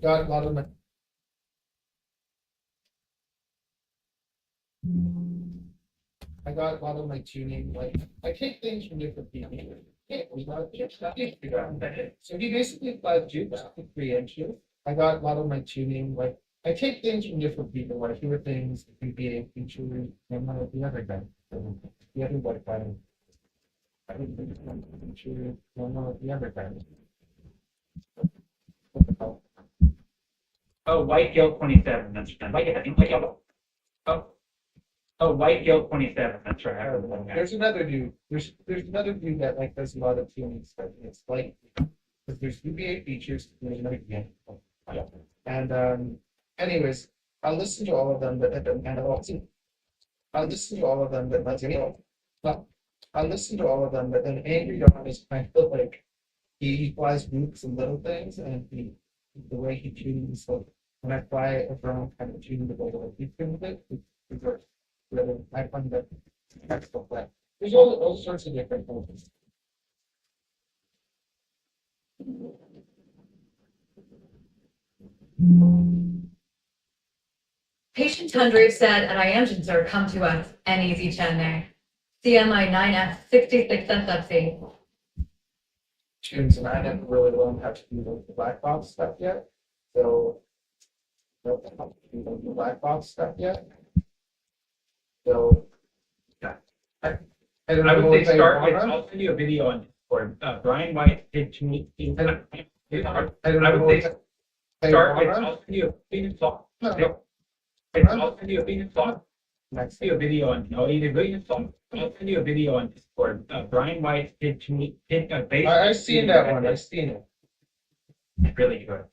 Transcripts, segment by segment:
Got a lot of my I got a lot of my tuning. Like I take things from different people. Yeah, we got so he basically applied jukes to 3 inches. I got a lot of my tuning. Like I take things from different people. Like hear things, BBA features, and the other guy, the other white guy. I didn't think feature, the other guy. What the hell? Oh, White Guild 27. That's right. White Guild. Oh, oh, White Guild 27. That's right. I remember that guy. There's another dude. There's another dude that like does a lot of tuning stuff. It's like because there's UBA features. There's another game. And anyways, I'll listen to all of them, I'll listen to all of them, but I'll listen to all of them, but then Angry Dawn is kind of like he flies loops and little things, and the way he tunes like when I fly a drone, kind of tune the way that he tunes it, it's really I find that that's the play. There's all sorts of different things. Patient 100 said an IAMGen sir come to us NEZ Chennai. CMI 9F 66SFC. Tunes, and I never really learned how to do the black box stuff yet. So don't know how to do the black box stuff yet. So Yeah. I, I don't I know would what say they start with, want. I'll send you a video on Discord. Brian White did to me. I don't I know would what say they start with, want. I'll send you a Phoenix song. No. I'll send you a Phoenix song. Next. See a video on, no, either Phoenix song. I'll send you a video on Discord. Brian White did to me, I've seen that one. I've seen it. Really good.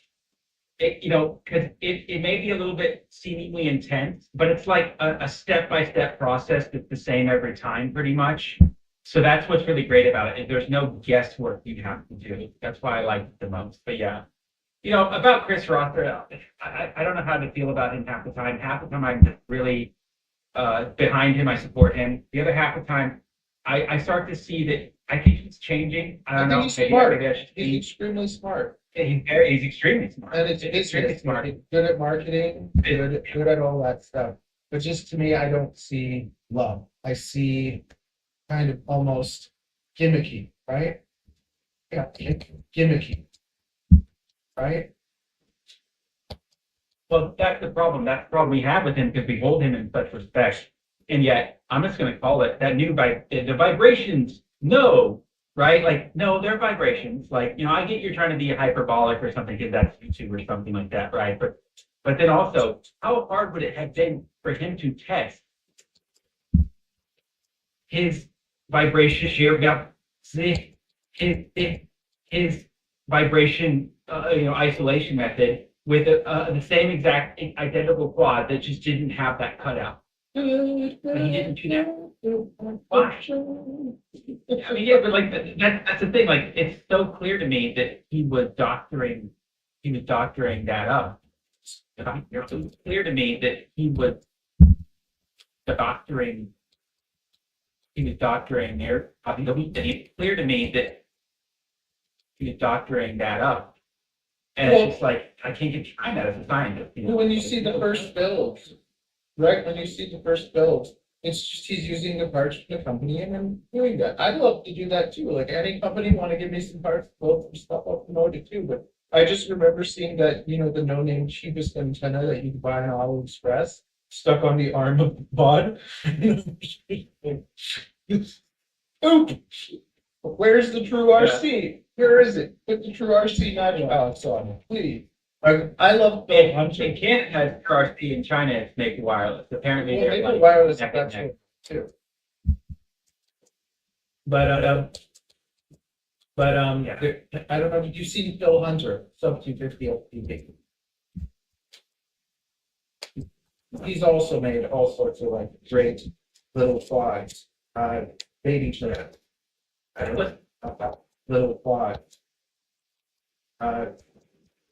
Because it may be a little bit seemingly intense, but it's like a step-by-step process that's the same every time, pretty much. So that's what's really great about it. There's no guesswork you have to do. That's why I like it the most. But yeah, about Chris Rosser, I don't know how to feel about him half the time. Half the time I'm just really behind him. I support him. The other half the time, I start to see that I think he's changing. I don't I think know. he's Maybe smart. maybe He's extremely smart. he's extremely smart. And it's extremely business, smart. good at marketing, good at all that stuff. But just to me, I don't see love. I see kind of almost gimmicky, right? Yeah, gimmicky, right? Well, that's the problem. That's the problem we have with him because we hold him in such respect. And yet, I'm just going to call it that the vibrations. No, right? Like, no, they're vibrations. Like, I get you're trying to be hyperbolic or something because that's YouTube or something like that, right? But then also, how hard would it have been for him to test his vibration share? Yeah, see, his vibration, isolation method with the same exact identical quad that just didn't have that cutout. But he didn't do that. Why? I mean, yeah, but like that's the thing. Like, it's so clear to me that he was doctoring that up. It's clear to me that he was doctoring. He was doctoring there. It's clear to me that he was doctoring that up. And Well, it's just like, I can't get behind that as a scientist. when you see the first builds, right? When you see the first builds, it's just he's using the parts from the company and then doing that. I'd love to do that too. Like any company want to give me some parts, build some stuff, I'll promote it too. But I just remember seeing that, the no-name cheapest antenna that you can buy on AliExpress stuck on the arm of the bod. Oop! Where's the true RC? Where is it? Put the true RC magic box on it, please. I love Bill Hunter. And Canton has RC in China to make wireless. Apparently, Well, they're maybe like wireless, neck and that's neck. it too. Yeah. I don't know, did you see Bill Hunter, sub 250 LPD? He's also made all sorts of like great little flies, baby trap. Little flies.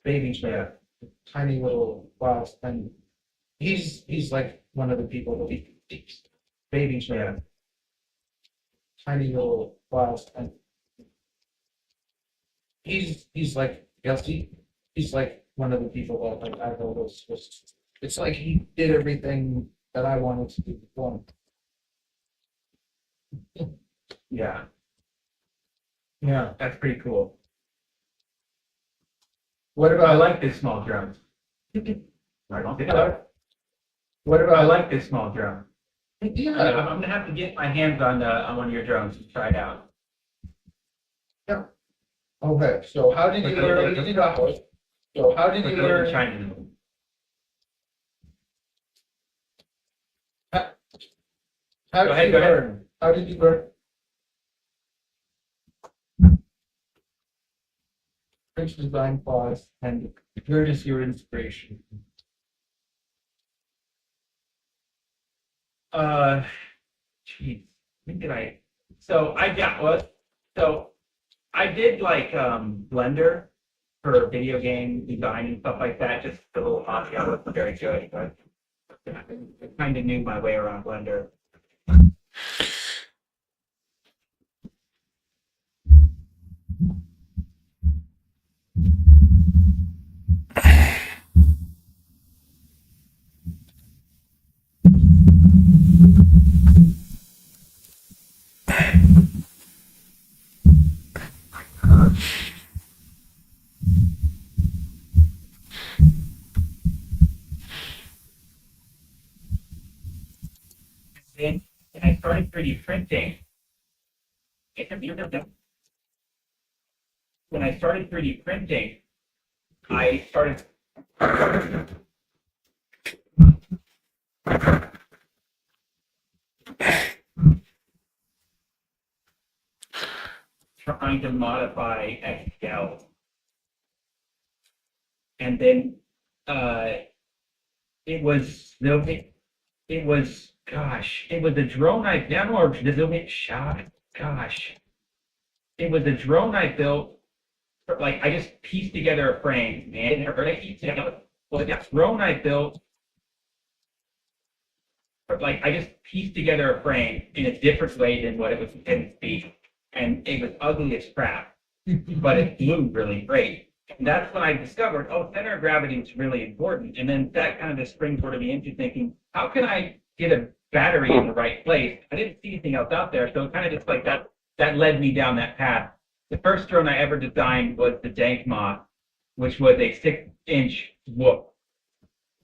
Baby trap, tiny little flies, and he's like one of the people that we baby trap. Tiny little flies, and he's like he's like one of the people that like I know was just it's like he did everything that I wanted to do before. Yeah, Yeah. that's pretty cool. What I about like this small drone. I what about like this small drone. yeah? I'm gonna have to get my hands on one of your drones and try it out. Okay, so how did you learn? So how did you learn? China. How Go did ahead, you go ahead. learn? How did you learn? French design class, and where is your inspiration? Geez, when did I? So I got what? So I did like Blender for video game design and stuff like that. Just a little hobby. I wasn't very good, but I kind of knew my way around Blender. Then I started 3D printing. When I started 3D printing, I started trying to modify XL. And then it was it was a drone I downloaded the little shot. Gosh. It was a drone I built. Like I just pieced together a frame, man. Well, the drone I built. Like I just pieced together a frame in a different way than what it was intended to be. and it was ugly as crap, but it flew really great. And that's when I discovered, oh, center of gravity is really important. And then that kind of just springboarded me into thinking, how can I get a battery in the right place? I didn't see anything else out there, so kind of just like that led me down that path. The first drone I ever designed was the Dank Moth, which was a 6-inch whoop.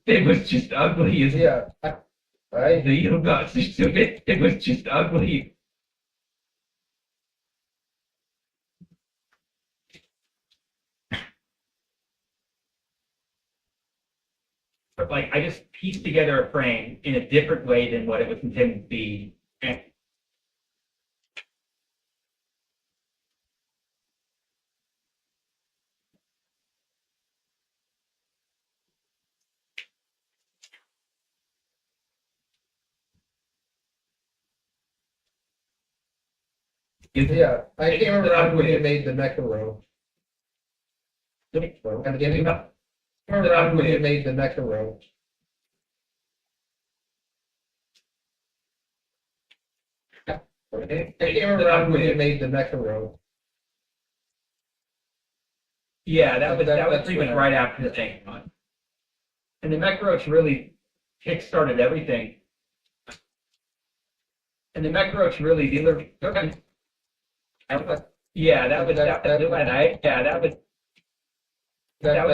It was just ugly as Right. the yield got so big. It was just ugly. But like I just pieced together a frame in a different way than what it was intended to be. And I came around when you made the Mecha Row. And around when you made the Mecha Row. I came around when you made the Mecha Row. yeah, that was pretty much right after the tank one. And the mech roach really kick-started everything. And the mech roach really yeah, that was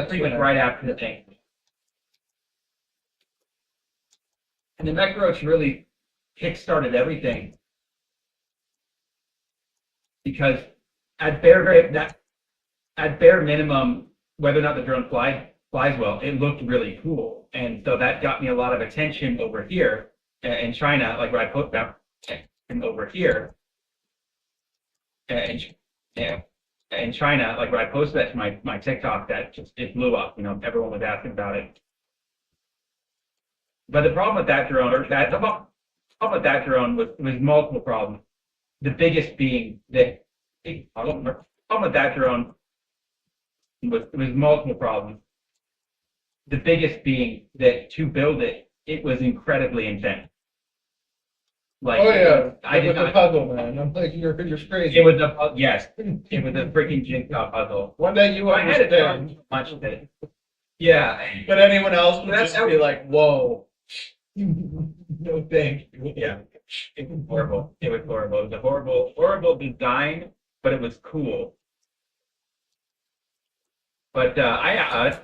pretty much right after the tank. And the mech roach really kick-started everything. Because at bare minimum, whether or not the drone flies well, it looked really cool. And so that got me a lot of attention over here in China, like where I put that, and over here. And in China, like where I posted that to my TikTok, that just it blew up. You know, everyone was asking about it. But the problem with that drone, was multiple problems. The biggest being that the problem with that drone was multiple problems. The biggest being that to build it, it was incredibly intense. Like, I did not. Puzzle, man. I'm like, you're crazy. It was yes, it was a freaking jigsaw puzzle. One day you I had it done understand. so much that, yeah. But anyone else would That's just be like, whoa. No thank you. Yeah, it was horrible. It was horrible. It was a horrible design, but it was cool. But I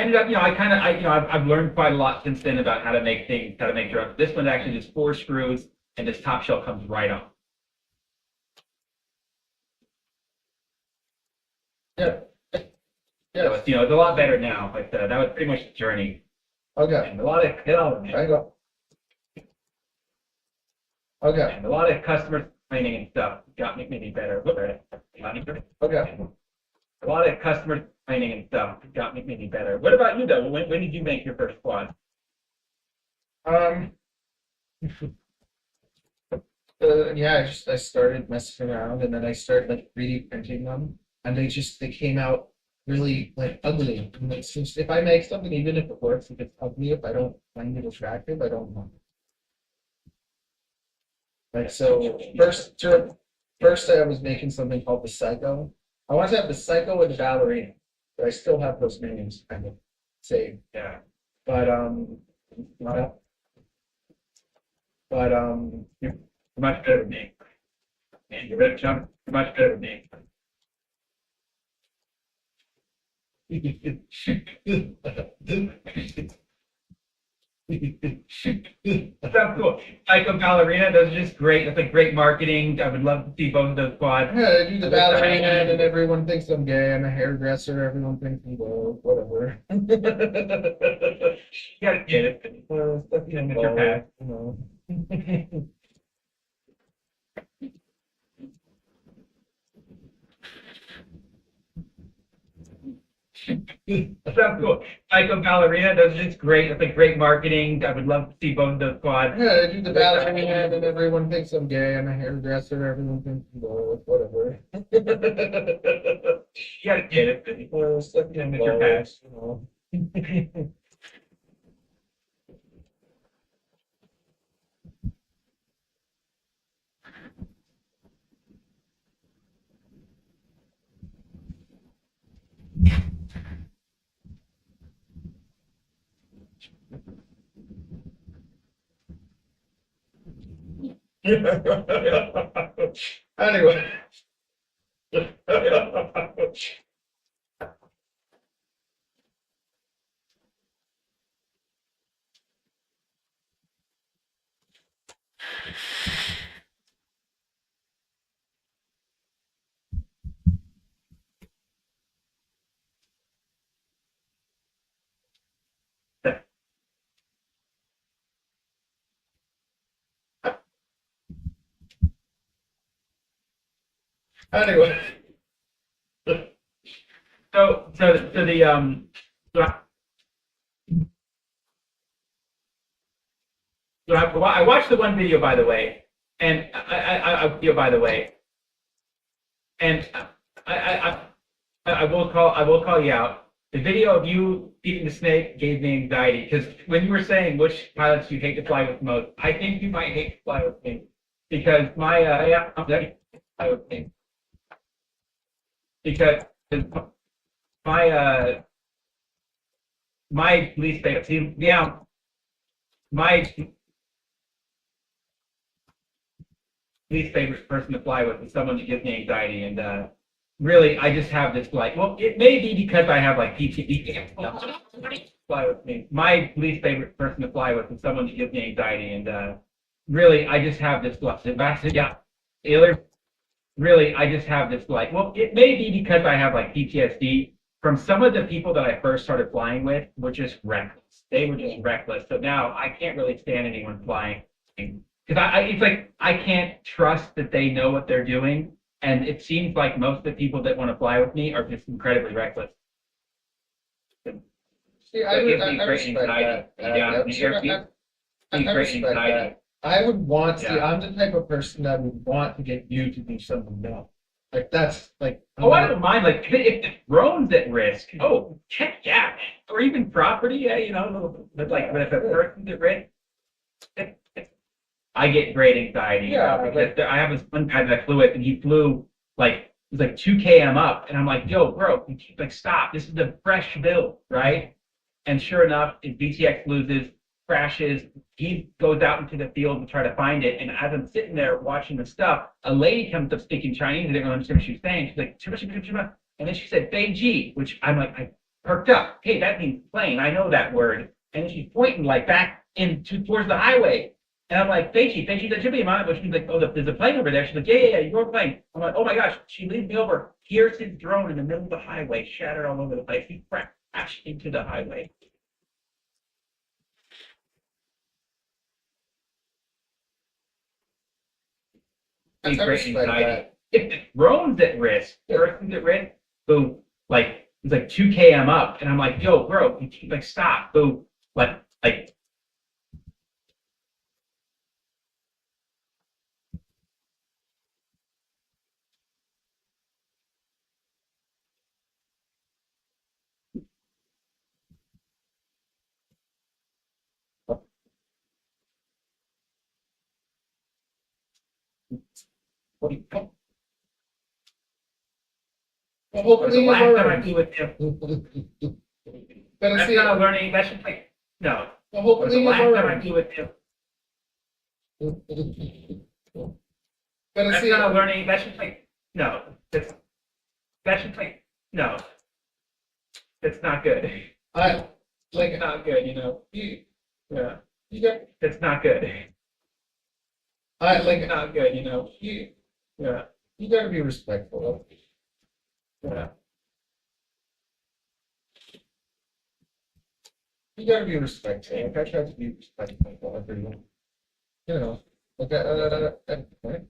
ended up, I've learned quite a lot since then about how to make drones. This one actually just 4 screws, and this top shell comes right off. Yeah. So it's, it's a lot better now, but that was pretty much the journey. Okay. And a lot of I go. Okay. and a lot of customer training and stuff got me better. Okay. A lot of customer training and stuff got me better. What about you though? When did you make your first quad? Yeah, I started messing around, and then I started like 3D printing them, and they came out really like ugly. And it's just, if I make something, even if it works, if it's ugly, if I don't find it attractive, I don't want it. Like, so first I was making something called the Psycho. I wanted to have the Psycho and the Ballerina, but I still have those names kind of saved. Yeah. But You're much better than me. Man, you're better, Chuck. You're much better than me. Sounds cool. Psycho Ballerina, those are just great. That's like great marketing. I would love to see both of those quads. Yeah, I do the ballerina, and everyone thinks I'm gay. I'm a hairdresser. Everyone thinks I'm gay. Whatever. You gotta get it. Stuff you It's your past. know. Sounds cool. Psycho Ballerina, those are just great. That's like great marketing. I would love to see both of those quads. Yeah, I do the ballerina, and everyone thinks I'm gay. I'm a hairdresser. Everyone thinks I'm gay. Whatever. You gotta get it. Stuff you It's your past. know. Anyway. Anyway. So the so I watched the one video, by the way, and and I will call you out. The video of you eating the snake gave me anxiety because when you were saying which pilots you hate to fly with most, I think you might hate to fly with me because fly with me because my my least favorite. See, yeah, my least favorite person to fly with is someone that gives me anxiety, and really, I just have this like. Well, it may be because I have like PTSD. Fly with me. My least favorite person to fly with is someone that gives me anxiety, and really, I just have this like. Yeah, Taylor. Really, I just have this like. Well, it may be because I have like PTSD from some of the people that I first started flying with were just reckless. They were just reckless. So now I can't really stand anyone flying because it's like I can't trust that they know what they're doing, and it seems like most of the people that want to fly with me are just incredibly reckless. See, So it gives me great anxiety. Yeah, the airfield gives me great anxiety. I would want to. Yeah. I'm the type of person that would want to get you to do something new. Like that's like. Oh, I don't mind. Like if the drone's at risk, oh heck yeah, man. Or even property, yeah, you know. But if a person's at risk, I get great anxiety. Yeah, You know, because I have this one guy that I flew with, and he flew like it was like 2 km up, and I'm like, yo, bro, you keep like stop. This is a fresh build, right? And sure enough, if BTX loses, crashes, he goes out into the field to try to find it. And as I'm sitting there watching the stuff, a lady comes up speaking Chinese. I didn't understand what she was saying. She's like, "Chima." And then she said, Beiji, which I'm like, I perked up. Hey, that means plane. I know that word. And then she's pointing like back towards the highway. And I'm like, Beiji, that should be a mine. But she's like, oh, there's a plane over there. She's like, yeah, your plane. I'm like, oh my gosh. She leads me over. Here's his drone in the middle of the highway, shattered all over the place. He crashed into the highway. I Great respect anxiety. that. If the drone's at risk, person's at risk, who like it's like 2 km up, and I'm like, yo, bro, you keep like stop, who like what do you Well, was hopefully the you last time I learn. flew with him? But That's see, not a learning. That should like no. well, What was hopefully the you last time I learn. flew with him? But That's see, not a learning. That should like no. That should like no. It's not good. I like It's not good. You know. you. Yeah. You got. It's not good. I It's like not good. You know. you. Yeah. You gotta be respectful. Yeah. You gotta be respectful. Like I try to be respectful of everyone. You know. Like right?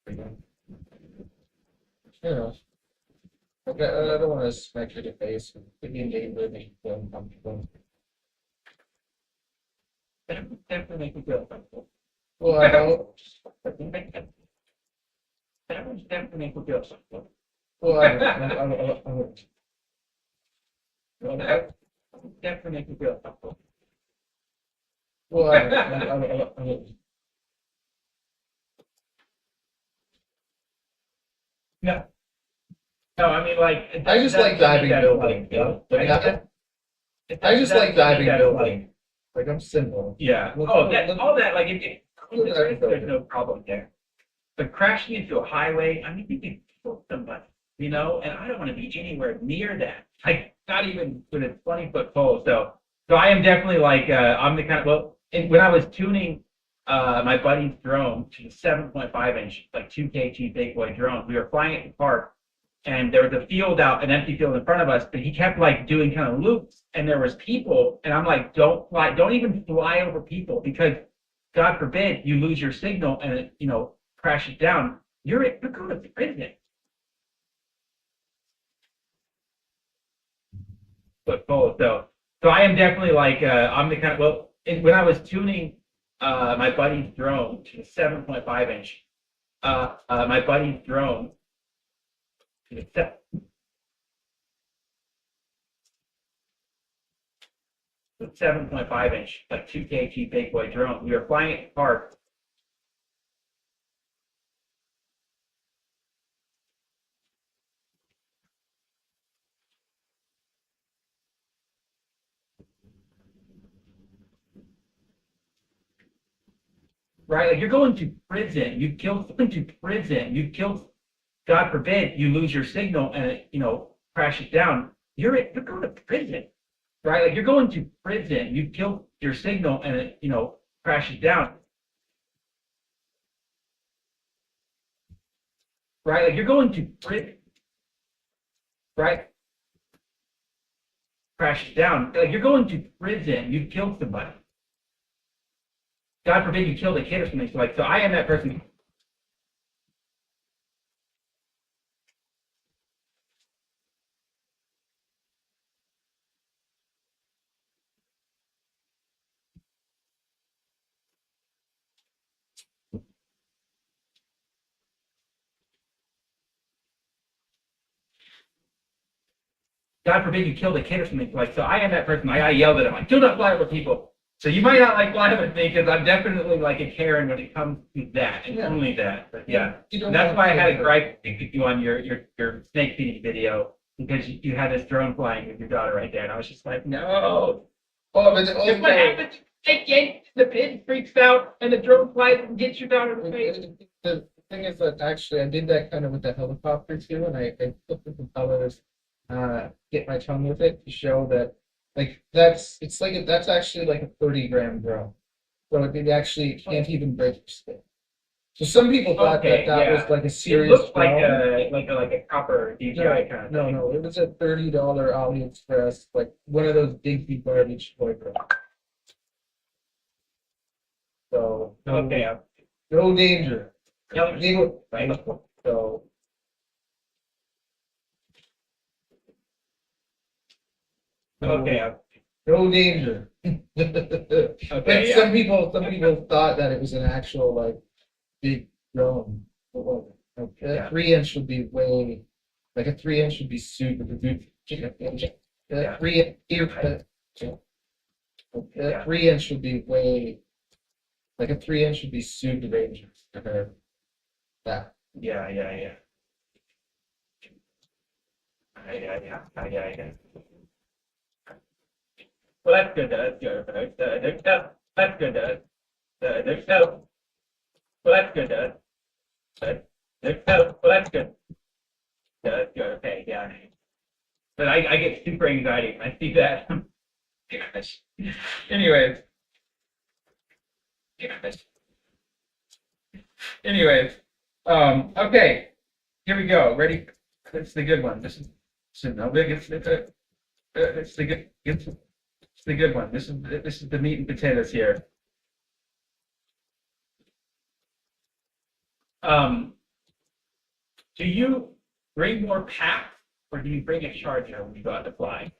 You know. Like I don't want to smack you in the face and give you a neighbor and make you feel uncomfortable. That would definitely make me feel uncomfortable. Well, I don't. That would definitely make me feel uncomfortable. Well, I don't. That would definitely make me feel uncomfortable. Well, I don't. No. No, I mean like I just like diving building. I just like diving building. Like I'm simple. Yeah. Oh, that all that like it There's no problem there. But crashing into a highway, I mean, you can kill somebody, you know, and I don't want to be anywhere near that. Like, not even with a 20-foot pole. So I am definitely like, I'm the kind of, well, and when I was tuning my buddy's drone to the 7.5 inch, like 2 kg big boy drone, we were flying it in the park, and there was a field out, an empty field in front of us, but he kept like doing kind of loops, and there was people, and I'm like, don't fly, don't even fly over people, because God forbid you lose your signal and it, you know, crashes down. You're going to prison. But both, so I am definitely like, I'm the kind of, well, when I was tuning my buddy's drone to the 7.5 inch, my buddy's drone to the 7.5 inch, like 2 kg big boy drone. We were flying it in the park. Right, like you're going to prison. You killed someone to prison. You killed, God forbid, you lose your signal and it, you know, crashes down. You're going to prison. Right, like you're going to prison. You killed your signal and it, you know, crashes down. Right, like you're going to prison. Right, crashes down. Like you're going to prison. You killed somebody. God forbid you killed a kid or something. So like, so I am that person. God forbid you killed a kid or something. Like, so I am that person. I yelled at him, like, do not fly over people. So you might not like flying with me because I'm definitely like a Karen when it comes to that and only that. But yeah, that's why I had a gripe with you on your snake feeding video, because you had this drone flying with your daughter right there, and I was just like, no. Oh, but If what happens, the pin freaks out and the drone flies and gets your daughter in the face. the thing is that actually I did that kind of with the helicopter too, and I flipped the propellers, get my tongue with it to show that like that's actually like a 30-gram drone. So it actually can't even break your skin. So some people thought Okay, that yeah. was like a It serious looks like drone. a copper DJI kind of thing. No, it was a $30 AliExpress, like one of those big garbage toy drones. So Okay. no danger. Yep. So Okay. no danger. Okay. But Yeah. some people thought that it was an actual like big drone. It wasn't. Like, Yeah. 3 inch would be way like a 3 inch would be super good. Yeah. 3 inch would be way like a 3 inch would be super dangerous compared to that. Yeah. Yeah. Well, that's good. That's good. That's good. Well, that's good. Well, that's good. That's good. Okay. Yeah. But I get super anxiety when I see that. Gosh. Anyways. Anyways. Okay. Here we go. Ready? It's the good one. This is no big. It's the good. It's the good one. This is the meat and potatoes here. Do you bring more packs or do you bring a charger when you go out to fly?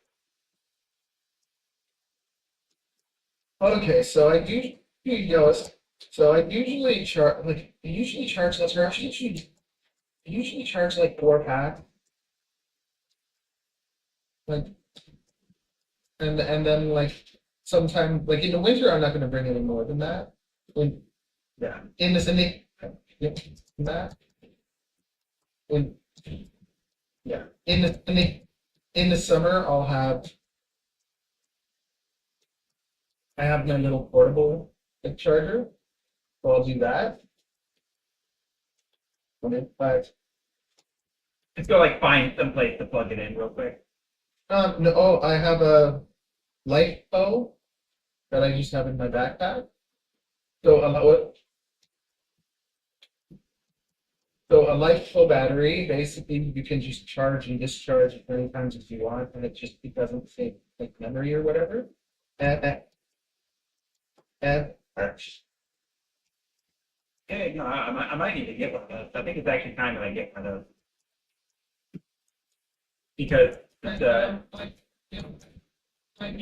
Okay, so I do goes. So I usually charge like I usually charge like 4 packs. Like and then like sometime like in the winter I'm not gonna bring any more than that. When Yeah. in the that when Yeah. in the summer I have my little portable like charger. So I'll do that. But Let's go like find some place to plug it in real quick. no, oh, I have a light bow that I just have in my backpack. So so a light bow battery, basically you can just charge and discharge as many times as you want, and it doesn't take like memory or whatever. And and Yeah, no, I might need to get one of those. I think it's actually time that I get one of those. Because you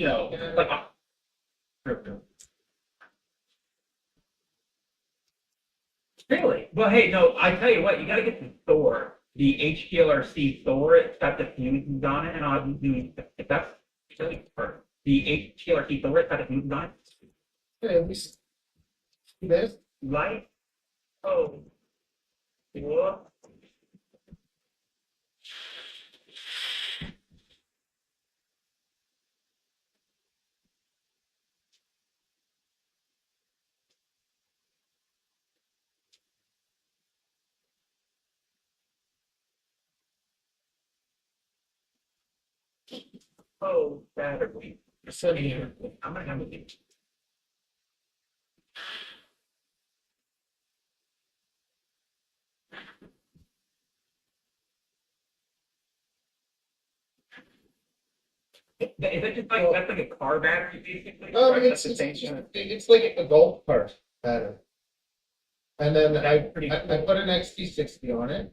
know, like really? Well, hey, no, I tell you what, you gotta get the Thor, the HTLRC Thor. It's got the fuses on it, and I'll do if that's really perfect. The HTLRC Thor, it's got the fuses on it. okay, we see this. Light. Oh. Whoa. Oh, battery. So here. I'm gonna have a Is it just like that's like a car battery basically? Or It's, that's the same it's like a golf cart battery. And then I pretty I cool. put an XT60 on it.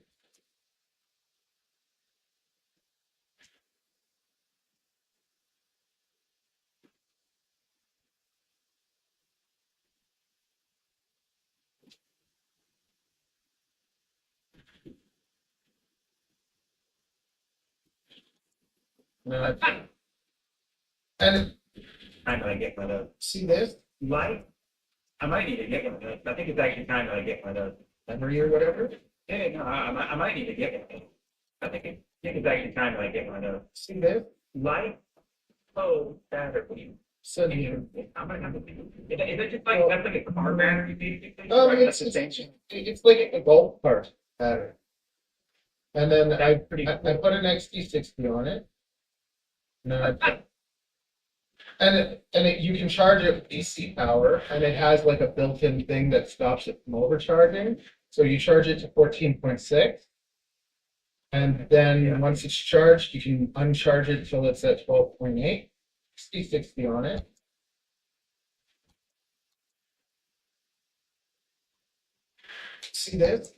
And then and Time that I get one of those. see this Light. I might need to get one of those. I think it's actually time that I get one of those. memory or whatever. Yeah, no, I might need to get one of those. I think it's actually time that I get one of those. See this. Light. Oh, battery. So here. I'm gonna have to. Is it just like that's like a car battery basically? Or It's, that's the same it's like a golf cart battery. And then I pretty I cool. put an XT60 on it. And then you can charge it with DC power, and it has like a built-in thing that stops it from overcharging. So you charge it to 14.6. And then Yeah. once it's charged, you can uncharge it till it's at 12.8. XT60 on it. See this?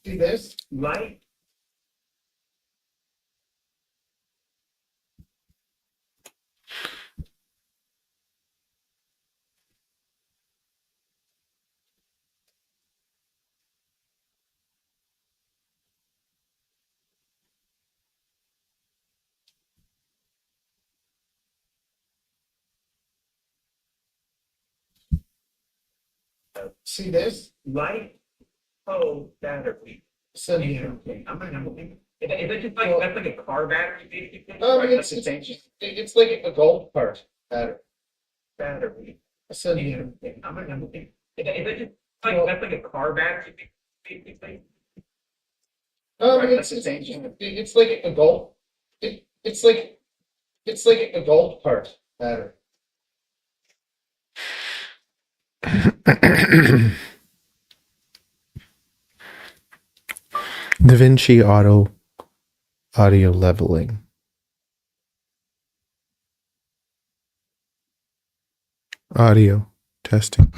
See this? Light. See this? Light. Oh, battery. So here. I'm gonna have a Is it just like, that's like a car battery basically? I mean, That's the same it's like a golf cart battery. battery. Essentially. Is it just like, that's like a car battery basically? I mean, That's the same. it's like a golf. It's like a golf cart battery. Da Vinci audio leveling. Audio testing.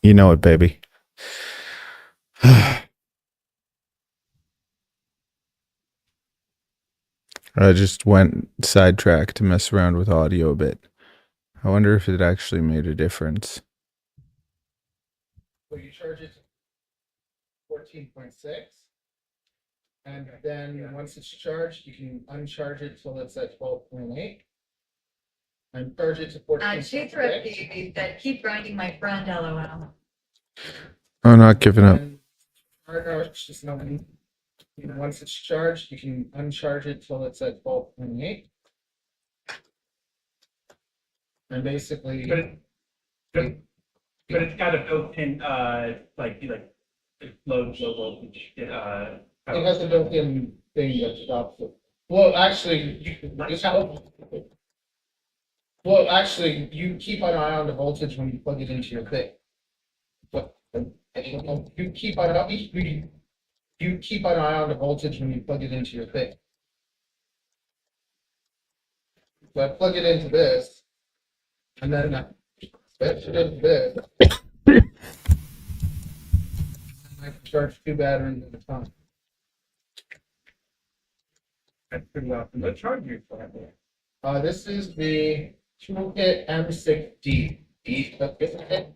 You know it, baby. I just went sidetrack to mess around with audio a bit. I wonder if it actually made a difference. So you charge it to 14.6. And then once it's charged, you can uncharge it till it's at 12.8. And charge it to 14.6. She threw a baby that keep grinding my friend, LOL. I'm not giving up. It's just no. Once it's charged, you can uncharge it till it's at 12.8. And basically, But it's got a built-in, like low voltage, it has a built-in thing that stops it. Well, actually, you keep an eye on the voltage when you plug it into your thing. But you keep an eye on the voltage when you plug it into your thing. So I plug it into this, and then I switch it into this. I can charge 2 batteries at a time. that's pretty awesome. What charger you for that? This is the Toolkit M6D. It? Toolkit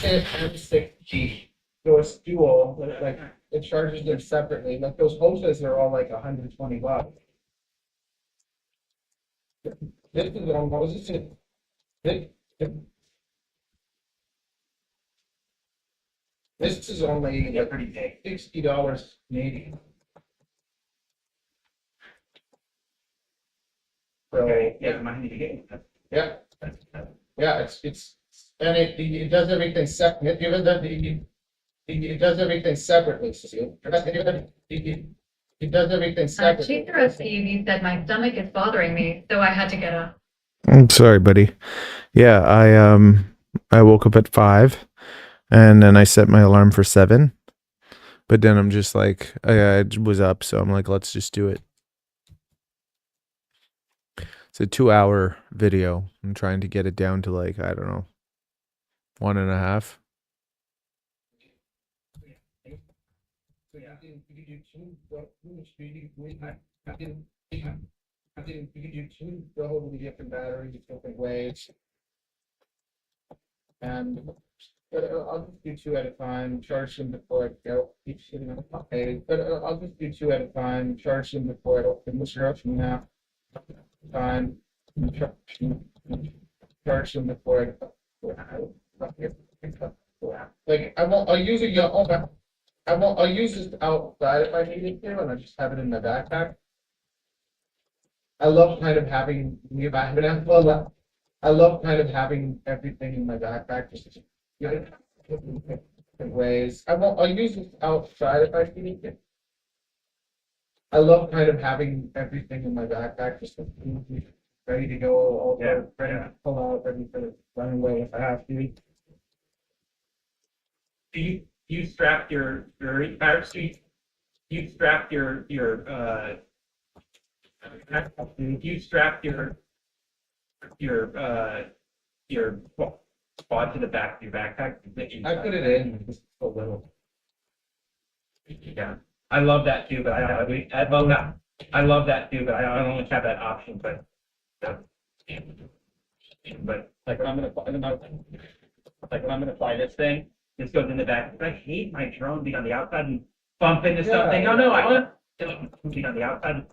M6G. So it's dual, like it charges them separately. Like those hoses are all like $120. This is almost this is only Yeah, pretty big. $60 Canadian. So Okay, yeah, I need to get it. yeah, yeah, it's and it does everything separate. It does everything separately. It does everything She separately. threw a baby that my stomach is bothering me, so I had to get up. I'm sorry, buddy. Yeah, I woke up at 5 and then I set my alarm for 7. But then I'm just like I was up, so I'm like, let's just do it. It's a 2-hour video. I'm trying to get it down to like, I don't know, 1.5. So you can do two totally different batteries, different ways. And I'll just do 2 at a time, charge them before I go. Keep sitting on the page, but I'll just do 2 at a time, charge them before I open the search now. Time, charge them before I go. Like I'll use it. I'll use this outside if I needed to, and I just have it in my backpack. I love kind of having I love kind of having everything in my backpack, just different ways. I'll use this outside if I need to. I love kind of having everything in my backpack, just ready to go, all ready to pull out, ready to run away if I have to. Do you strap your you strap your you strap your quad to the back of your backpack? I put it in just a little. Yeah, I love that too, but I love that. I love that too, but I don't always have that option. But like when I'm gonna fly this thing, this goes in the back. I hate my drone being on the outside and bump into something. Yeah. Oh no, I want to be on the outside.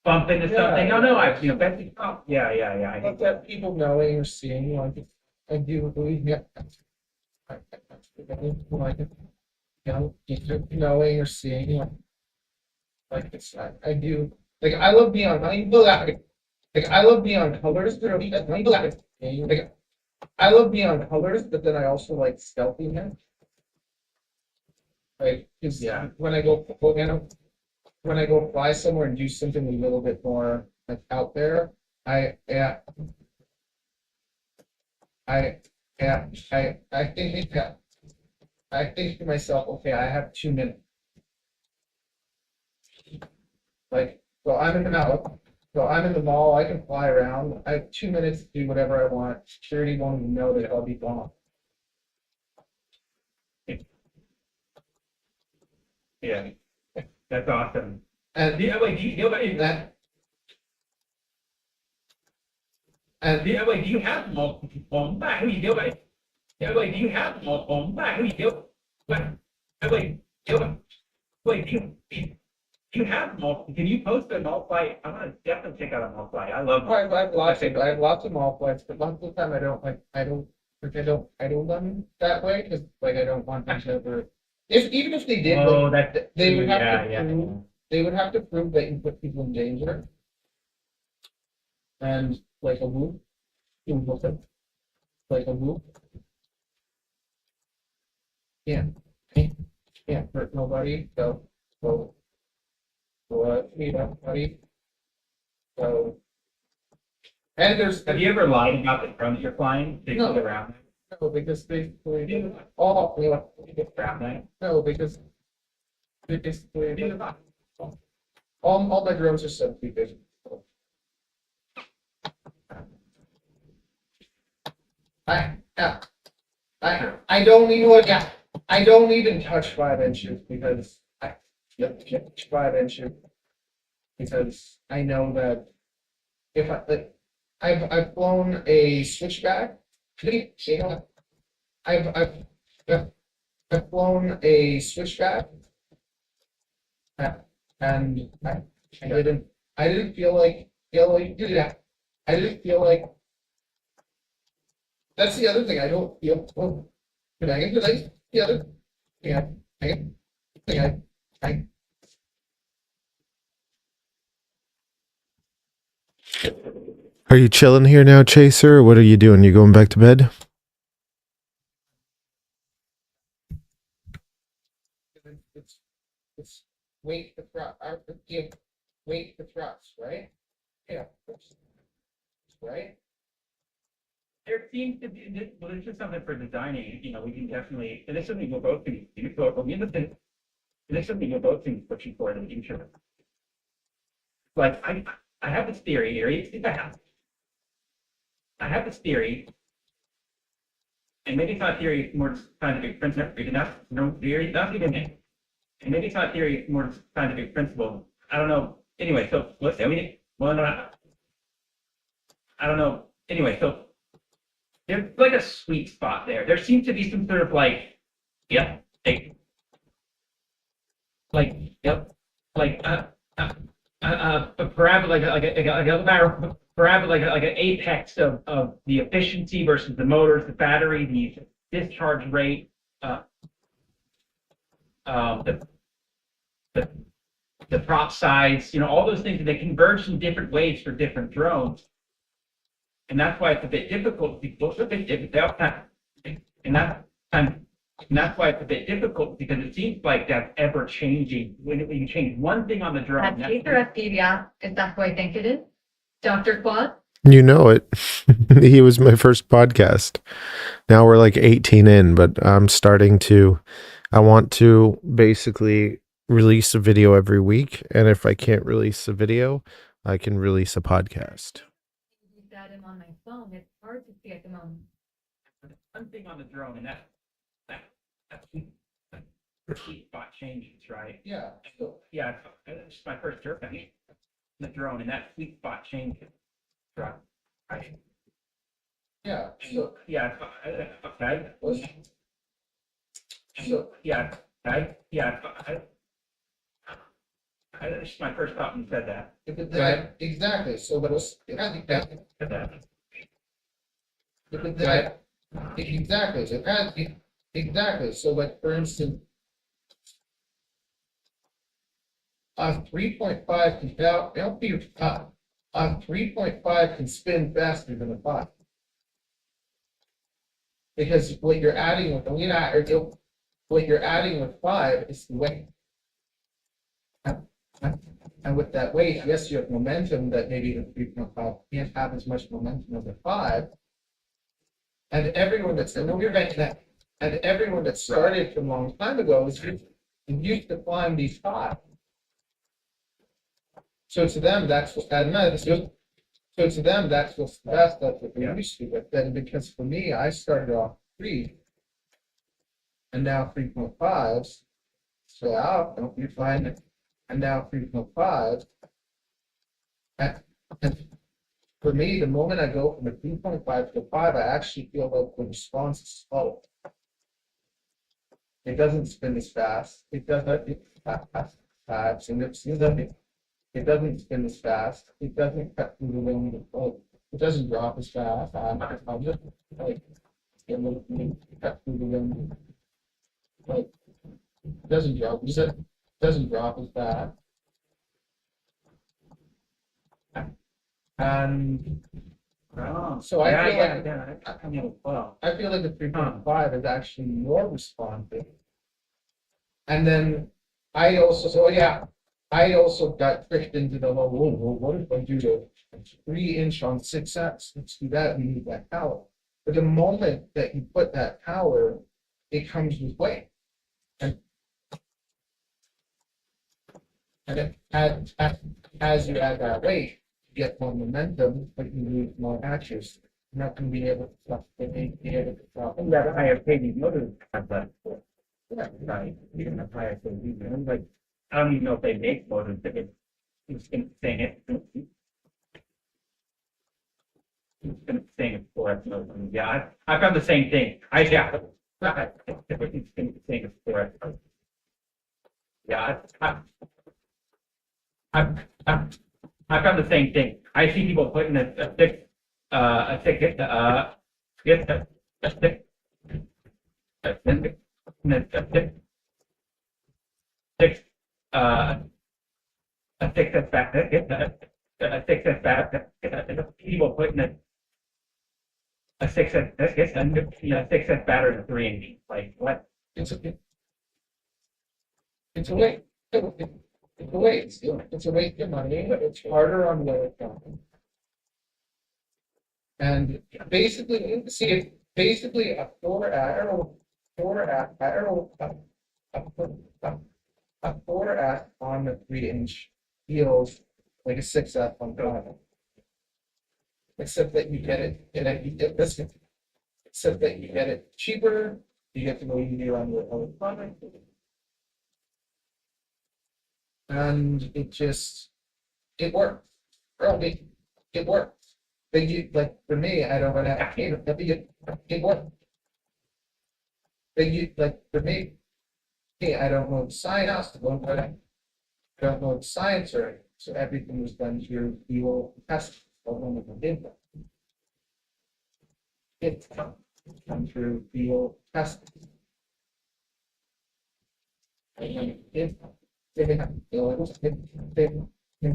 Bump into something. Oh no, Betsy. Oh, yeah. I love that people knowing or seeing, like I do believe, yeah. Like, either knowing or seeing, like it's I do like I love neon. Like I love neon colors. Like I love neon colors, but then I also like stealthiness. Like, 'cause Yeah. when I go, when I go fly somewhere and do something a little bit more like out there, yeah, I think that I think to myself, okay, I have 2 minutes. Like, so I'm in the mall, so I'm in the mall, I can fly around, I have 2 minutes to do whatever I want, security won't even know that I'll be gone. Yeah, that's awesome. And Yeah, wait, do you know what that, and yeah, wait, do you have multiple back? Who you do it? Yeah, wait, do you have multiple back? Who you do? What? Wait, wait, do you have multiple? Can you post a multiply? I'm gonna definitely check out a multiply. I love. I have lots of mall flights, but lots of the time I don't, like, I don't them that way, because like I don't want them to ever. Even if they did, Oh, like, that's they would have yeah, to yeah. prove, they would have to prove that you put people in danger. And like a whoop, you whoop it, like a whoop. Yeah, can't hurt nobody, you know, buddy. So, and there's, Have you ever lied about the drone that you're flying to No. get around? no, because basically, all, you know, Around that? no, because they basically, all my drones are 7 feet vision. I, yeah, I don't even look at, I don't even touch 5 inches because I, yep, touch 5 inches. Because I know that if I, like, I've flown a switchback, you know, I've I've flown a switchback. And I didn't feel like, yeah, I didn't feel like, that's the other thing, I don't feel, oh, the other, yeah, I, Are you chilling here now, Chaser? Or what are you doing? You going back to bed? it's weight the thrust, give weight the thrust, right? Yeah, right? There seems to be, well, this is something for designing, we can definitely, and this is something we're both going to do, so I mean, this is something we're both going to be pushing for in the future. Like, I have this theory here, I have this theory, and maybe it's not theory, it's more scientific principle, enough, no theory, not even it. And maybe it's not theory, it's more scientific principle. I don't know. Anyway, so let's say I don't know. Anyway, so there's like a sweet spot there. There seems to be some sort of yep, yep, like a parabola, like a parabola, like an apex of the efficiency versus the motors, the battery, the discharge rate, the the prop size, all those things, they converge in different ways for different drones. And that's why it's a bit difficult. Both are a bit difficult. And that's why it's a bit difficult, because it seems like that's ever changing. When you change one thing on the drone. Chaser FDVR, if that's what I think it is. Dr. Quad? You know it. He was my first podcast. Now we're like 18 in, but I want to basically release a video every week. And if I can't release a video, I can release a podcast. You got him on my phone. It's hard to see at the moment. One thing on the drone, and that sweet spot changes, right? Yeah, so, Yeah, it's my first airplane. The drone, and that sweet spot changes, right? yeah, so, Yeah, okay. so, Yeah, it's my first thought when you said that. exactly, so, but it's, exactly, so, exactly, so like, for instance, a 3.5 can help you, a 3.5 can spin faster than a 5. Because what you're adding with the lead, what you're adding with 5 is the weight. And with that weight, yes, you have momentum that maybe the 3.5 can't have as much momentum as a 5. And everyone that's, and we're going that, and everyone that started from a long time ago is used to climb these 5. So to them, that's what, so to them, that's what's the best, that's what they're used to. But then because for me, I started off 3 and now 3.5s. So now you find it, and now 3.5. And for me, the moment I go from a 3.5 to a 5, I actually feel like the response is slow. It doesn't spin as fast. It doesn't. It doesn't spin as fast. It doesn't cut through the wind. It doesn't drop as fast. I'm just like cut through the wind. Like it doesn't drop. It doesn't drop as fast. And so I feel I feel like the 3.5 is actually more responsive. And then I also got tricked into the whole, well, what if I do the 3-inch on 6 sets? Let's do that, we need that power. But the moment that you put that power, it comes with weight. And it, as you add that weight, you get more momentum, but you need more accuracy. You're not going to be able to stop. That higher KV motor have that. Right. Even a higher KV, like I don't even know if they make motors that it's going to sing it. It's going to sing it for us. Yeah, I found the same thing. It's going to sing it for us. Yeah, I found the same thing. I see people putting a thick people putting a 6S battery in a 3-inch. Like what? It's a weight. It's a weight. It's a weight of money. It's harder on the and basically, see, basically a 4 arrow on the 3-inch feels like a 6F on 5. Except that you get it, except that you get it cheaper, you get to go easier on your electronic. And it works. Probably it works. But you like for me, I don't want to it works. But you like for me, I don't know the science, I don't know the science or anything. So everything was done through field testing. It's come through field testing. Same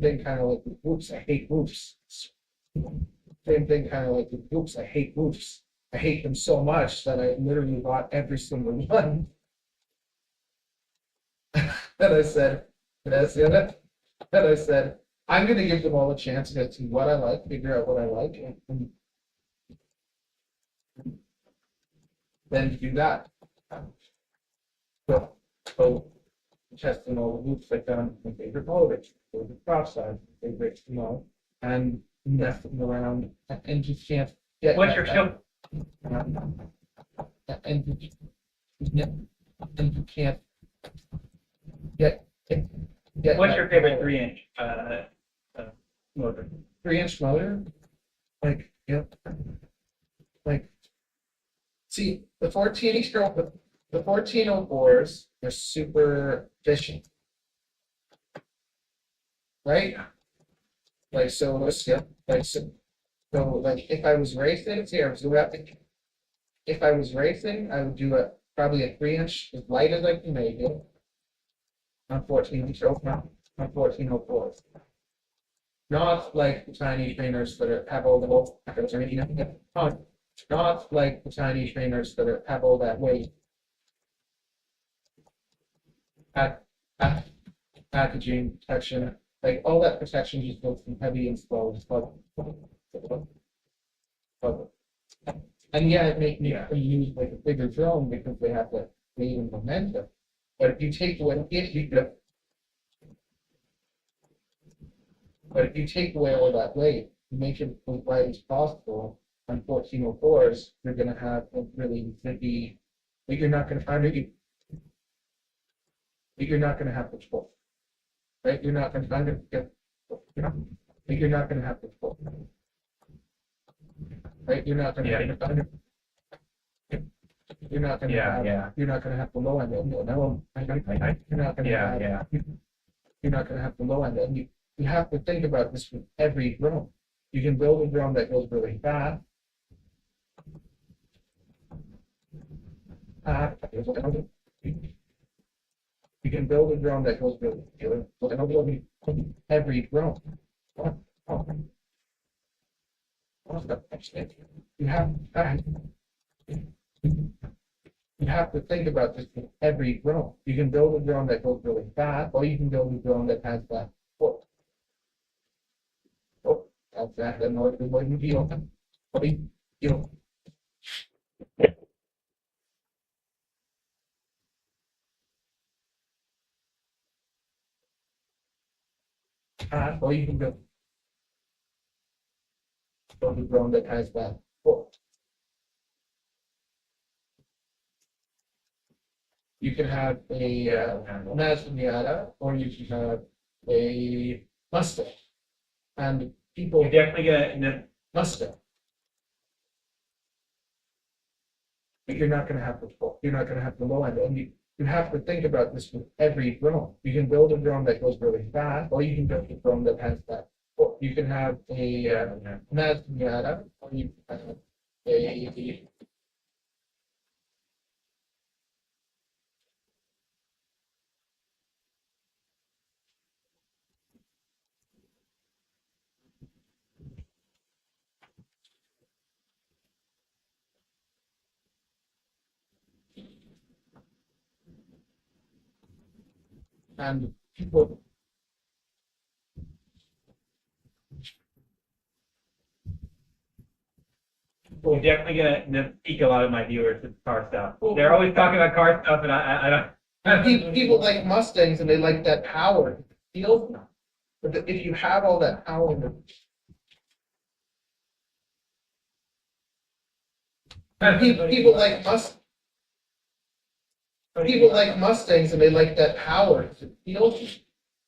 thing kind of like with whoops. I hate whoops. Same thing kind of like with whoops. I hate whoops. I hate them so much that I literally bought every single one. And I said, I'm going to give them all a chance to see what I like, figure out what I like, and then do that. So testing all the loops I found my favorite motor, favorite crop size, favorite, and messing around and just can't get. What's your show? And you can't get. What's your favorite 3-inch motor? 3-inch motor, like see the 1404s are super efficient, right? Like so, like if I was racing, if I was racing, I would do probably a 3-inch as light as I can make it on 1404s. Not like the tiny trainers that have all the whole packets or anything. Not like the tiny trainers that have all that weight. pack, packaging, protection, like all that protection just goes from heavy and slow. And yeah, it may need to use like a bigger drone because they have that weight and momentum. But if you take away, but if you take away all that weight, you make it as light as possible. On 1404s, you're going to have a really zippy, but you're not going to find it. You're not going to have control, right? You're not going to find it. You're not going to have control, right? You're not going to find it. You're not going to have. You're not going to have the low end. You're not going to have. You're not going to have the low end. And you have to think about this with every drone. You can build a drone that goes really fast. You can build a drone that goes really good. Every drone. You have to think about this with every drone. You can build a drone that goes really fast, or you can build a drone that has that. That's that. Then what you feel? What you feel? Or you can build a drone that has that. You can have a Mazda, or you can have a Mustang, and people You're definitely gonna, Mustang. But you're not going to have you're not going to have the low end. And you have to think about this with every drone. You can build a drone that goes really fast, or you can build a drone that has that. Or you can have a Mazda, or you can have a and people. you're definitely gonna pique a lot of my viewers with car stuff. They're always talking about car stuff, and I don't. People like Mustangs and they like that power. Feel, but if you have all that power, people like Mustangs and they like that power. Feel,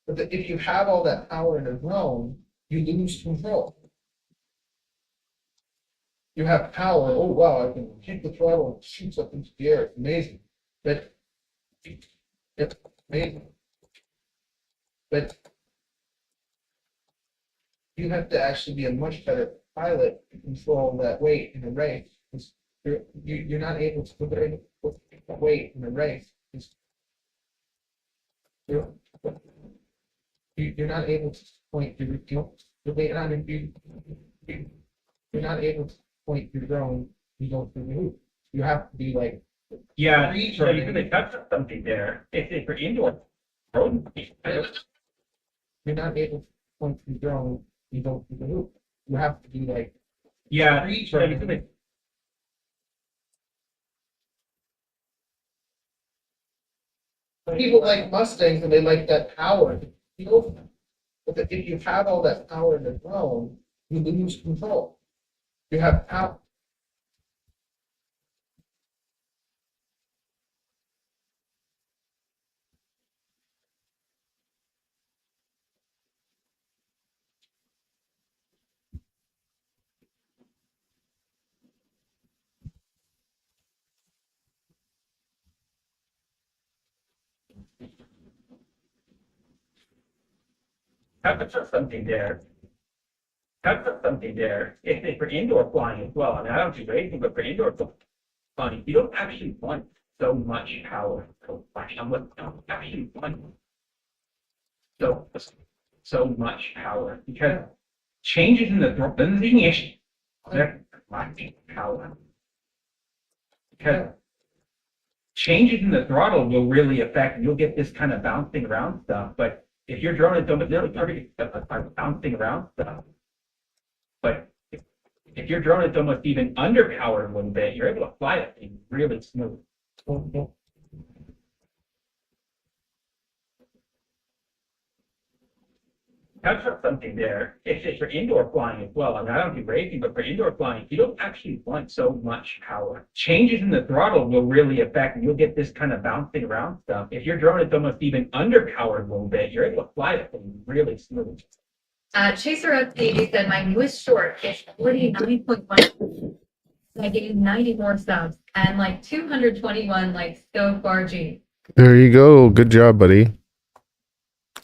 but if you have all that power in a drone, you lose control. You have power. Oh wow, I can hit the throttle and shoot something into the air. It's amazing. But it's amazing. But you have to actually be a much better pilot to control that weight in a race. You're not able to put that weight in a race. You're not able to point your weight on and you're not able to point your drone. You don't move. You have to be like Yeah, so you really touched on something there. If for indoor road, you're not able to point your drone. You don't move. You have to be like yeah, so you really. people like Mustangs and they like that power. But if you have all that power in the drone, you lose control. You have power. Touch on something there. Touch on something there. If for indoor flying as well, I mean, I don't do racing, but for indoor flying, you don't actually want so much power. Actually want so much power because changes in the issue. They're lacking power because changes in the throttle will really affect, you'll get this kind of bouncing around stuff, but if your drone is bouncing around stuff, but if your drone is almost even underpowered a little bit, you're able to fly that thing really smooth. Touch on something there. It's for indoor flying as well. I mean, I don't do racing, but for indoor flying, you don't actually want so much power. Changes in the throttle will really affect, you'll get this kind of bouncing around stuff. If your drone is almost even underpowered a little bit, you're able to fly that thing really smooth. Chaser FPV said my newest short is 49.1. I gained 90 more subs and like 221 like so far G. There you go. Good job, buddy.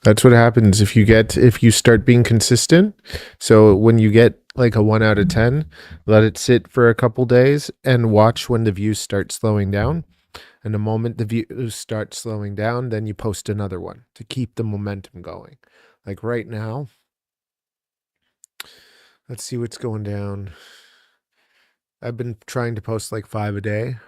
That's what happens if you start being consistent. So when you get like a 1 out of 10, let it sit for a couple days and watch when the views start slowing down. And the moment the views start slowing down, then you post another one to keep the momentum going. Like right now, let's see what's going down. I've been trying to post like 5 a day.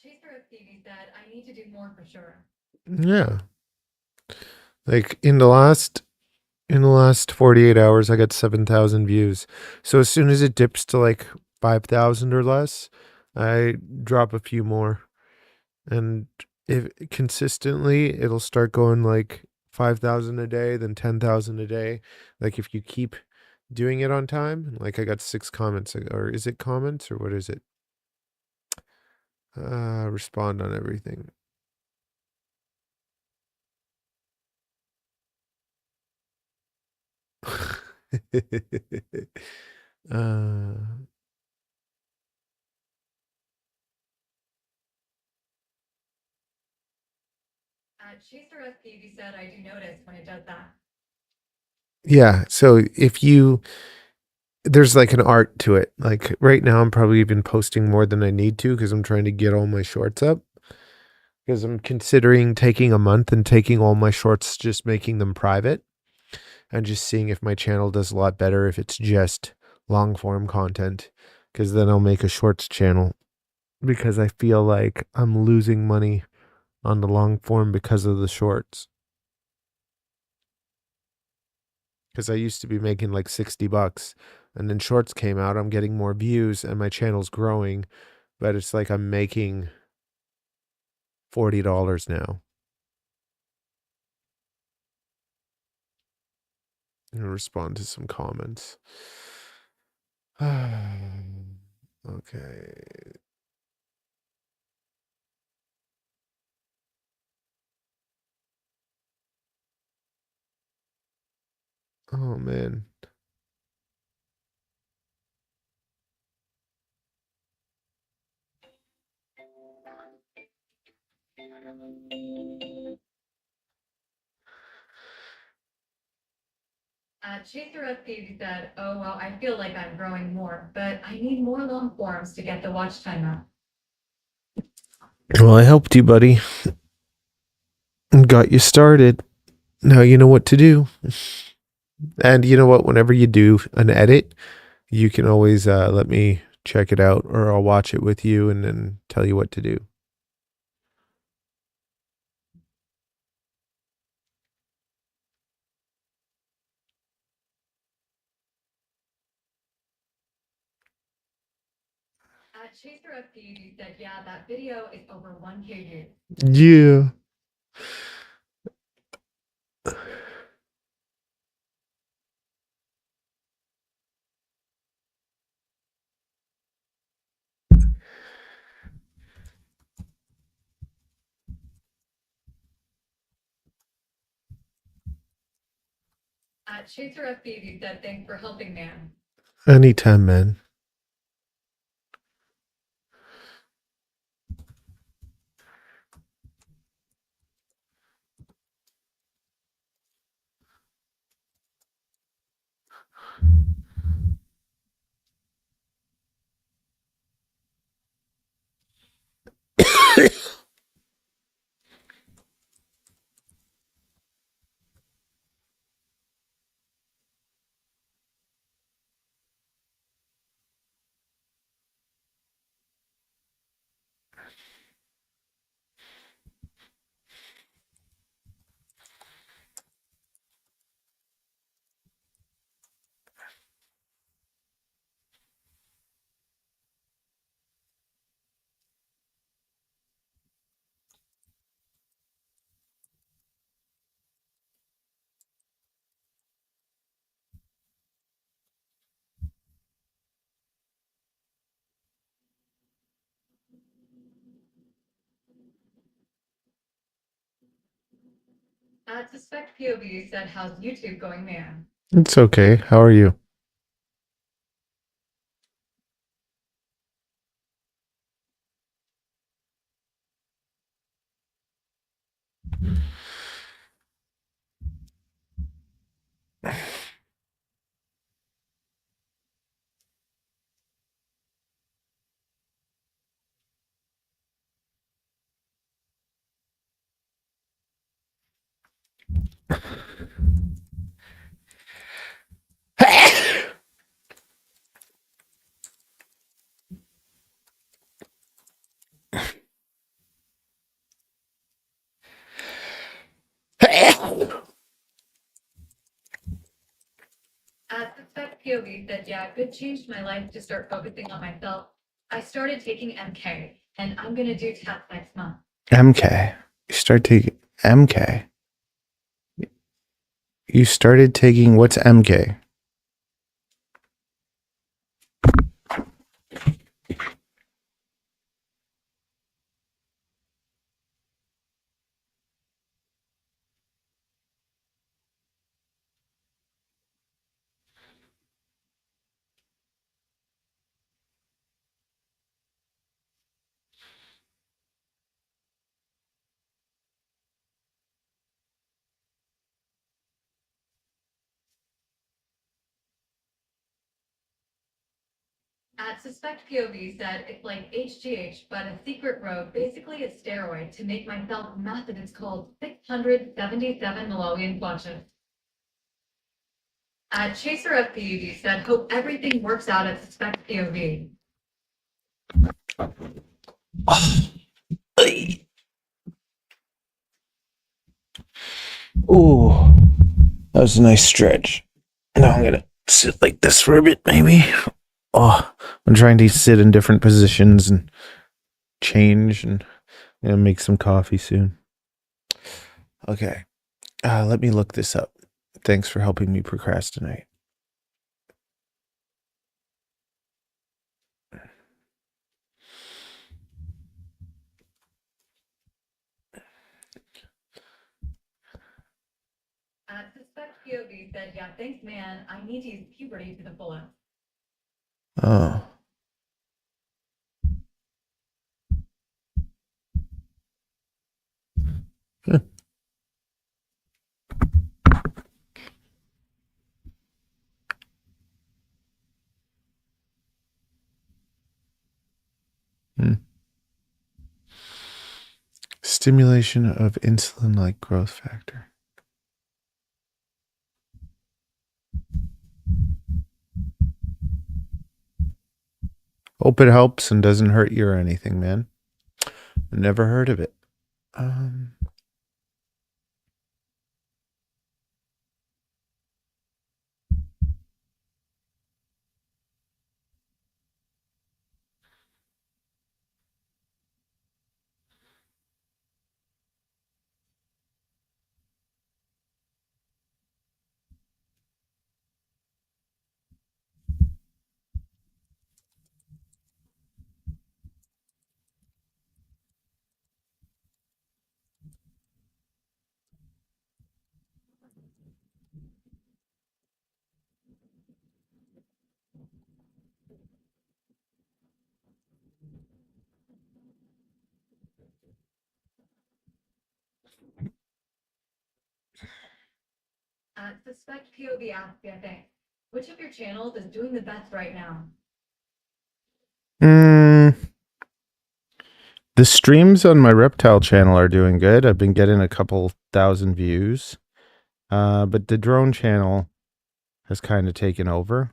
Chaser FPV said I need to do more for sure. Yeah. Like in the last 48 hours, I got 7,000 views. So as soon as it dips to like 5,000 or less, I drop a few more. And if consistently, it'll start going like 5,000 a day, then 10,000 a day. Like if you keep doing it on time, like I got 6 comments, or is it comments or what is it? Respond on everything. uh Chaser FPV said I do notice when it does that. yeah, so there's like an art to it. Like right now I'm probably even posting more than I need to because I'm trying to get all my shorts up. Because I'm considering taking a month and taking all my shorts, just making them private and just seeing if my channel does a lot better if it's just long form content. Because then I'll make a shorts channel because I feel like I'm losing money on the long form because of the shorts. Because I used to be making like $60 and then shorts came out. I'm getting more views and my channel's growing, but it's like I'm making $40 now. I'm gonna respond to some comments. Okay. Oh man. Chaser FPV said, oh, well, I feel like I'm growing more, but I need more long forms to get the watch time up. Well, I helped you, buddy. And got you started. Now you know what to do. And you know what? Whenever you do an edit, you can always let me check it out or I'll watch it with you and then tell you what to do. Chaser FPV said, yeah, that video is over 1K views. Yeah. Chaser FPV said, thanks for helping, man. Anytime, man. Suspect POV said, how's YouTube going, man? It's okay. How are you? Suspect POV said, yeah, good changed my life to start focusing on myself. I started taking MK, and I'm gonna do tests next month. MK. You start taking MK. You started taking what's MK? Suspect POV said, it's like HGH, but a secret road, basically a steroid to make myself massive. It's called 677 Malawian kwacha. Chaser of POV said, hope everything works out at Suspect POV. Ooh, that was a nice stretch. Now I'm gonna sit like this for a bit, maybe. Oh, I'm trying to sit in different positions and change and make some coffee soon. Okay, let me look this up. Thanks for helping me procrastinate. Suspect POV said, yeah, thanks, man. I need to use puberty to the fullest. Oh. Huh. Stimulation of insulin-like growth factor. Hope it helps and doesn't hurt you or anything, man. Never heard of it. Suspect POV asked, I think, which of your channels is doing the best right now? The streams on my reptile channel are doing good. I've been getting a couple thousand views. But the drone channel has kind of taken over.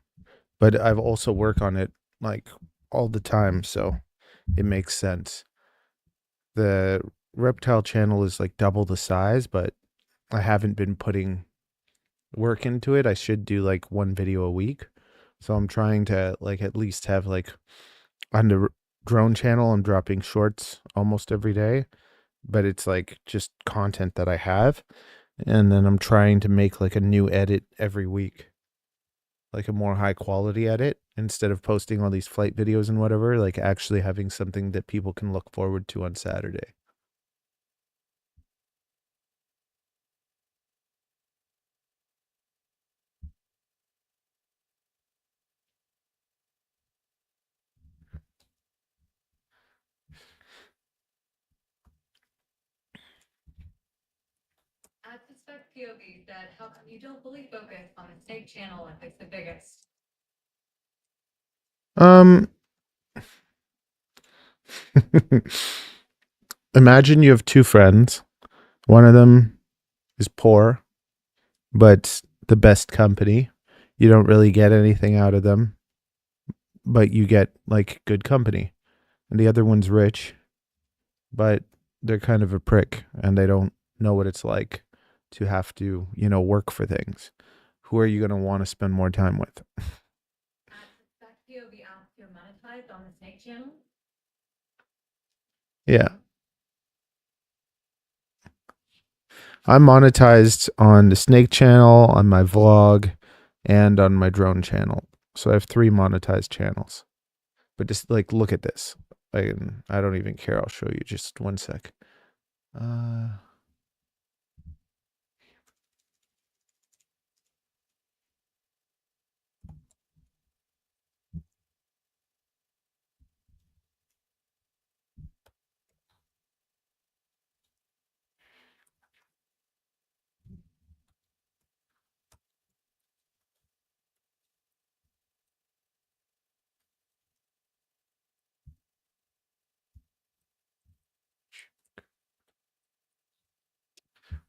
But I've also worked on it like all the time, so it makes sense. The reptile channel is like double the size, but I haven't been putting work into it. I should do like one video a week. So I'm trying to like at least have like on the drone channel, I'm dropping shorts almost every day, but it's like just content that I have. And then I'm trying to make like a new edit every week, like a more high quality edit instead of posting all these flight videos and whatever, like actually having something that people can look forward to on Saturday. Suspect POV said, how come you don't fully focus on the snake channel if it's the biggest? Imagine you have two friends. One of them is poor, but the best company. You don't really get anything out of them, but you get like good company. And the other one's rich, but they're kind of a prick and they don't know what it's like to have to, work for things. Who are you going to want to spend more time with? Suspect POV asked to monetize on the snake channel. Yeah. I'm monetized on the Snake channel, on my vlog, and on my drone channel. So I have 3 monetized channels. But just like look at this. I don't even care. I'll show you just one sec.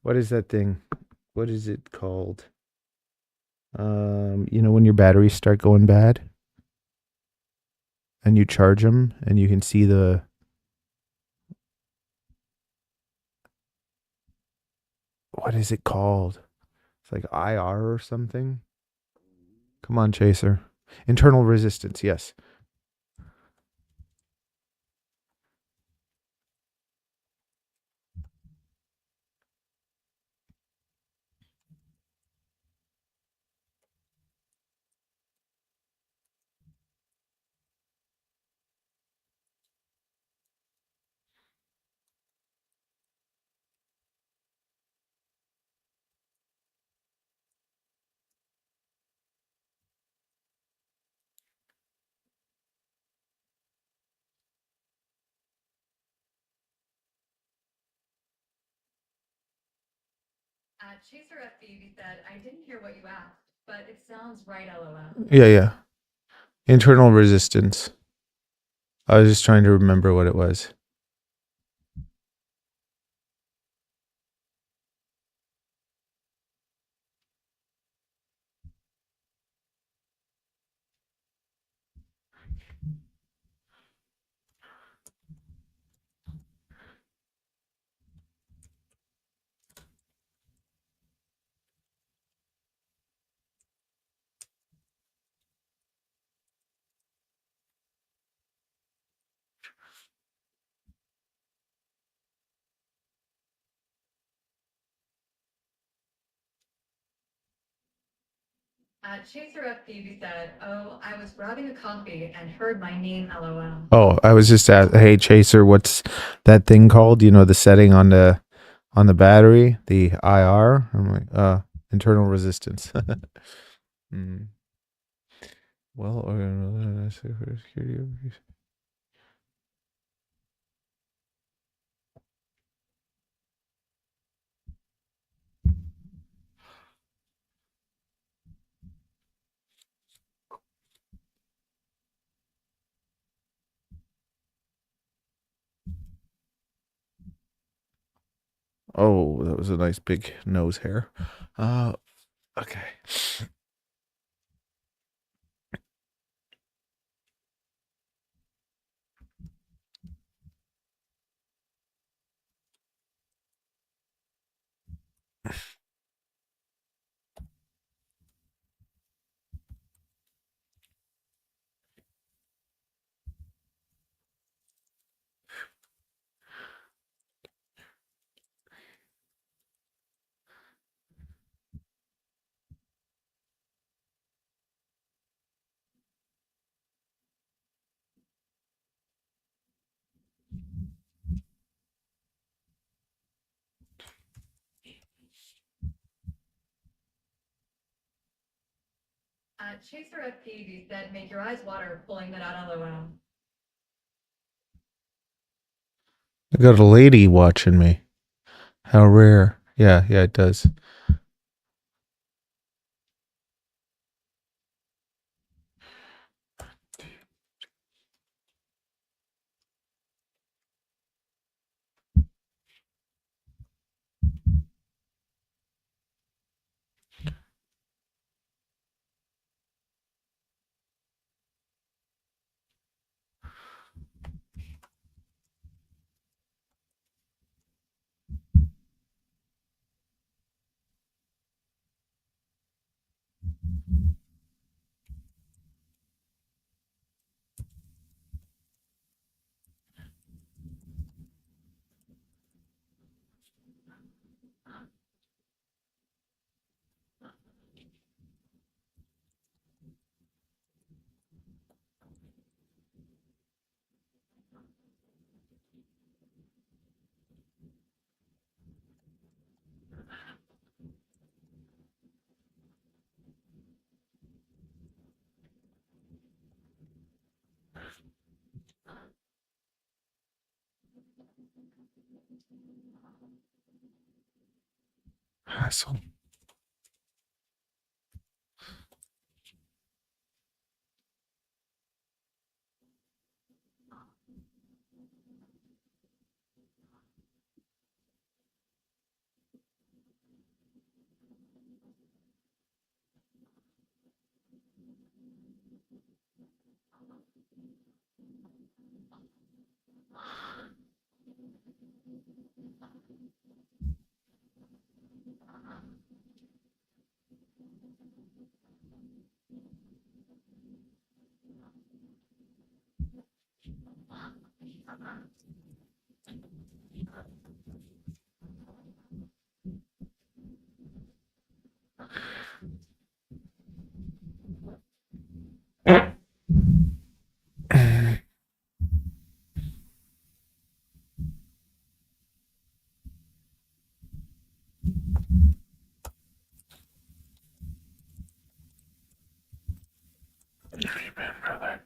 What is that thing? What is it called? When your batteries start going bad and you charge them and you can see what is it called? It's like IR or something. Come on, Chaser. Internal resistance, yes. Chaser FB said, I didn't hear what you asked, but it sounds right, LOL. Yeah. Internal resistance. I was just trying to remember what it was. Chaser FB said, oh, I was grabbing a coffee and heard my name, LOL. Oh, I was just at hey Chaser, what's that thing called? The setting on the battery, the IR. I'm like, internal resistance. Mm. Well, security. Oh, that was a nice big nose hair. Okay. Chaser FB said, make your eyes water pulling that out, LOL. I got a lady watching me. How rare. Yeah, it does. Hassle. Amen, brother.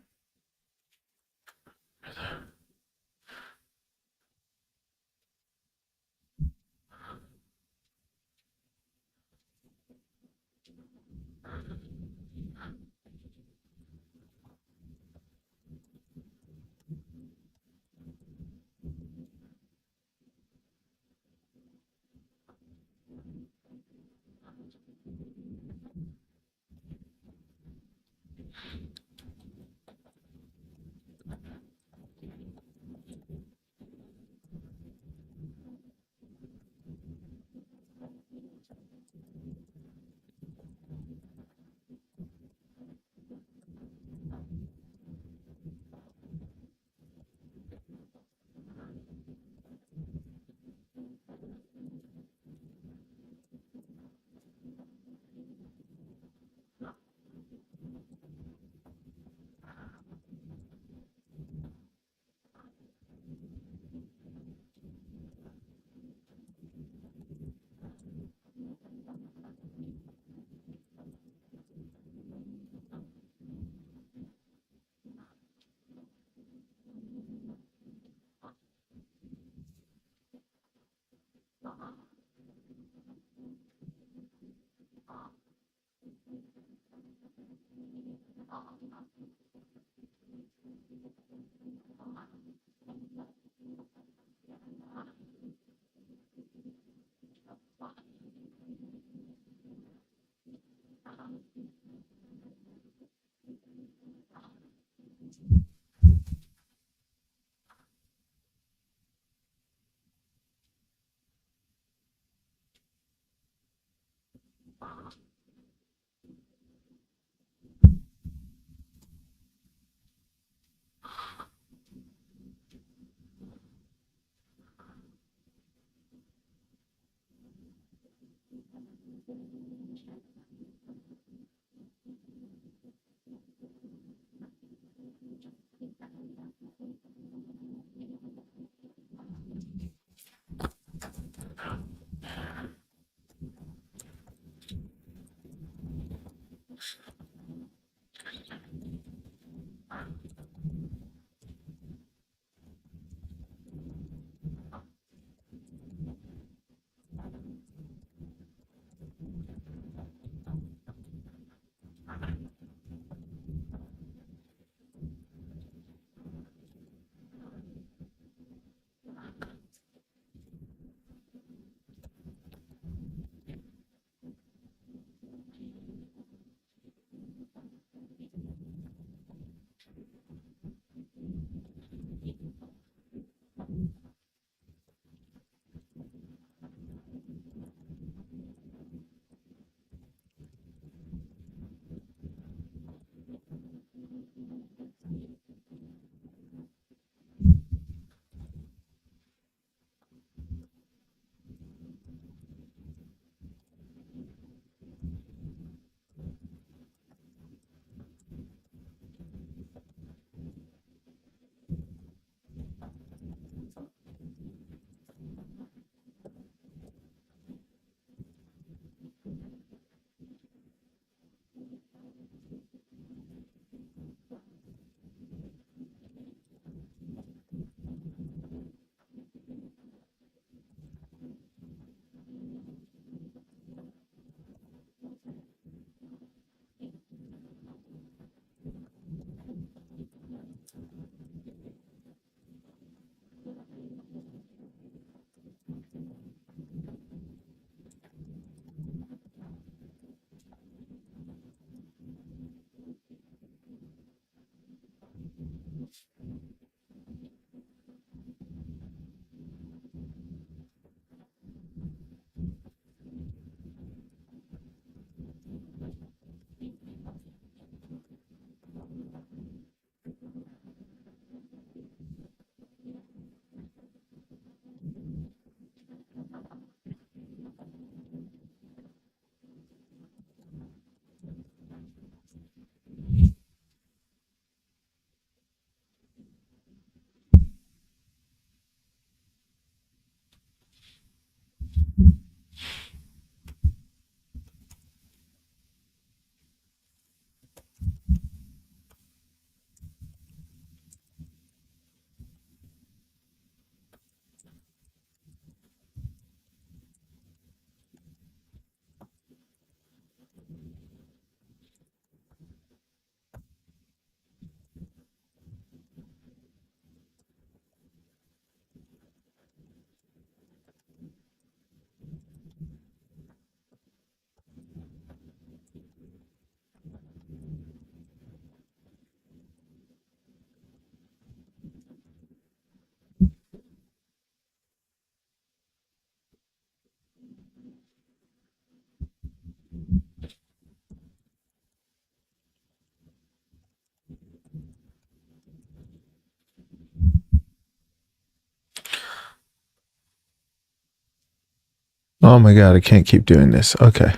Oh my God, I can't keep doing this. Okay.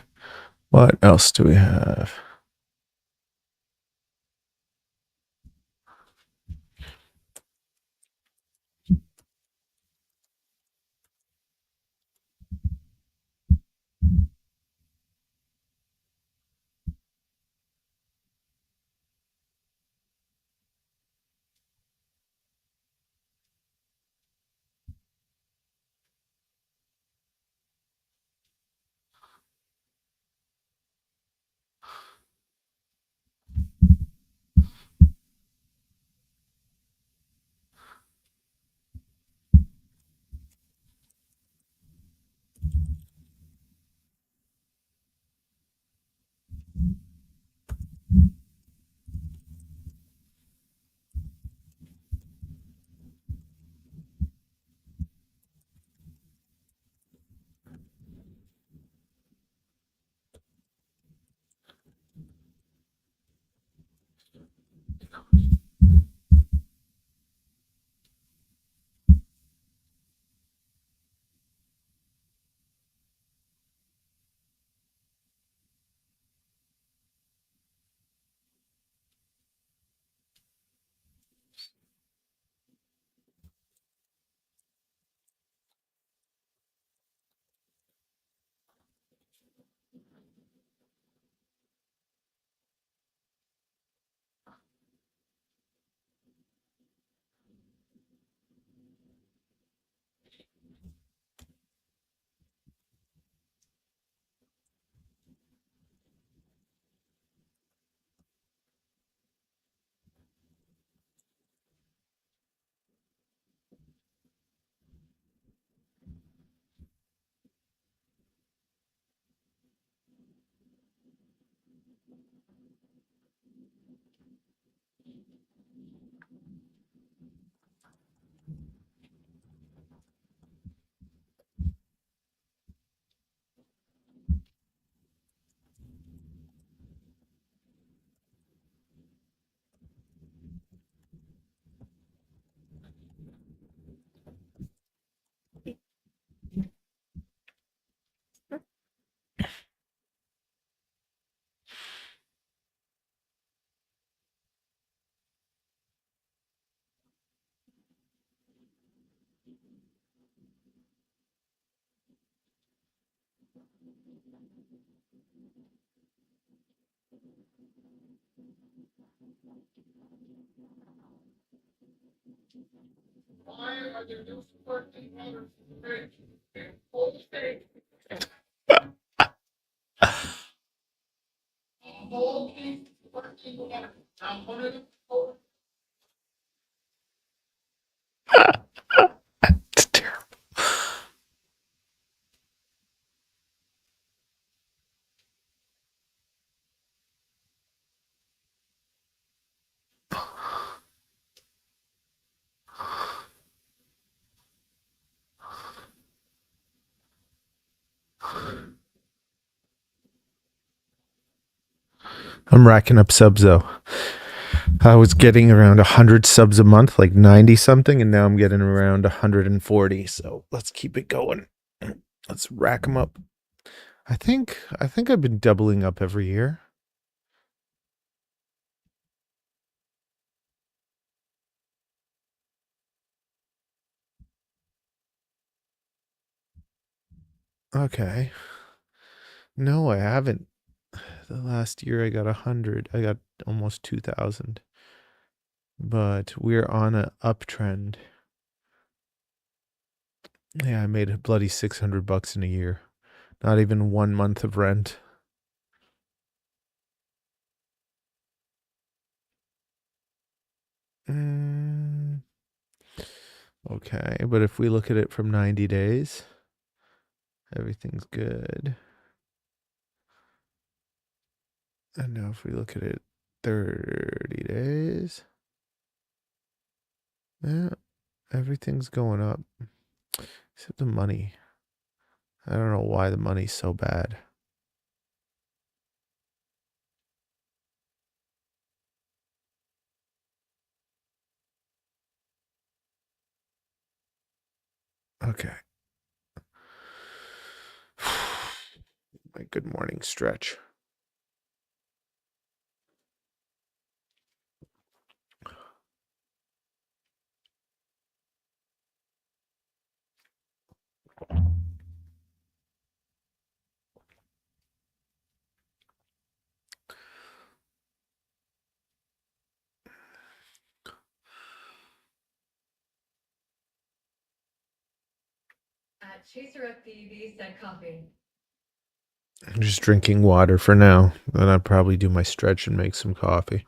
What else do we have? It's terrible. I'm racking up subs though. I was getting around 100 subs a month, like 90 something, and now I'm getting around 140. So let's keep it going. Let's rack them up. I think I've been doubling up every year. Okay. No, I haven't. The last year I got 100. I got almost 2,000. But we're on an uptrend. Yeah, I made a bloody $600 in a year. Not even 1 month of rent. Mm, okay, but if we look at it from 90 days, everything's good. And now if we look at it 30 days, yeah, everything's going up. Except the money. I don't know why the money's so bad. Okay. my good morning stretch. Chaser FBB said coffee. I'm just drinking water for now. Then I'd probably do my stretch and make some coffee.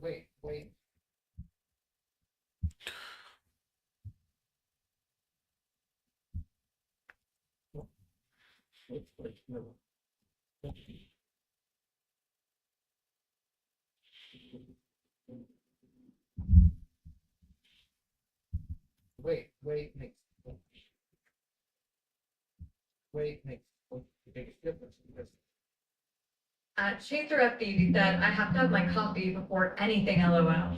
Wait, wait. Wait makes the biggest difference because Chaser FBB said I have to have my coffee before anything, LOL.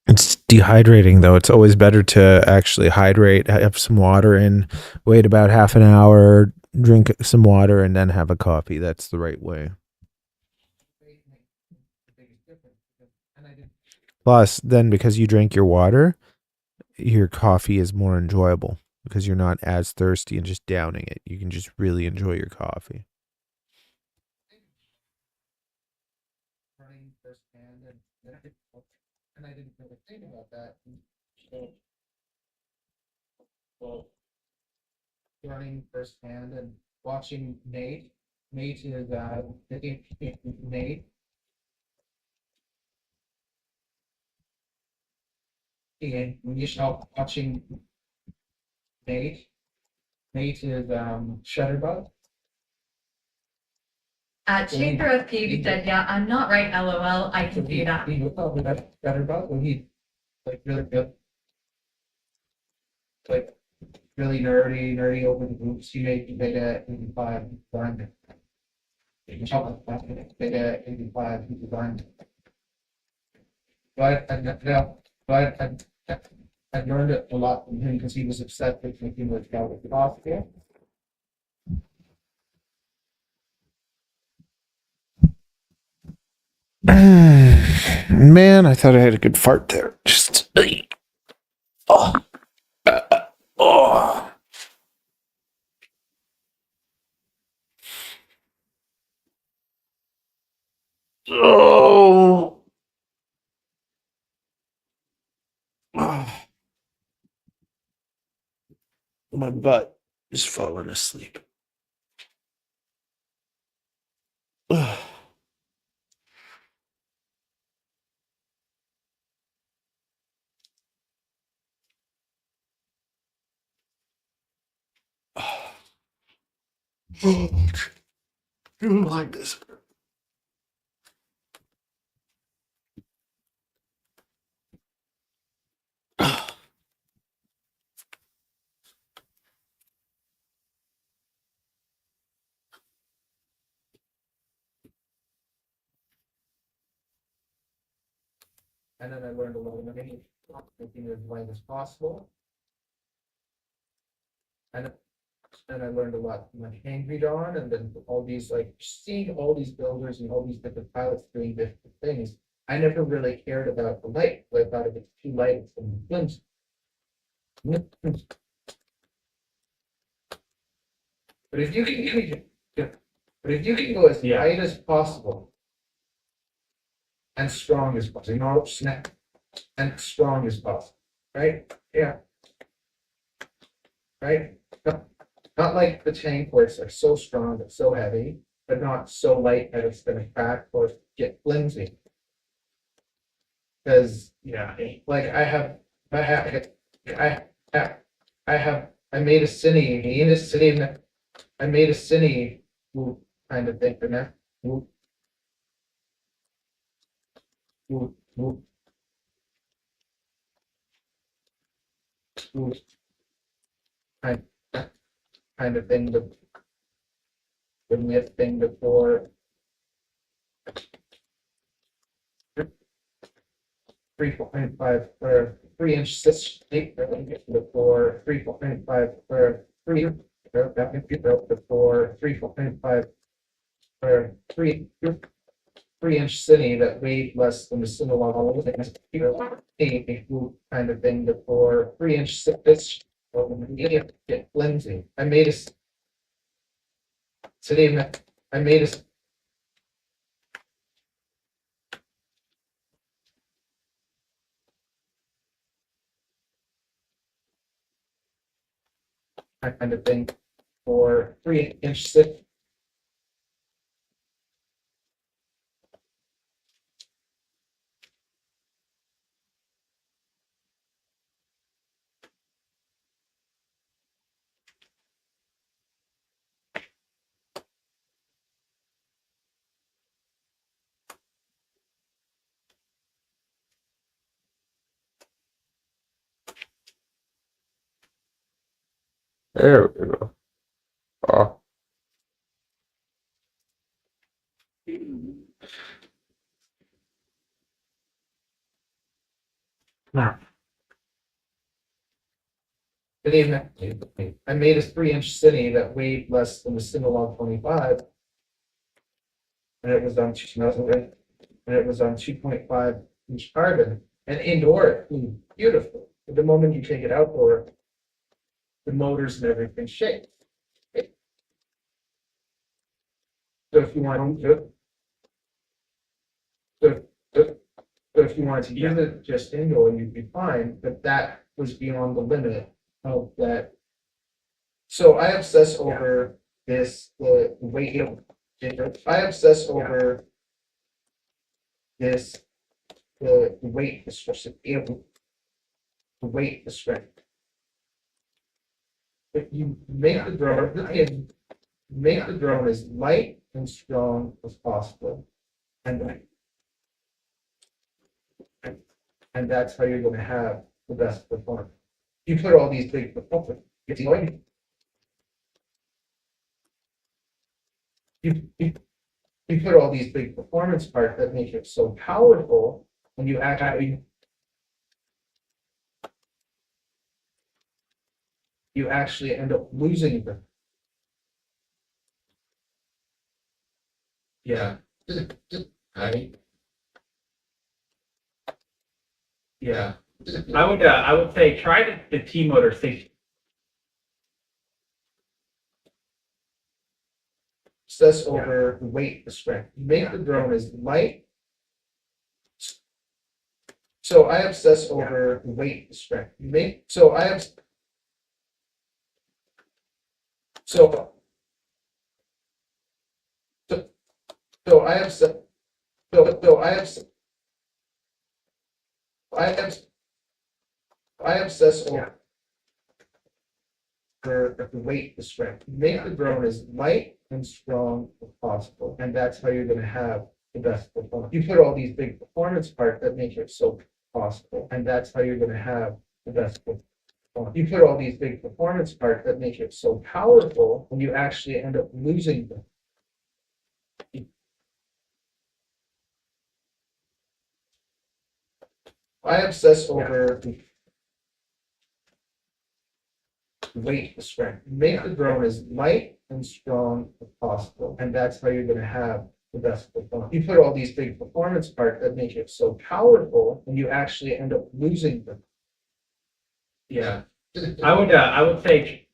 It's dehydrating though. It's always better to actually hydrate, have some water in, wait about half an hour, drink some water, and then have a coffee. That's the right way. wait makes the biggest difference because, and I didn't. Plus, then because you drink your water, your coffee is more enjoyable because you're not as thirsty and just downing it. You can just really enjoy your coffee. Running firsthand and I didn't really think about that. So, well, running firsthand and watching Nate. Nate is Nate. And when you start watching Nate, Nate is Shutterbug. Chaser FBB said, yeah, I'm not right, LOL. I can see that. He was probably that Shutterbug when he like really nerdy over the groups. He made a 85 design. Made a 85 design. But I learned it a lot from him because he was upset with making with philosophy. Man, I thought I had a good fart there. Just oh. Oh. Oh. Oh. My butt is falling asleep. Ugh. Oh, you like this? And then I learned a little bit of making it as light as possible. And then I learned a lot from like Angry Dawn and then all these like seeing all these builders and all these different pilots doing different things. I never really cared about the light. I thought if it's too light, it's going to be flimsy. But if you can go as light as possible and strong as possible, snap and strong as possible, right? Yeah. Right? Not like the tank where it's like so strong but so heavy, but not so light that it's gonna crack or get flimsy. Because like I have I made a cine, me and a cine, I made a cine kind of thing for that. Whoop, whoop, whoop, whoop, kind kind of thing, the myth thing before. 3.5 or 3-inch stick for 3.5 or 3.5 or 3-inch city that weighed less than a single a food kind of thing for 3-inch fish. Get flimsy. I made a today. I made a kind of thing for 3-inch stick. There we go. Oh, I made a 3-inch city that weighed less than a single log 25, and it was on 2.5-inch carbon. And indoor, it flew beautiful. But the moment you take it outdoor, the motors and everything shake. So if you want to, so, so if you wanted to use it just indoor, you'd be fine. But that was beyond the limit of that. So I obsess over this, the weight of ginger. I obsess over this, the weight, the weight, the strength. If you make the drone, make the drone as light and strong as possible. And that's how you're gonna have the best performance. You put all these big performance, it's going. You put all these big performance parts that make it so powerful, and you actually end up losing them. Yeah. Yeah. I would say try the T motor 60. Obsess over the weight, the strength. You make the drone as light. So I obsess over the weight, the strength. You make so I have so so I obsess so I obsess over the weight, the strength. You make the drone as light and strong as possible, and that's how you're gonna have the best performance. You put all these big performance parts that make it so possible, and that's how you're gonna have the best performance. You put all these big performance parts that make it so powerful, and you actually end up losing them. I obsess over the weight, the strength. Make the drone as light and strong as possible, and that's how you're gonna have the best performance. You put all these big performance parts that make it so powerful, and you actually end up losing them. Yeah. I would say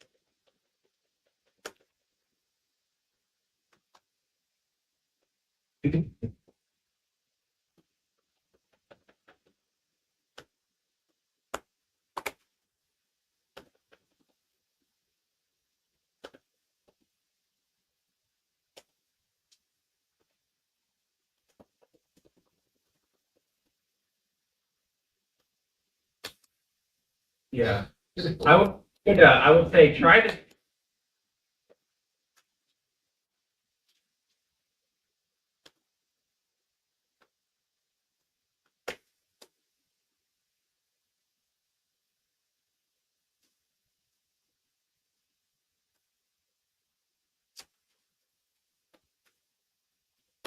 Yeah. I would say try to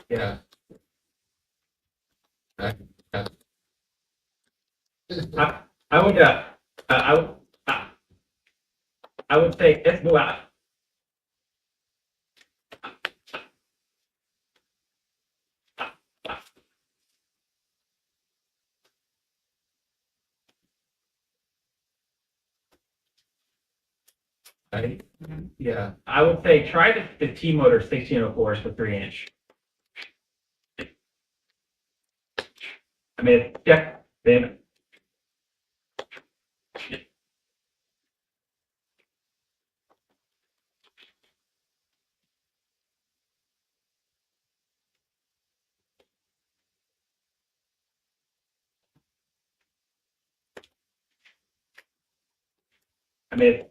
Yeah. I would, I would, I would say, let's move out. Yeah, I would say try the T motor 1604s for 3-inch. I mean, it's then. I mean, it's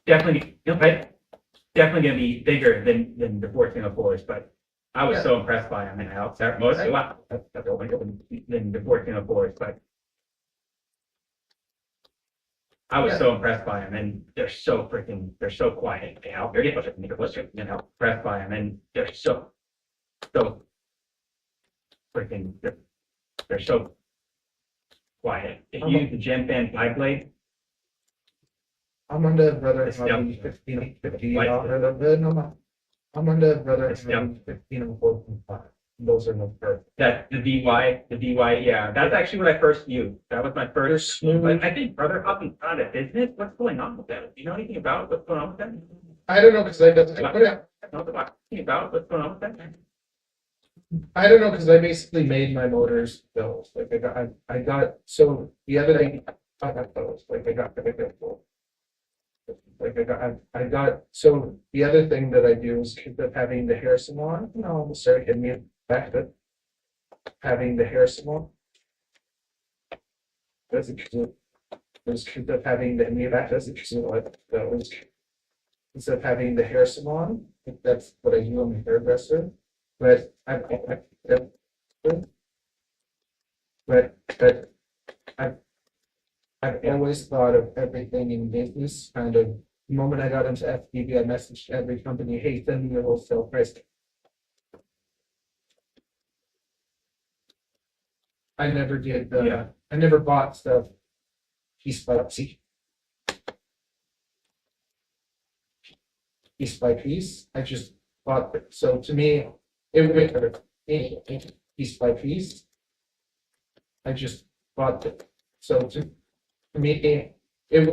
definitely, right? Definitely gonna be bigger than the 1404s, but I was so impressed by them, and I was most a lot than the 1404s, but I was so impressed by them, and they're so quiet. They help. They're impressed by them, and they're so freaking. They're so quiet. If you use the Gem Fan 5-blade, I'm under brother It's having down. 1550 Like- I'm under brother It's having 15 and 4.5. Those are no perfect. that the DY, yeah, that's actually what I first used. That was my They're first. smooth. But I think Brother Hobby's not a business. What's going on with that? Do you know anything about what's going on with that? I don't know because I don't. Know about what's going on with that? I don't know because I basically made my motors those. Like I got so the other thing I got those. Like I got I got so the other thing that I do is keep up having the hair salon. No, I'm sorry, getting me back to having the hair salon. That's it. Was keep up having the me back as that was instead of having the hair salon. That's what I do. I'm a hairdresser, but but I've always thought of everything in business kind of. The moment I got into FTV, I messaged every company, hey, send me your wholesale price. I never did Yeah. I never bought stuff piece by piece. I just bought it. So to me, it would piece by piece. I just bought it. So to me, it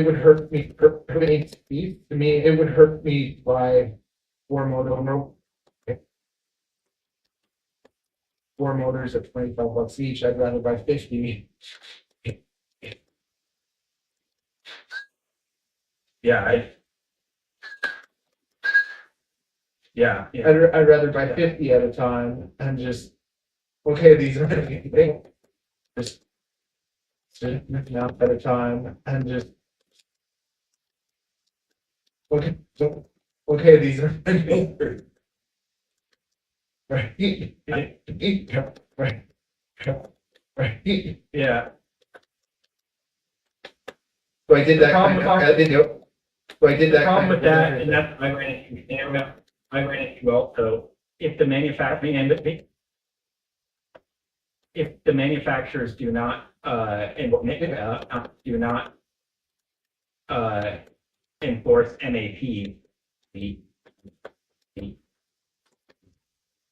would hurt me to me, it would hurt me by four motors at $25 each. I'd rather buy 50. Yeah, yeah. I'd rather buy 50 at a time and just, okay, these are just out at a time and just, okay, so, okay, these are right, right, right. Yeah. So I did The that problem kind of, with I did, so I did The that. problem kind with of that, and that's, I ran into also, if the manufacturing end of me, if the manufacturers do not, do not, enforce MAP, the,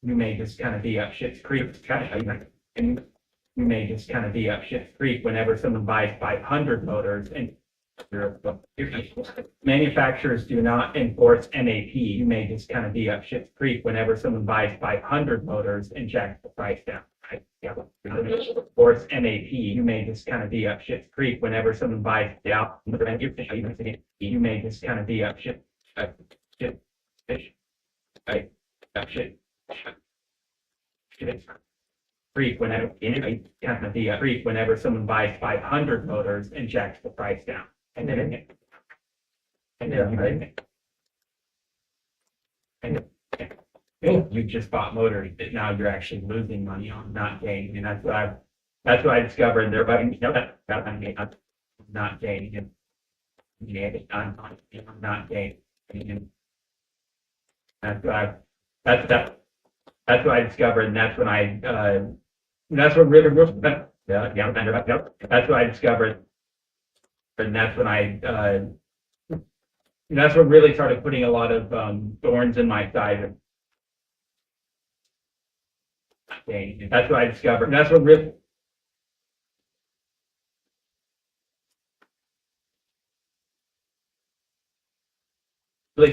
you may just kind of be up shit's creek, and you may just kind of be up shit's creek whenever someone buys 500 motors and manufacturers do not enforce MAP, you may just kind of be up shit's creek whenever someone buys 500 motors and jacks the price down. Right? Yeah. Enforce MAP, you may just kind of be up shit's creek whenever someone buys down. You may just kind of be up shit, fish, right? Up shit. Creek whenever kind of be a creek whenever someone buys 500 motors and jacks the price down. And then you just bought motors that now you're actually losing money on, not gaining. And that's what I discovered. They're buying, not gaining. And I'm not gaining. And that's what That's what I discovered, and that's when that's what really, that's what I discovered, and that's when that's what really started putting a lot of thorns in my side. That's what I discovered, and that's what really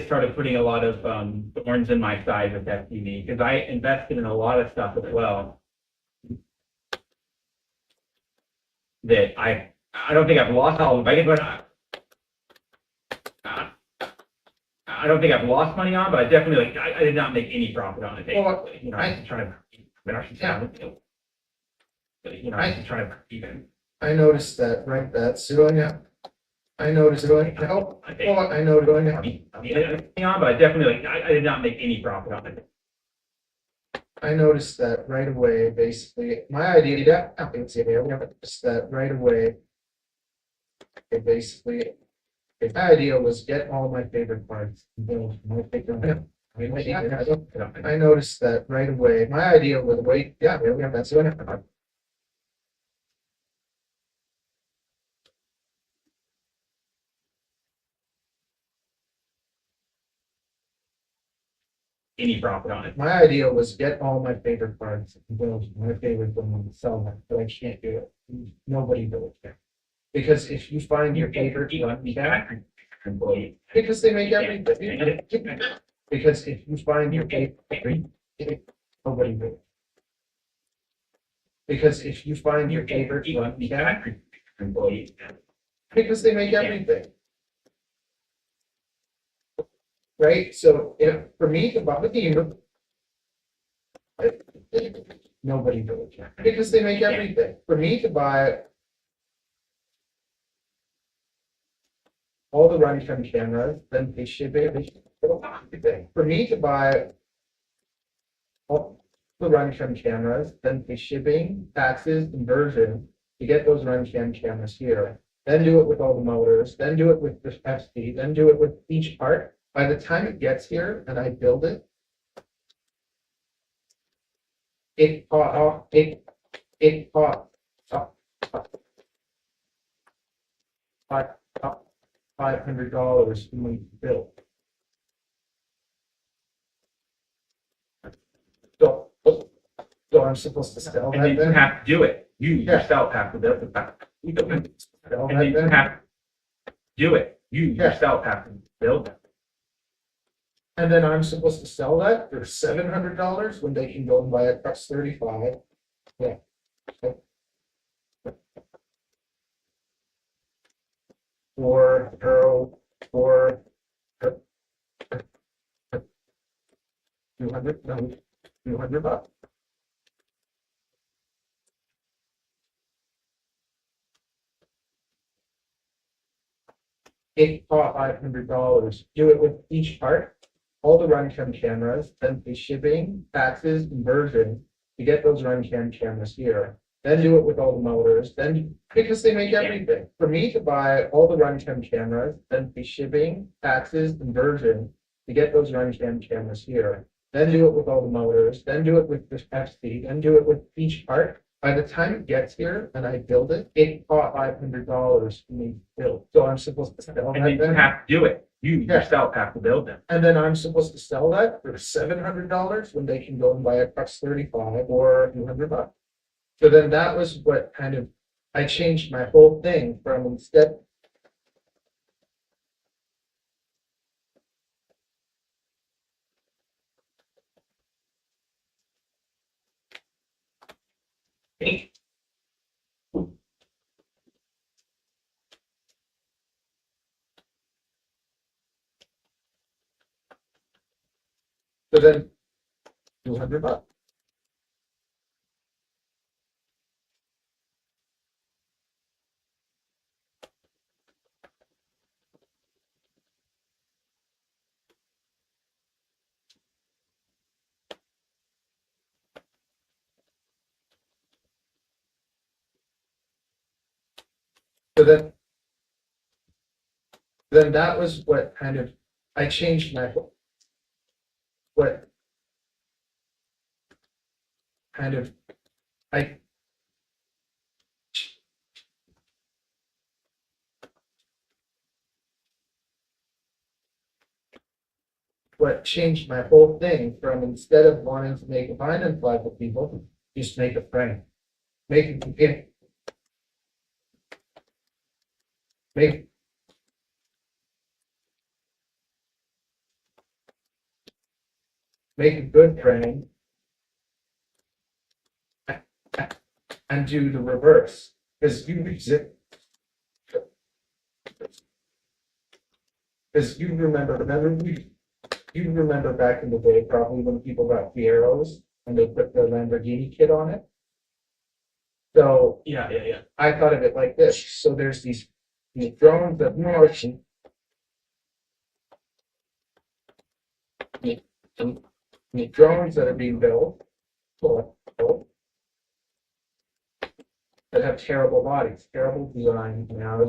started putting a lot of thorns in my side with FTV, because I invested in a lot of stuff as well that I don't think I've lost all of it, but I don't think I've lost money on, but I definitely I did not make any profit on it. Well, You know, I- I'm trying to, I'm trying to even. I noticed that, right, that's going up. I noticed it going, oh, well, I know it going up. On, but I definitely I did not make any profit on it. I noticed that right away, basically, my idea, I think it's noticed that right away. Basically, my idea was get all my favorite parts. Build my favorite. I noticed that right away. My idea was wait, yeah, that's what I Any profit on it. My idea was get all my favorite parts, build my favorite one, and sell them, but I can't do it. Nobody will it. Because if you find your favorite one, because they make everything. Because if you find your favorite, nobody will. Because if you find your favorite one, because they make everything. Right, so if for me to buy the game, nobody will, because they make everything. For me to buy all the runtime cameras, then they ship it. For me to buy all the runtime cameras, then pay shipping, taxes, conversion to get those runtime cameras here. Then do it with all the motors, then do it with the FC, then do it with each part. By the time it gets here and I build it, it costs $500 when we build. So I'm supposed to sell And that then you then? have to do it. You Yeah. yourself have to build it. Sell And that then you then? have to do it. You Yeah. yourself have to build it. And then I'm supposed to sell that for $700 when they can go and buy a Crux 35. Yeah. For 200, no, $200. It cost $500. Do it with each part, all the runtime cameras, then pay shipping, taxes, conversion to get those runtime cameras here. Then do it with all the motors, then because they make everything. For me to buy all the runtime cameras, then pay shipping, taxes, conversion to get those runtime cameras here. Then do it with all the motors, then do it with the FC, then do it with each part. By the time it gets here and I build it, it cost $500 for me to build. So I'm supposed to sell And that then you then? have to do it. You Yeah. yourself have to build them. And then I'm supposed to sell that for $700 when they can go and buy a Crux 35 or $200. So then that was what kind of, I changed my whole thing from instead. So then $200. So then that was what kind of, I changed my, what kind of, I what changed my whole thing from instead of wanting to make a bind and fly with people, just make a friend. Make it make make a good friend and do the reverse. Because you remember back in the day probably when people got Fieros and they put the Lamborghini kit on it. So Yeah, yeah, yeah. I thought of it like this. So there's these drones that drones that are being built that have terrible bodies, terrible design. Now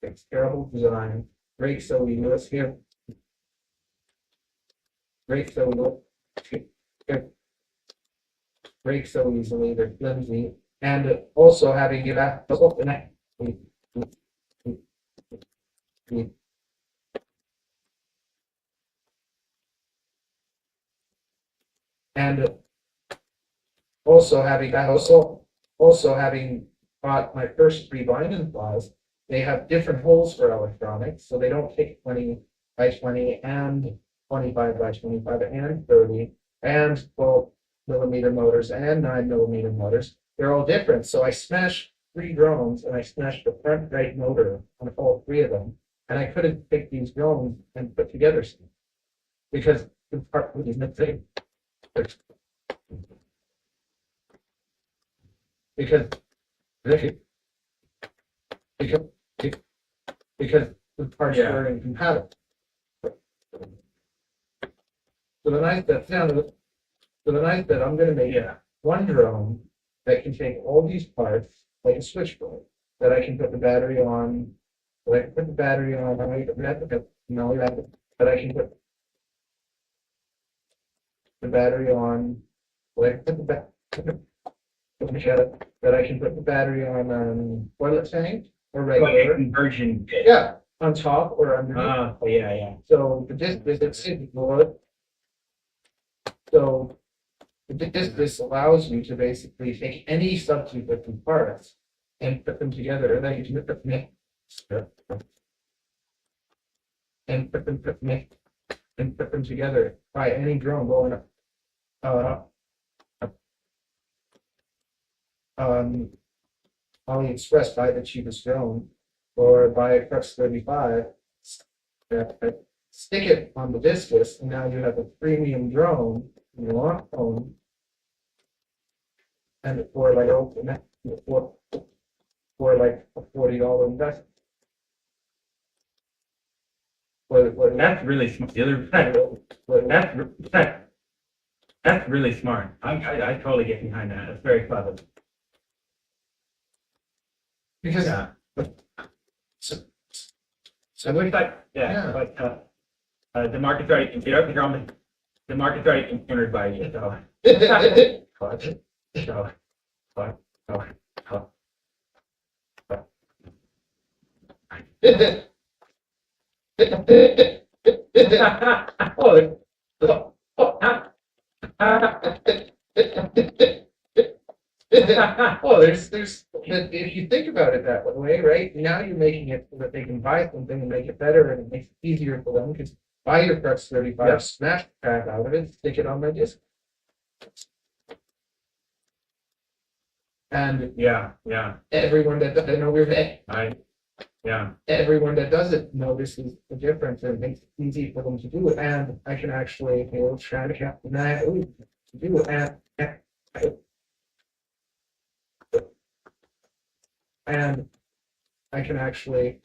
it's terrible design. Break so easy. Here. Break so break so easily. They're flimsy, and also having it at and also having bought my first three binding flies, they have different holes for electronics, so they don't take 20 by 20 and 25 by 25 and 30 and 12mm motors and 9mm motors. They're all different. So I smashed three drones and I smashed the front right motor on all three of them. And I couldn't take these drones and put together something because the part was missing. Because because because the parts Yeah. were incompatible. So the night that I'm gonna make Yeah. one drone that can take all these parts like a switchboard that I can put the battery on, that I can put the battery on, that I can put the battery on, that I can put that I can put the battery on toilet tank or Like a regular. conversion bit. Yeah, on top or underneath. Yeah, yeah. So the disc is it's board. So this allows you to basically take any substitute parts and put them together, and then you can put them and put them together by any drone going up. Um, AliExpress, buy the cheapest drone, or buy a Crux 35, stick it on the discus, and now you have a premium drone in your own home, and for like a $40 investment. That's really smart. The other that's really smart. I totally get behind that. That's very clever. Because Yeah. so So it looks like Yeah. but the market's already the market's already cornered by you. So so well, if you think about it that way, right? Now you're making it so that they can buy something and make it better, and it makes it easier for them because buy your Crux 35, Yeah. smash the crap out of it, stick it on my disc, and yeah. everyone that doesn't know Yeah. everyone that does it notices the difference, and it makes it easy for them to do it. And I can actually try to get to do it, and I can actually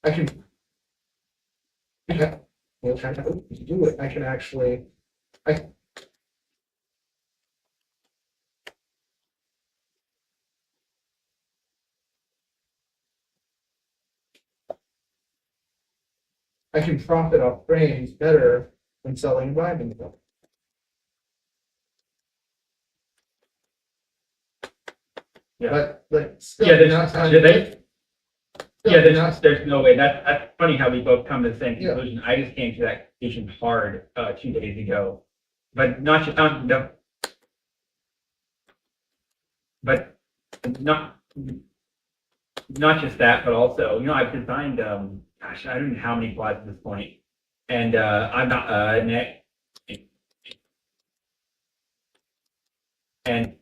I can try to do it. I can actually I can profit off frames better than selling and buying them. Yeah. But still, Yeah, you're there's, not yeah, still, you're not- there's no way. That's funny how we both come to the same Yeah. conclusion. I just came to that conclusion hard 2 days ago, but not just no, but not just that, but also, I've designed gosh, I don't know how many quads at this point, and I'm not and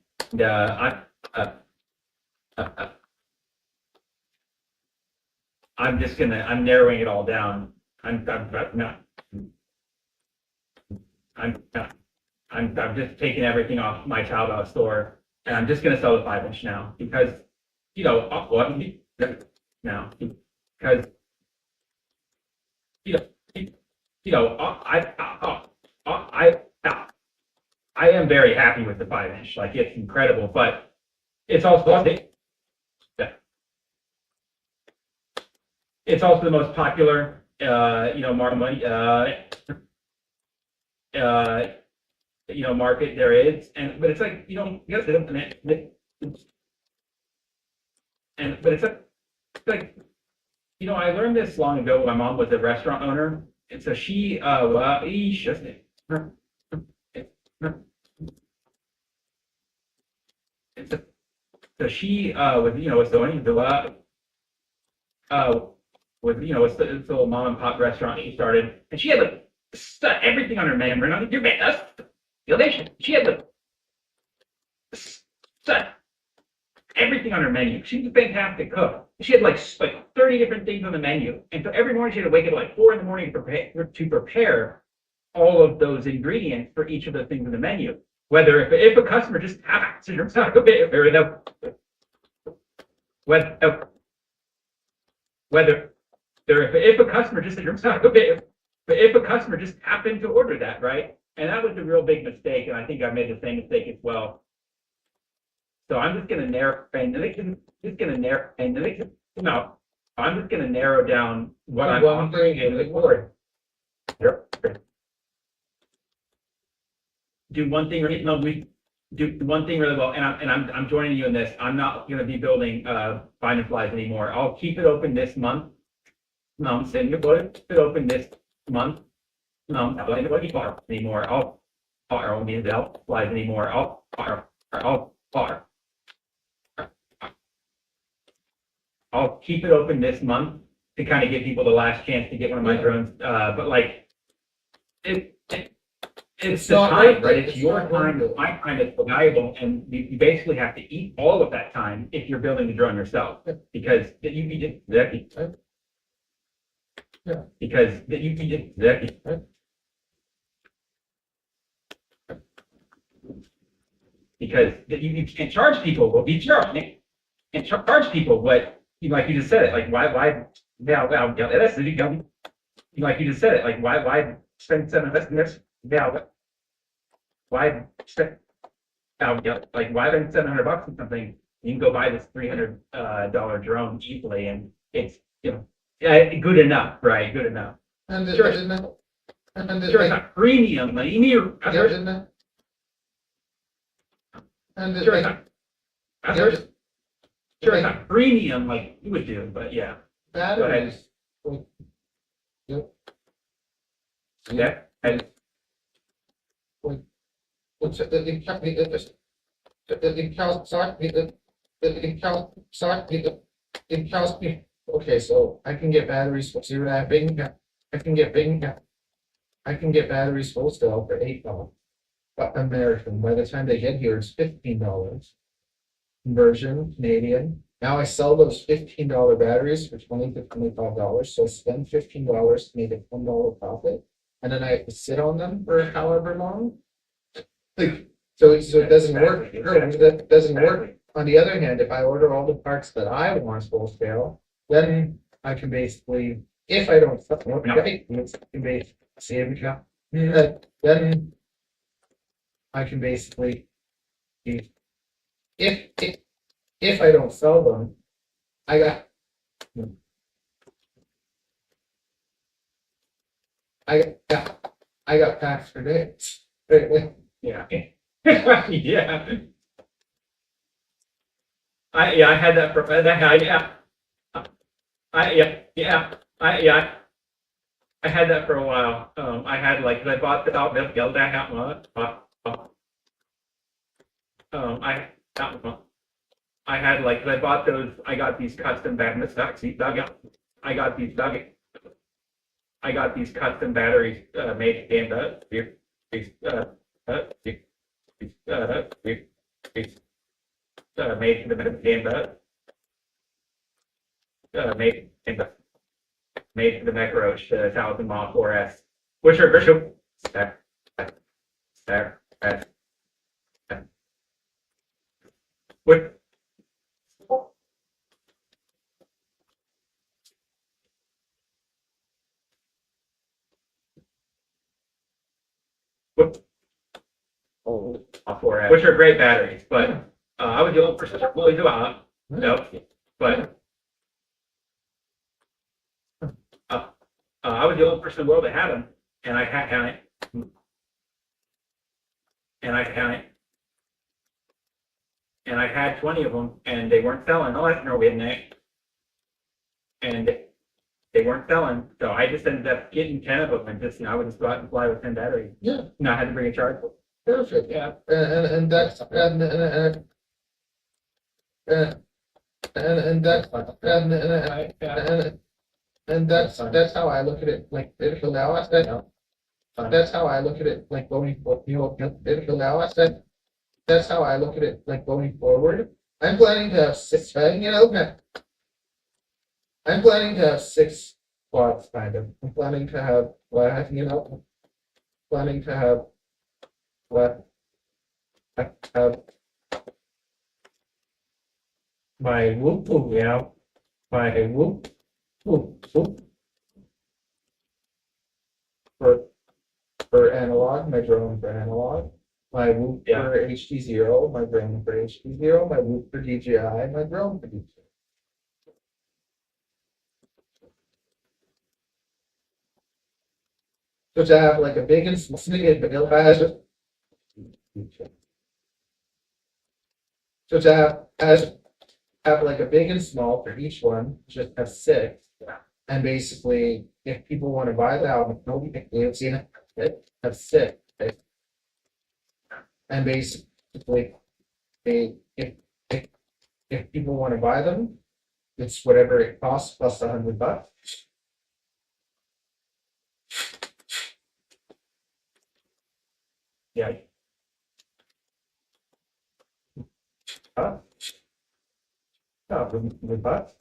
I'm narrowing it all down. I'm not. I'm just taking everything off my Taobao store, and I'm just gonna sell the 5-inch now because, what now because you know I am very happy with the 5-inch. Like, it's incredible, but it's also the most popular market there is, but it's like, but it's like, I learned this long ago. My mom was a restaurant owner, and so she so she was going to was the little mom and pop restaurant she started, and she had like everything on her menu. And I think, that's the nation. She had the everything on her menu. She's a fantastic cook. She had like 30 different things on the menu, and so every morning she had to wake up at like 4 a.m. to prepare all of those ingredients for each of the things on the menu. Whether if a customer just happens to if a customer just if a customer just happened to order that, right? And that was a real big mistake, and I think I made the same mistake as well. So I'm just going to narrow down what I'm offering in the board. Do one thing really well, and I'm joining you in this. I'm not going to be building Find and Flies anymore. I'll keep it open this month. I'm saying keep it open this month. I'm not going to anymore. I'll flies anymore. I'll keep it open this month to kind of give people the last chance to get one of my drones. But like, it's the time, right? It's your time. My time is valuable, and you basically have to eat all of that time if you're building the drone yourself, because you be because you be because you can't charge people. Well, be charged and charge people what like you just said it. Like, why now that's like you just said it. Like, why spend now why spend like, why spend $700 on something? You can go buy this $300 drone easily, and it's good enough, right? Good enough. And Sure, it's not premium. Like, you need sure it's not premium like you would do, but yeah. batteries. Yeah. And Okay, so I can get batteries for I can get batteries wholesale for $8. But American, by the time they get here, it's $15. Conversion, Canadian. Now I sell those $15 batteries for $20 to $25. So I spend $15 to make a $10 profit. And then I have to sit on them for however long. Like, so it doesn't work. That doesn't work. On the other hand, if I order all the parts that I want wholesale, then I can basically, if I don't sell them, then I can basically, if I don't sell them, I got I got packs for days. Right? Yeah. Yeah. I had that for that. Yeah. Yeah. I had that for a while. I had like I bought the milk yelled at I had like I bought those. I got these custom batteries. I got these custom batteries made in made for the made for the Macroach 1000 mile 4S, which are virtual. Which which are great batteries, but I was the only person that really do no, but I was the only person in the world that had them, and I had and I had 20 of them, and they weren't selling. Oh, I didn't know we had an and they weren't selling, so I just ended up getting 10 of them, and just I would just go out and fly with 10 batteries. Yeah, And I had to bring a charger. perfect. Yeah. And that's and that's how I look at it. Like now, I said that's how I look at it. Like going forward, now I said that's how I look at it. Like going forward, I'm planning to have six. I'm planning to have six quads, kind of. I'm planning to have, planning to have, what, have my whoop whoop, my whoop whoop whoop. For analog, my drone for analog, my whoop for HD0, my drone for HD0, my whoop for DJI, my drone for DJI. So to have like a big and small vanilla has. So to have like a big and small for each one, just have six. And basically, if people want to buy the album, nobody can see it, have six. Okay? And basically, if people want to buy them, it's whatever it costs plus $100. Yeah. $100.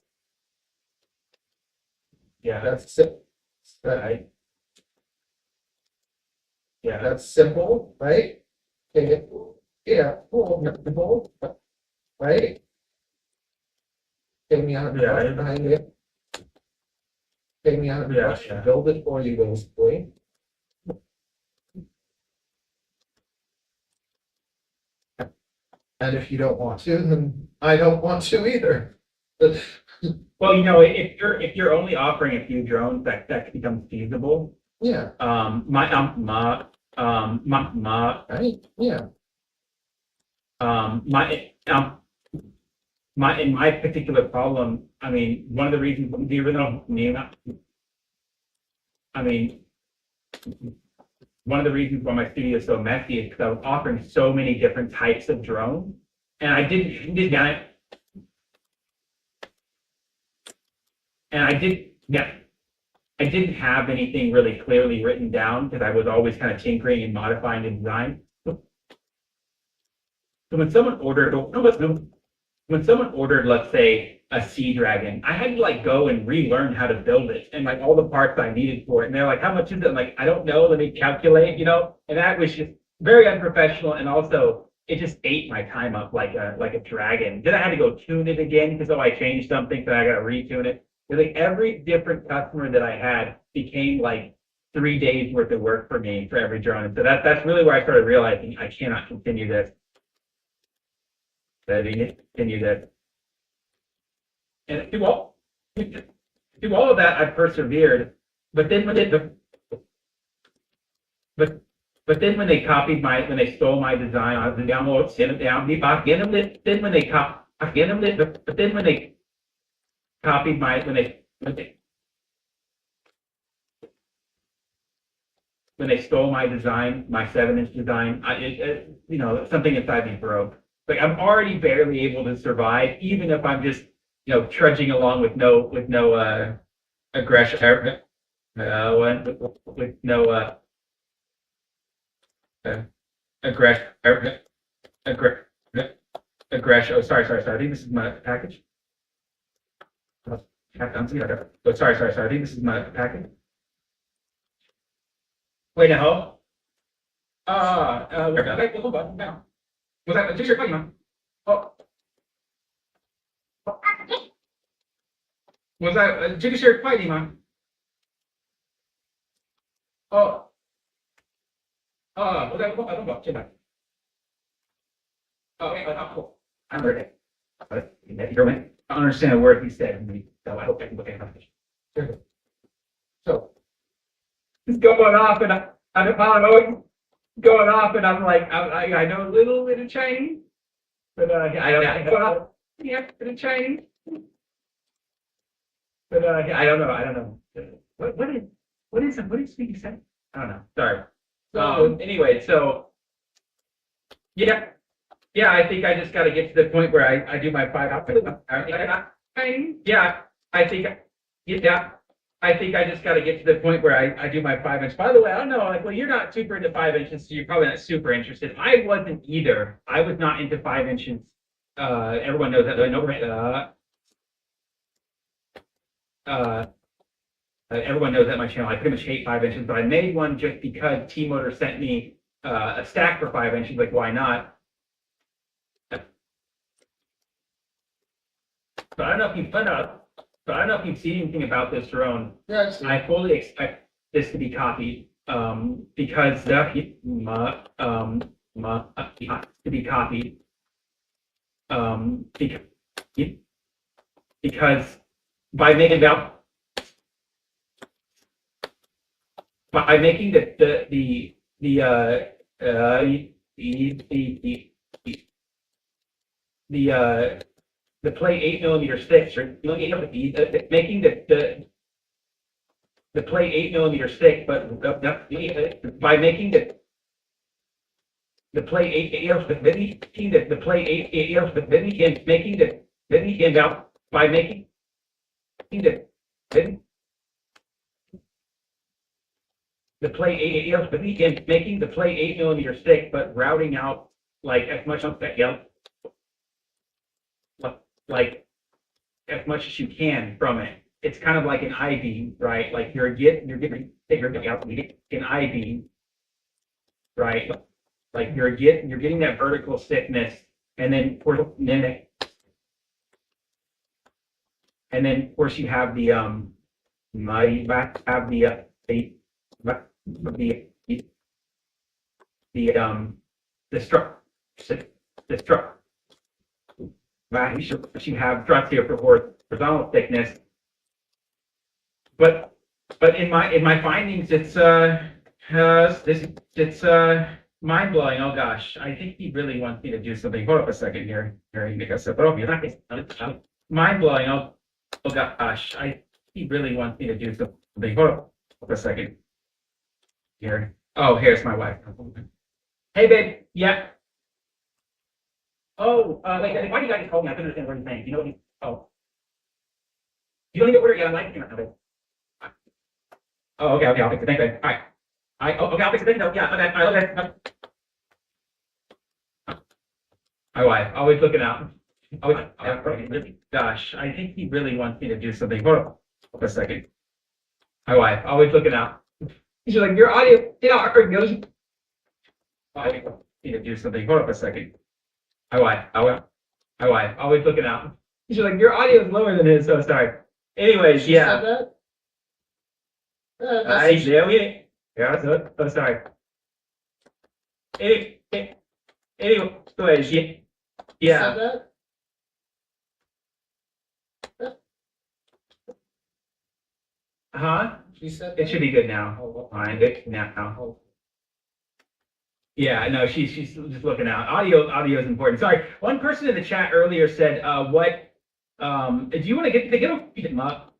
Yeah. That's it. Right. Yeah. That's simple, right? Okay. Yeah, cool, simple, right? Pay me $100 behind it. Pay me $100 to build it for you, basically. And if you don't want to, then I don't want to either. Well, if you're only offering a few drones, that becomes feasible. Yeah, My right, yeah, in my particular problem, I mean, one of the reasons the original one of the reasons why my studio is so messy is because I was offering so many different types of drones, and I didn't have anything really clearly written down because I was always kind of tinkering and modifying the design. So when someone ordered, let's say, a Sea Dragon, I had to like go and relearn how to build it and like all the parts I needed for it. And they're like, how much is it? I'm like, I don't know. Let me calculate, and that was just very unprofessional. And also it just ate my time up like a dragon. Then I had to go tune it again because I changed something, so I got to retune it. Like every different customer that I had became like 3 days worth of work for me for every drone. And so that's really where I started realizing I cannot continue this. And through all of that, I persevered. But then but then when they stole my design, I was download, send it down, then when they but then when they copied my, when they stole my design, my 7-inch design, something inside me broke. Like I'm already barely able to survive, even if I'm just, trudging along with no aggression, with no aggression, aggression. Oh, sorry. I think this is my package. Oh, sorry. I think this is my package. Wait, no. Now. Was that a t-shirt? Oh, was that a t-shirt fighting, man? Oh, was that I don't know. Oh, wait, cool. I'm ready. I don't understand a word he said, so I hope I can look at it. So, it's going off, and I'm always going off, and I'm like, I know a little bit of Chinese, but I don't know. Yeah, bit of Chinese. But I don't know. What is he saying? I don't know. Sorry. Anyway, so yeah, I think I just got to get to the point where I do my 5 outfits. Yeah, I think I just got to get to the point where I do my 5-inch. By the way, I don't know. Like, well, you're not super into 5 inches, so you're probably not super interested. I wasn't either. I was not into 5 inches. Everyone knows that. Everyone knows that my channel. I pretty much hate 5 inches, but I made one just because T-Motor sent me a stack for 5 inches. Like, why not? So I don't know if you've seen anything about this drone. Yeah, I fully expect this to be copied because to be copied because by making the play 8mm sticks, or making the play 8mm stick, but by making the play 8 making the play 8 making the out by making the play 8 making the play 8mm stick, but routing out like as much of that like as much as you can from it. It's kind of like an I-beam, right? Like you're getting out an I-beam, right? Like you're getting that vertical stiffness, and then of course you have the structure. You have struts here for horizontal thickness, but in my findings, it's mind blowing. Oh gosh, I think he really wants me to do something. Hold up a second here. Mind blowing. Oh gosh, he really wants me to do something. Hold up a second here. Oh, here's my wife. Hey babe, yeah. Oh, wait, why do you guys call me? I couldn't understand what you're saying. You know what you don't need to order yet. I'm like, oh, okay, I'll fix it. Thank you. All right. Okay, I'll fix it. Thank you. Yeah, okay. My wife, always looking out. Gosh, I think he really wants me to do something. Hold up a second. My wife, always looking out. She's like, your audio, goes. I think need to do something. Hold up a second. My wife, always looking out. She's like, your audio is lower than his, so sorry. Anyways, She yeah. said that? Yeah, so sorry. Anyways, yeah. Said that? Huh? She said It that? should be good now. Oh, Fine, good now. oh. Yeah, no, she's just looking out. Audio is important. Sorry, one person in the chat earlier said, "What? Do you want to get them up?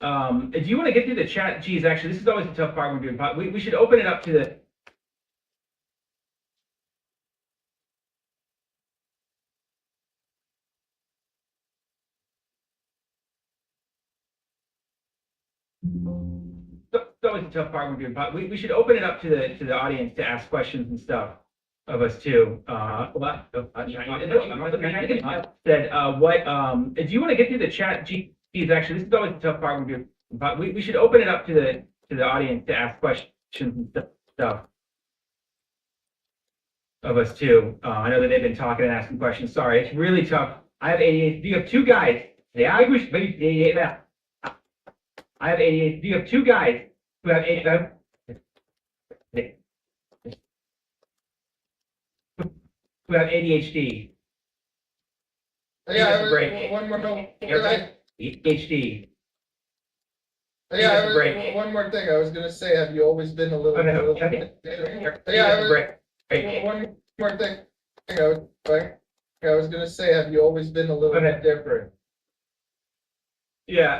Do you want to get through the chat? Geez, actually, this is always a tough part when we're doing. We should open it up to the." It's always a tough part when we're doing. We should open it up to the audience to ask questions and stuff of us too. Said, "What? Do you want to get through the chat? Geez, actually, this is always a tough part when we're doing. We should open it up to the audience to ask questions and stuff of us too. I know that they've been talking and asking questions. Sorry, it's really tough. I have ADHD. You have two guys. I have ADHD. You have two guys who have ADHD. Who have ADHD. Yeah, one more thing. ADHD. Yeah, one more thing. I was gonna say, have you always been a little? Okay. One more thing. I was gonna say, have you always been a little bit different? Yeah.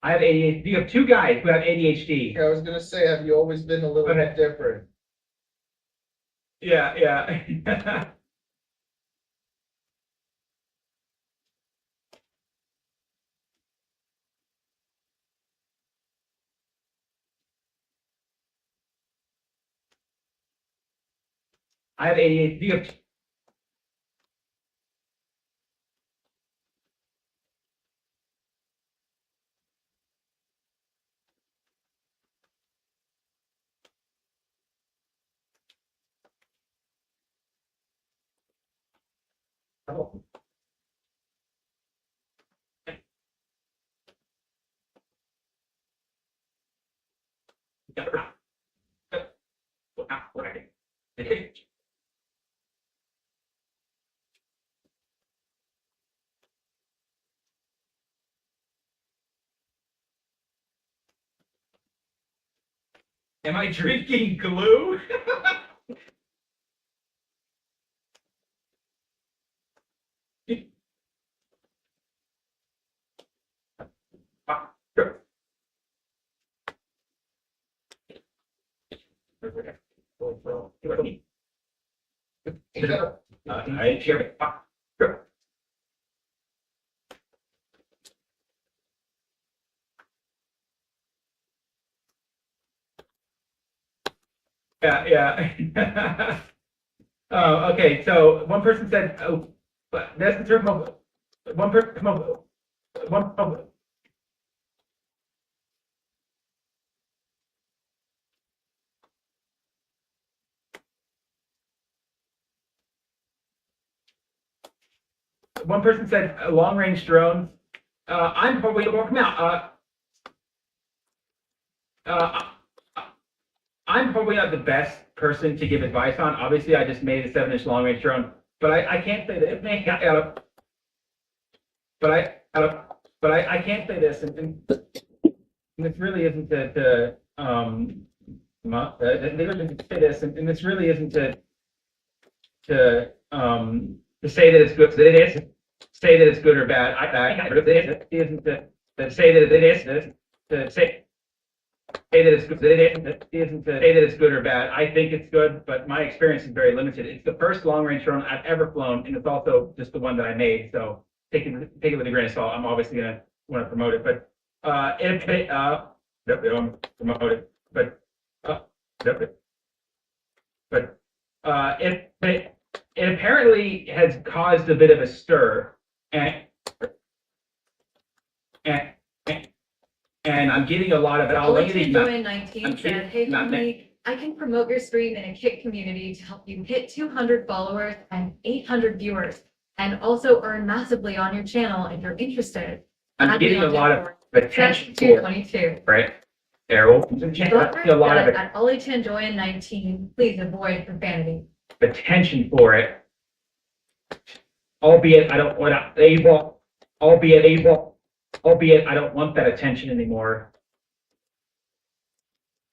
I have ADHD. You have two guys who have ADHD. I was gonna say, have you always been a little bit different? Yeah. I have ADHD. You have Am I drinking glue? I share. Yeah. Oh, okay. So one person said, "Oh, but that's the term of one person." Come on, one. One person said long range drones. I'm probably come out. I'm probably not the best person to give advice on. Obviously, I just made a 7-inch long range drone, but I can't say that it may but I can't say this, and this really isn't to say this, and this really isn't to say that it's good. That it is say that it's good or bad. It isn't to say that it is to say that it's good. It isn't to say that it's good or bad. I think it's good, but my experience is very limited. It's the first long range drone I've ever flown, and it's also just the one that I made. So take it with a grain of salt. I'm obviously gonna want to promote it, but promote it, it apparently has caused a bit of a stir, and I'm getting a lot of Joy19 said, "Hey, homie, I can promote your stream in a Kit community to help you hit 200 followers and 800 viewers, and also earn massively on your channel if you're interested." I'm getting a lot of attention for 222. right? Errol, a lot of it. At Ollie Tanjoyan 19, please avoid profanity. attention for it. Albeit I don't want albeit I don't want that attention anymore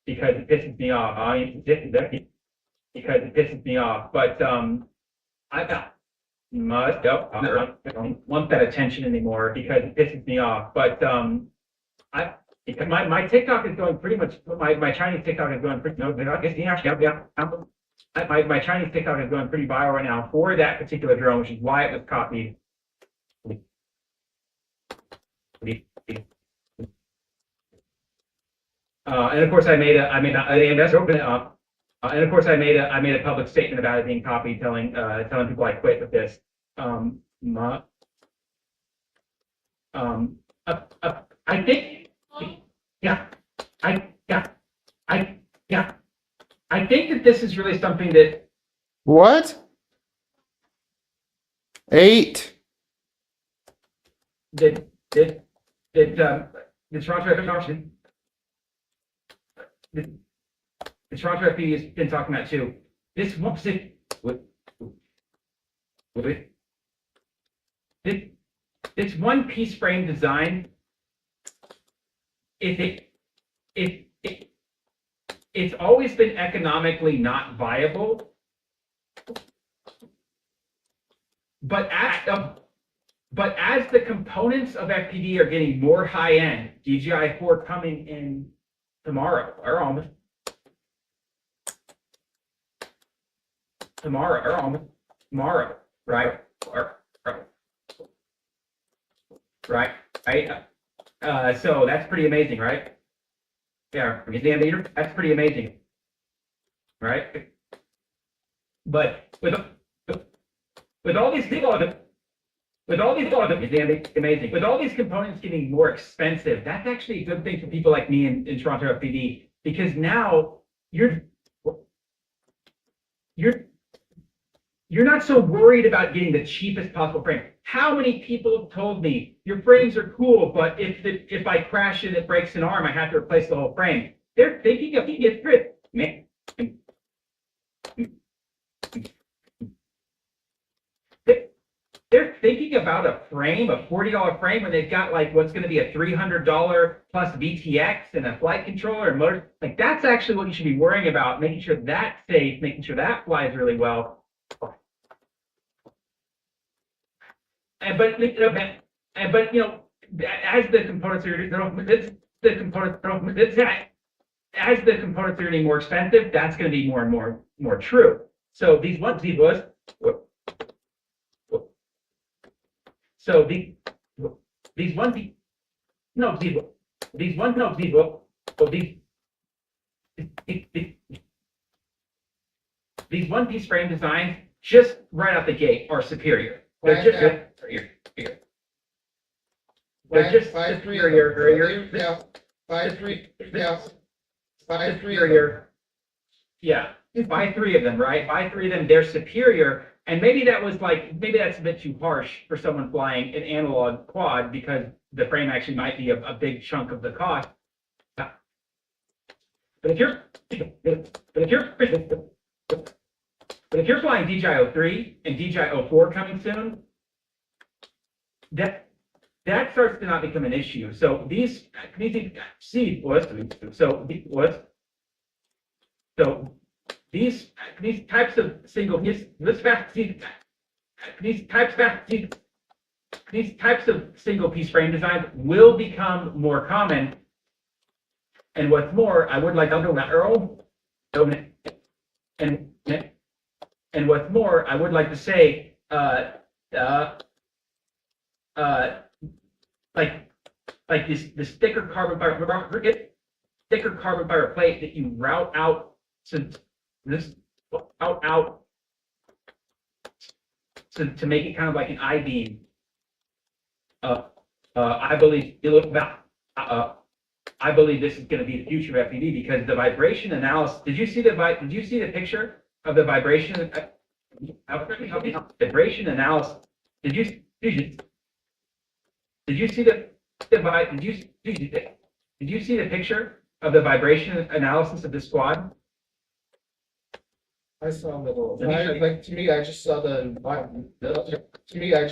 because it pisses me off. Because it pisses me off. But I don't want that attention anymore because it pisses me off. But my TikTok is going pretty much my Chinese TikTok is going pretty my Chinese TikTok is going pretty viral right now for that particular drone, which is why it was copied. And of course, I made a public statement about it being copied, telling people I quit with this. I think, I think that this is really something that What? 8. the Toronto the Toronto FPD has been talking about too. This one piece frame design, it's always been economically not viable, but as the components of FPD are getting more high end, DJI 4 coming in tomorrow, or almost tomorrow, right? Right. So that's pretty amazing, right? Yeah, that's pretty amazing, right? But with all these people, amazing. With all these components getting more expensive, that's actually a good thing for people like me in Toronto FPD, because now you're not so worried about getting the cheapest possible frame. How many people have told me your frames are cool, but if I crash and it breaks an arm, I have to replace the whole frame? They're thinking of it, man. They're thinking about a frame, a $40 frame, when they've got like what's going to be a $300 plus VTX and a flight controller and motor. Like, that's actually what you should be worrying about, making sure that's safe, making sure that flies really well. But you know, as the components are getting more expensive, that's going to be more and more true. So these one piece frame designs just right out the gate are superior. They're just superior. They're just superior. Yeah, 5-3, yeah. 5-3. Superior. Yeah, buy 3 of them, right? Buy 3 of them, they're superior. And maybe that's a bit too harsh for someone flying an analog quad, because the frame actually might be a big chunk of the cost. But if you're flying DJI 03 and DJI 04 coming soon, that starts to not become an issue. So these types of single piece frame designs will become more common. And what's more, I would like to say, like this thicker carbon fiber plate that you route out to make it kind of like an I-beam. I believe this is going to be the future of FPV, because the vibration analysis. Did you see the picture of the vibration? Vibration analysis. Did you see the picture of the vibration analysis of the squad? I saw little, like, to me, I just saw to me, I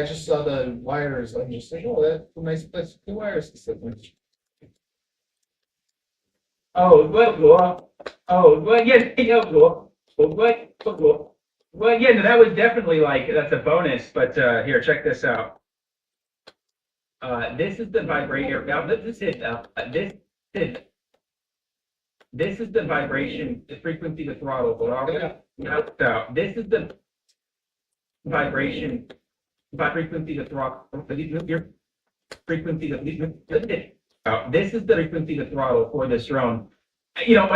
just saw the wires. I'm just like, oh, that's a nice place to put wires to sit with. Oh, well, yeah, well, yeah, no, that was definitely like, that's a bonus, but, here, check this out. This is the vibrator, now, this is, this is the vibration, the frequency, the throttle, but now, this is the vibration, frequency, the throttle, your frequency, this is the frequency, the throttle for this drone. You know,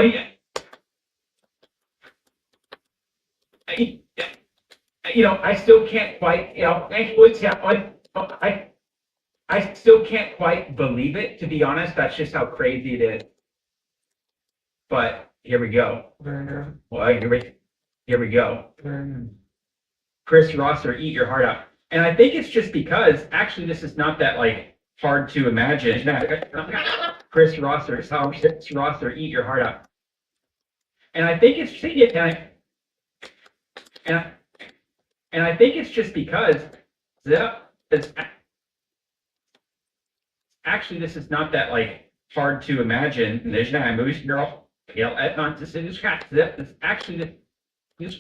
I still can't quite, I still can't quite believe it, to be honest. That's just how crazy it is. But here we go. Well, here we go. Chris Rosser, eat your heart out. And I think it's just because, actually, this is not that, like, hard to imagine. Chris Rosser, eat your heart out. And I think it's, and I think it's just because, actually, this is not that, like, hard to imagine. There's no movies, girl. It's actually this,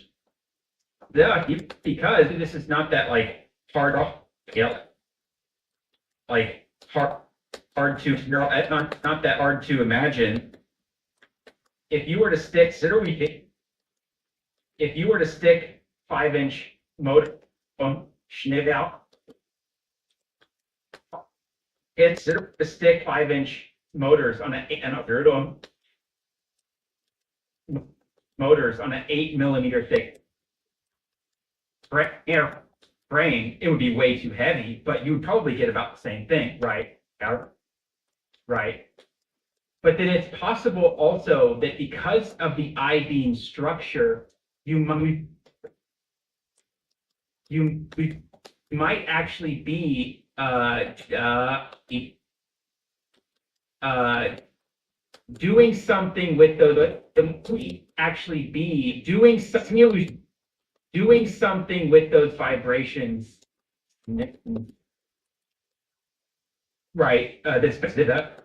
because this is not that, like, hard to, not that hard to imagine. If you were to stick, if you were to stick 5-inch motor on Schneevel, it's to stick 5-inch motors on an 8mm thick frame, it would be way too heavy, but you would probably get about the same thing, right? Right. But then it's possible also that because of the I-beam structure, you might actually be doing something with those, actually be doing something with those vibrations. Right, that's beneficial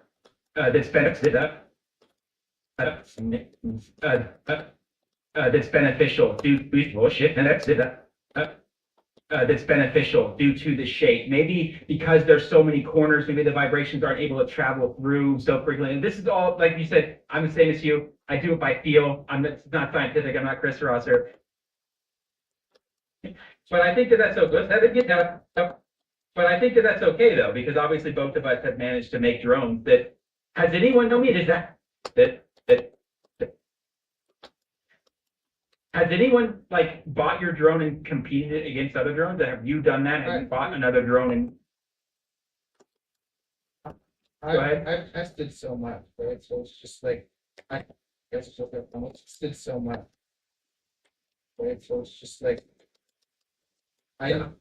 that's beneficial due to the shape. Maybe because there's so many corners, maybe the vibrations aren't able to travel through so frequently. And this is all, like you said, I'm the same as you. I do it by feel. It's not scientific. I'm not Chris Rosser. But I think that's so good. But I think that's okay though, because obviously both of us have managed to make drones that. Has anyone known me? Has anyone like bought your drone and competed against other drones? Have you done that? Have you bought another drone and? Go ahead. I've tested so much, right? So it's just like, I guess it's okay. I've tested so much, right? So it's just like, I've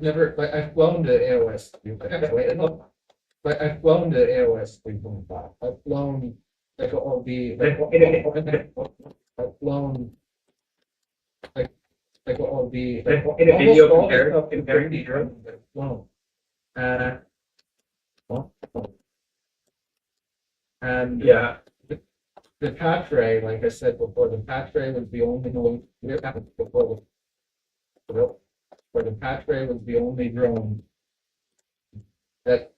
never, like, I've flown the AOS 3.5, but I've flown the AOS 3.5. I've flown like an OB, I've flown like an OB, In a video comparing the drones that I've flown. And Yeah. the Patre, like I said before, the Patre was the only one before the Patre was the only drone that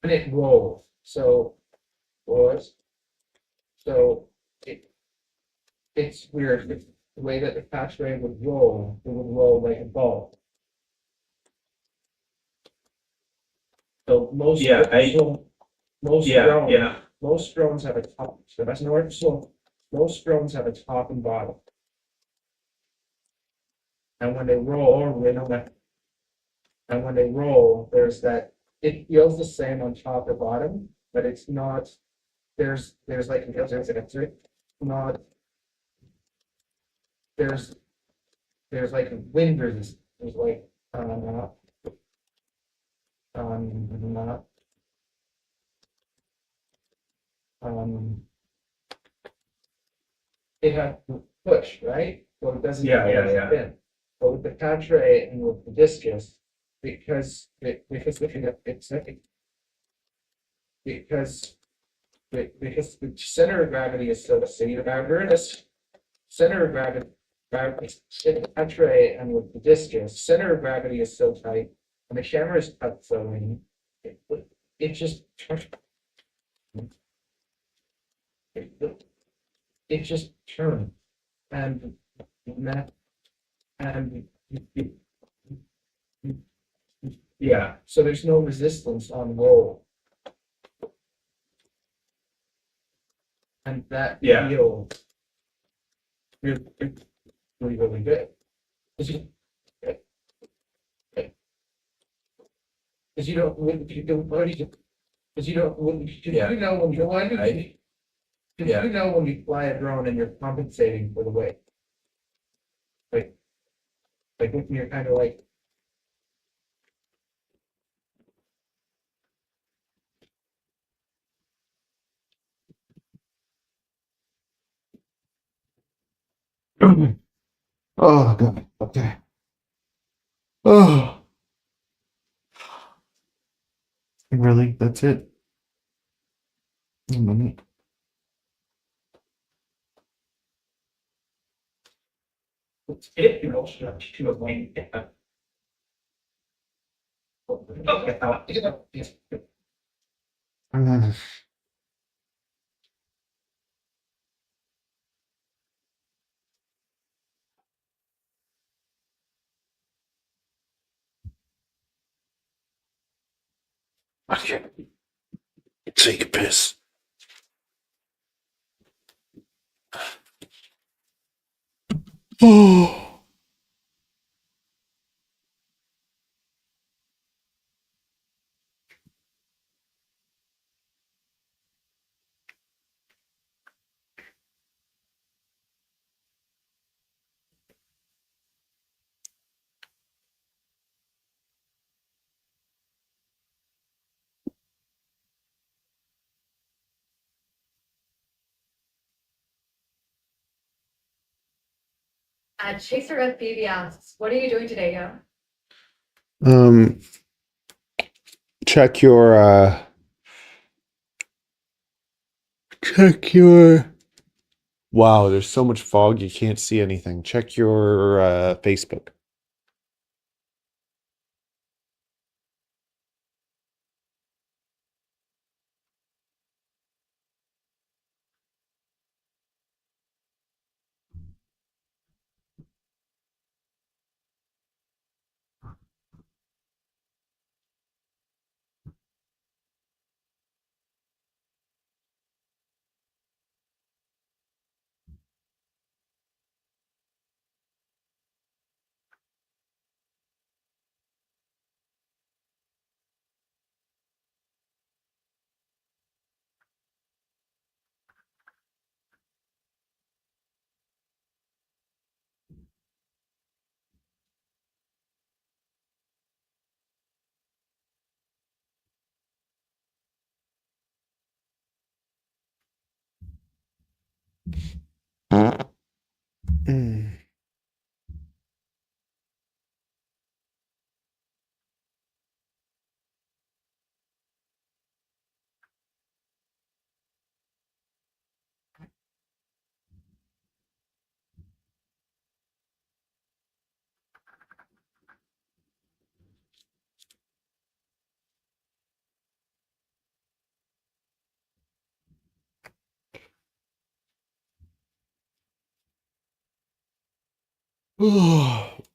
when it rolls. So it's weird. The way that the Patre would roll, it would roll like a ball. So most drones have a top. So that's north. So most drones have a top and bottom. And when they roll, there's that. It feels the same on top or bottom, but it's not. There's like not. There's there's like wind resistance, there's like, um, um, um, it has to push, right? So it doesn't. Spin. But with the contra and with the discus, because because because because the center of gravity is so the same about Uranus, center of gravity in the contra and with the discus, center of gravity is so tight, and the camera is cut so in, it, it just it just turns and that and Yeah. so there's no resistance on roll. And that Yeah. feels really, really, really good. Because you don't, when you don't, because you don't, when you know when you're flying, because you know when you fly a drone and you're compensating for the weight. Like, when you're kind of like, oh, God, okay. Oh, really? That's it? A minute. It, you know, to a lane. Okay. Yes. Okay. Take a piss. Oh. Chaser FBB asks, what are you doing today, yo? Um, check your check your. Wow, there's so much fog you can't see anything. Check your Facebook. Mm.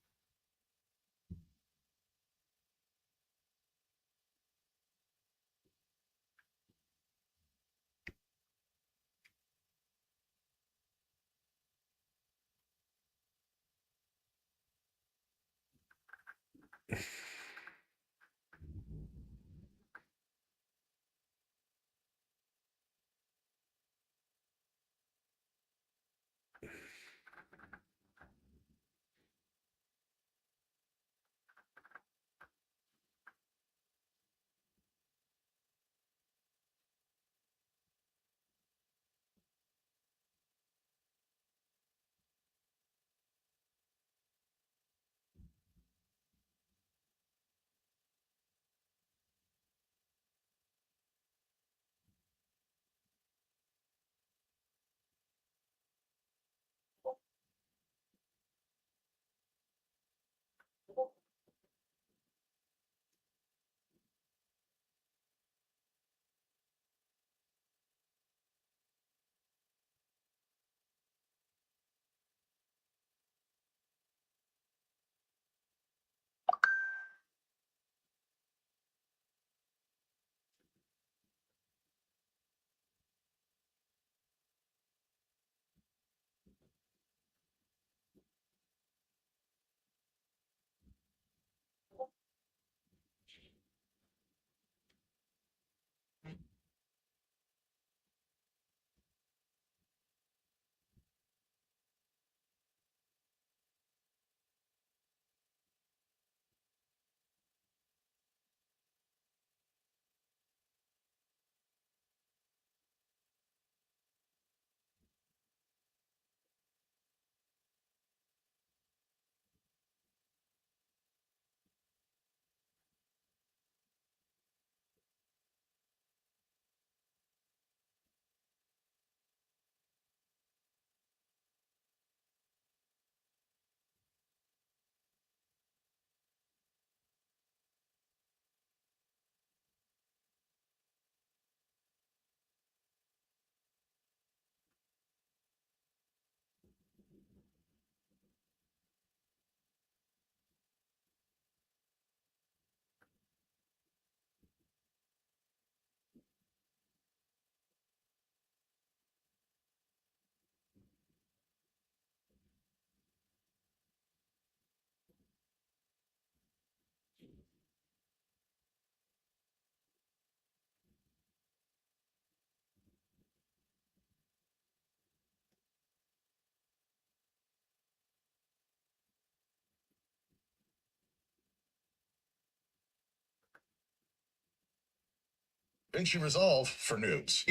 DaVinci Resolve for noobs.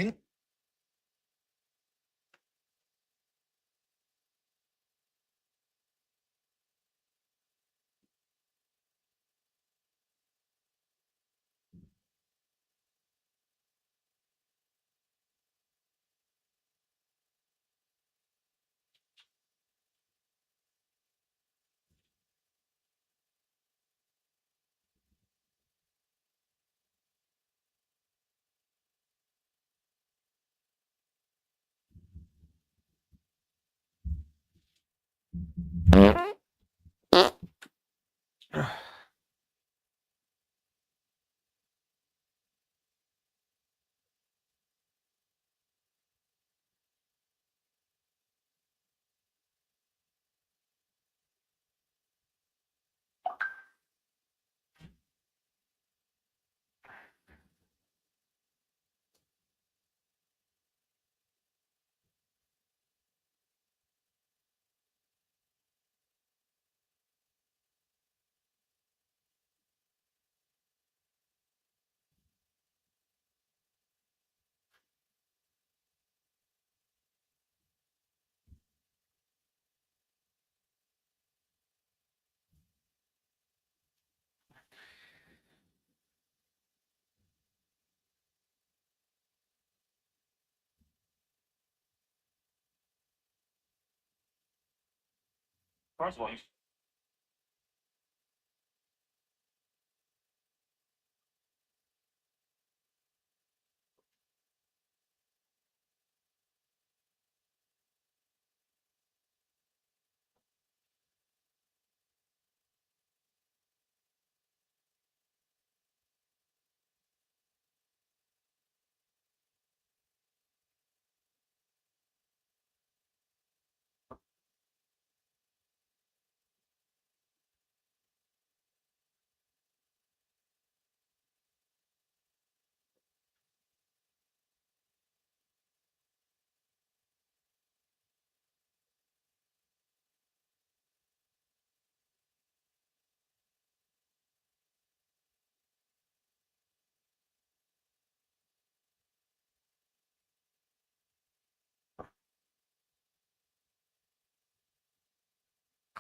First of all,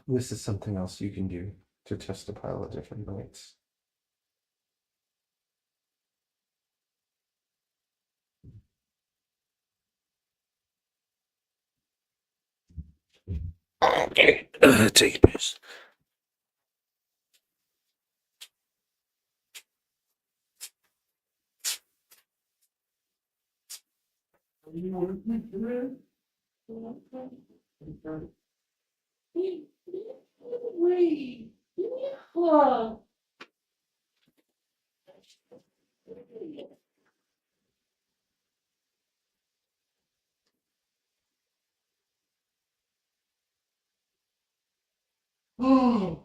This is something else you can do to test a pile of different lights. Okay, take a piss. Oh.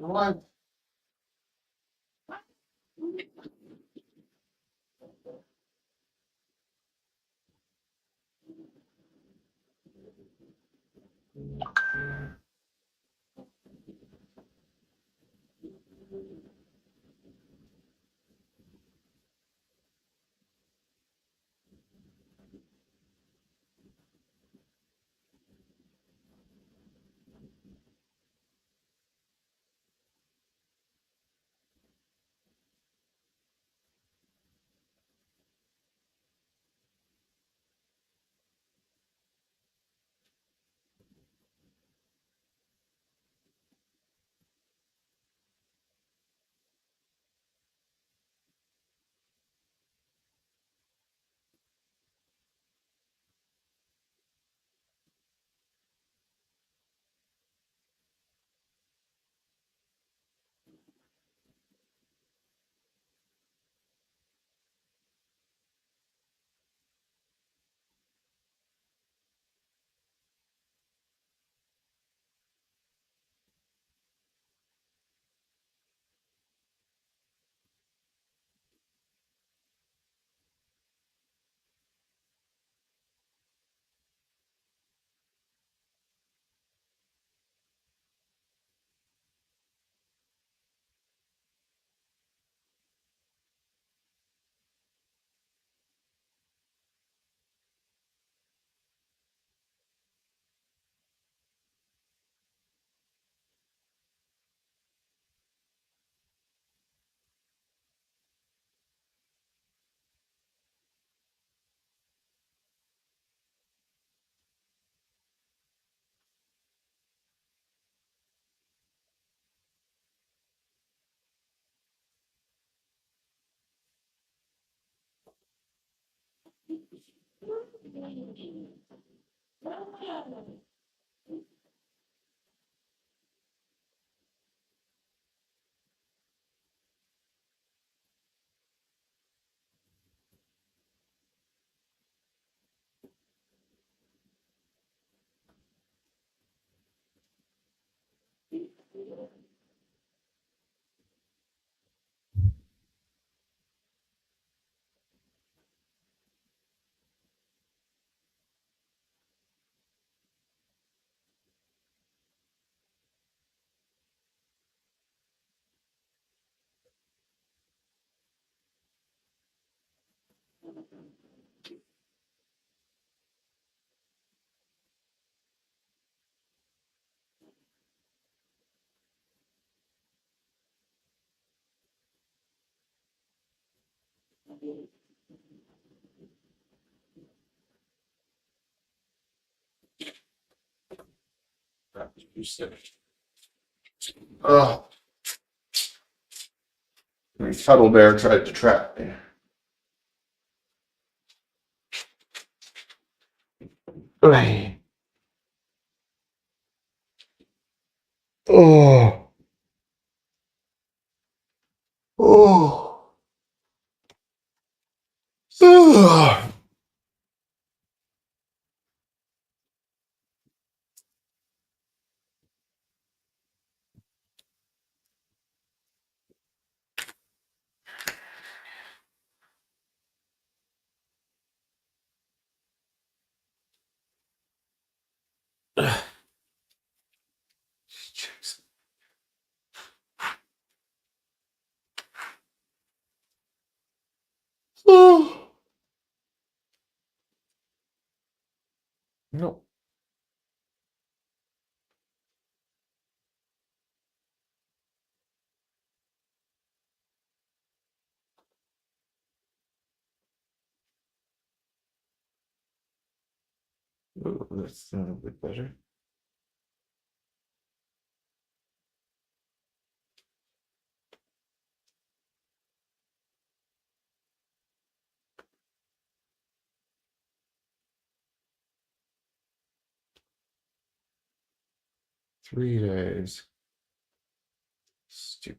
What? Oh, Cuddle Bear tried to trap me. Ay. Oh. Oh. Oh. Oh. No. Oh, that's not a bit better. Three days. Stupid.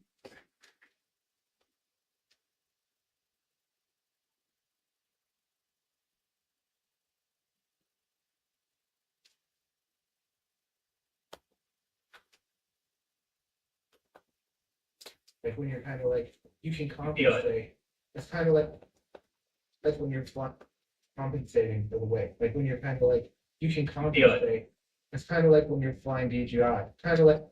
Like when you're kind of like, you can Feel it. compensate. It's kind of like when you're compensating for the weight. Like when you're kind of like, you can compensate. It's kind of like when you're flying DJI. Kind of like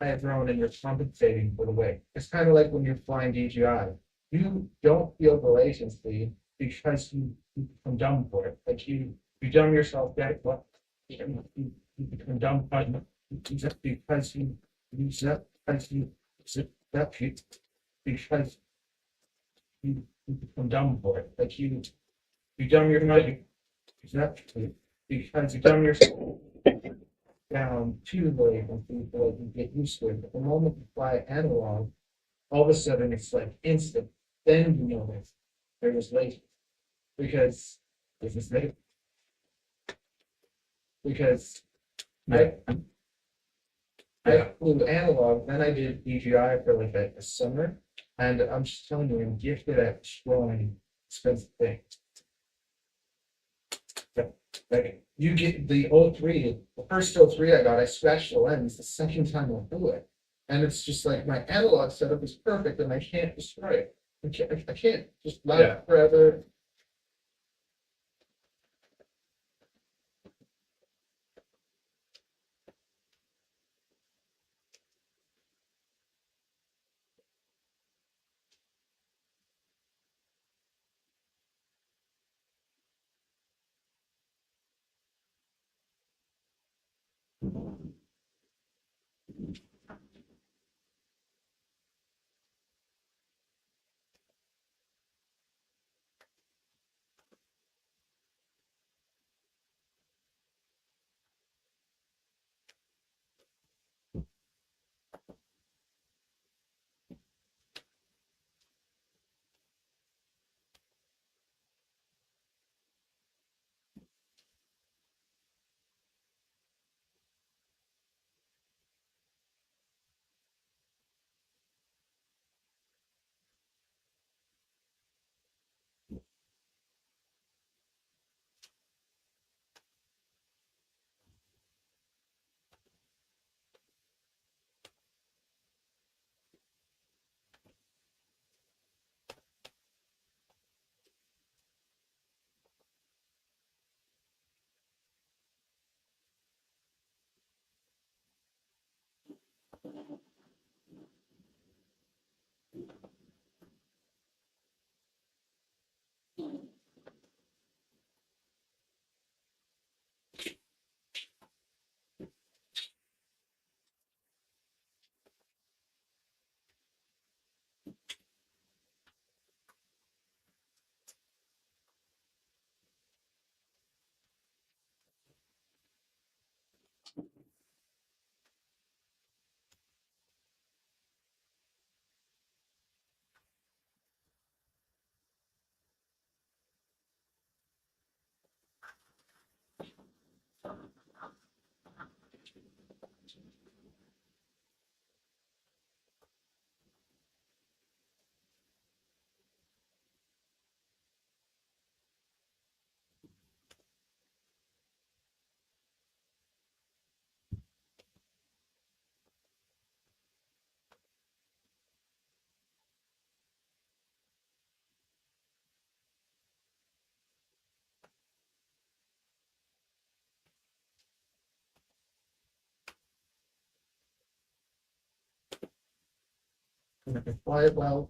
I have thrown and you're compensating for the weight. It's kind of like when you're flying DJI. You don't feel elation speed because you become dumb for it. Like you dumb yourself down. What you become dumb just because you use that because you zip that shit because you become dumb for it. Like you dumb your mind exactly because you dumb yourself down to the wave and people like you get used to it. But the moment you fly analog, all of a sudden it's like instant. Then you notice there was latency because this is late. Because I flew analog, then I did DJI for like a summer, and I'm just telling you, I'm gifted at destroying expensive things. Like you get the O3, the first O3 I got, I scratched the lens the second time I flew it. And it's just like my analog setup is perfect and I can't destroy it. I can't just let it forever. Quiet well.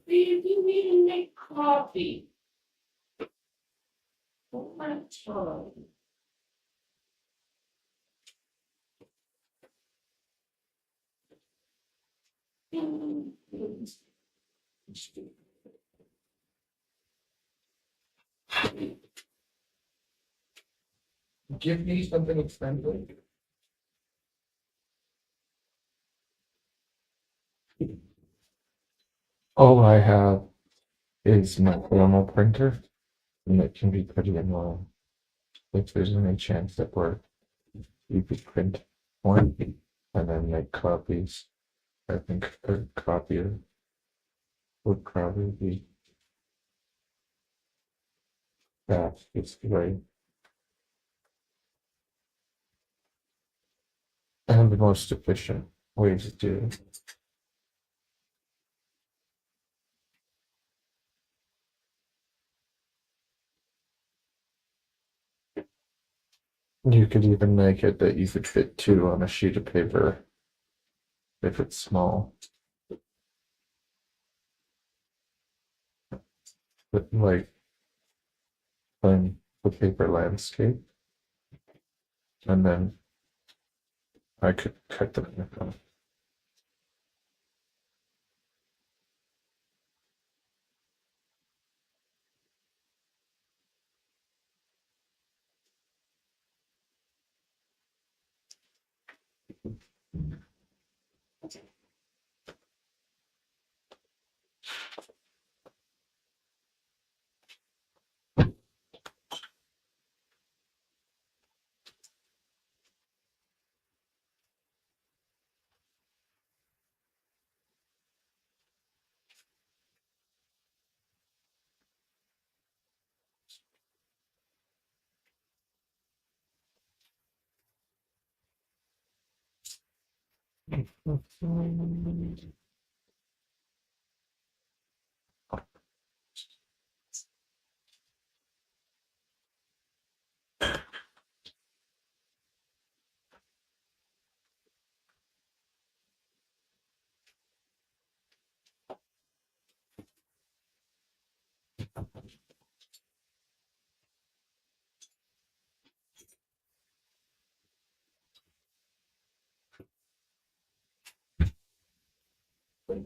You need to make coffee. Oh my God. Give me something expensive. All I have is my thermal printer, and it can be pretty annoying. If there's any chance that you could print one and then make copies, I think a copier would probably be fast. It's great. And the most efficient way to do it. You could even make it that you could fit two on a sheet of paper if it's small. But like playing the paper landscape. And then I could cut them in half.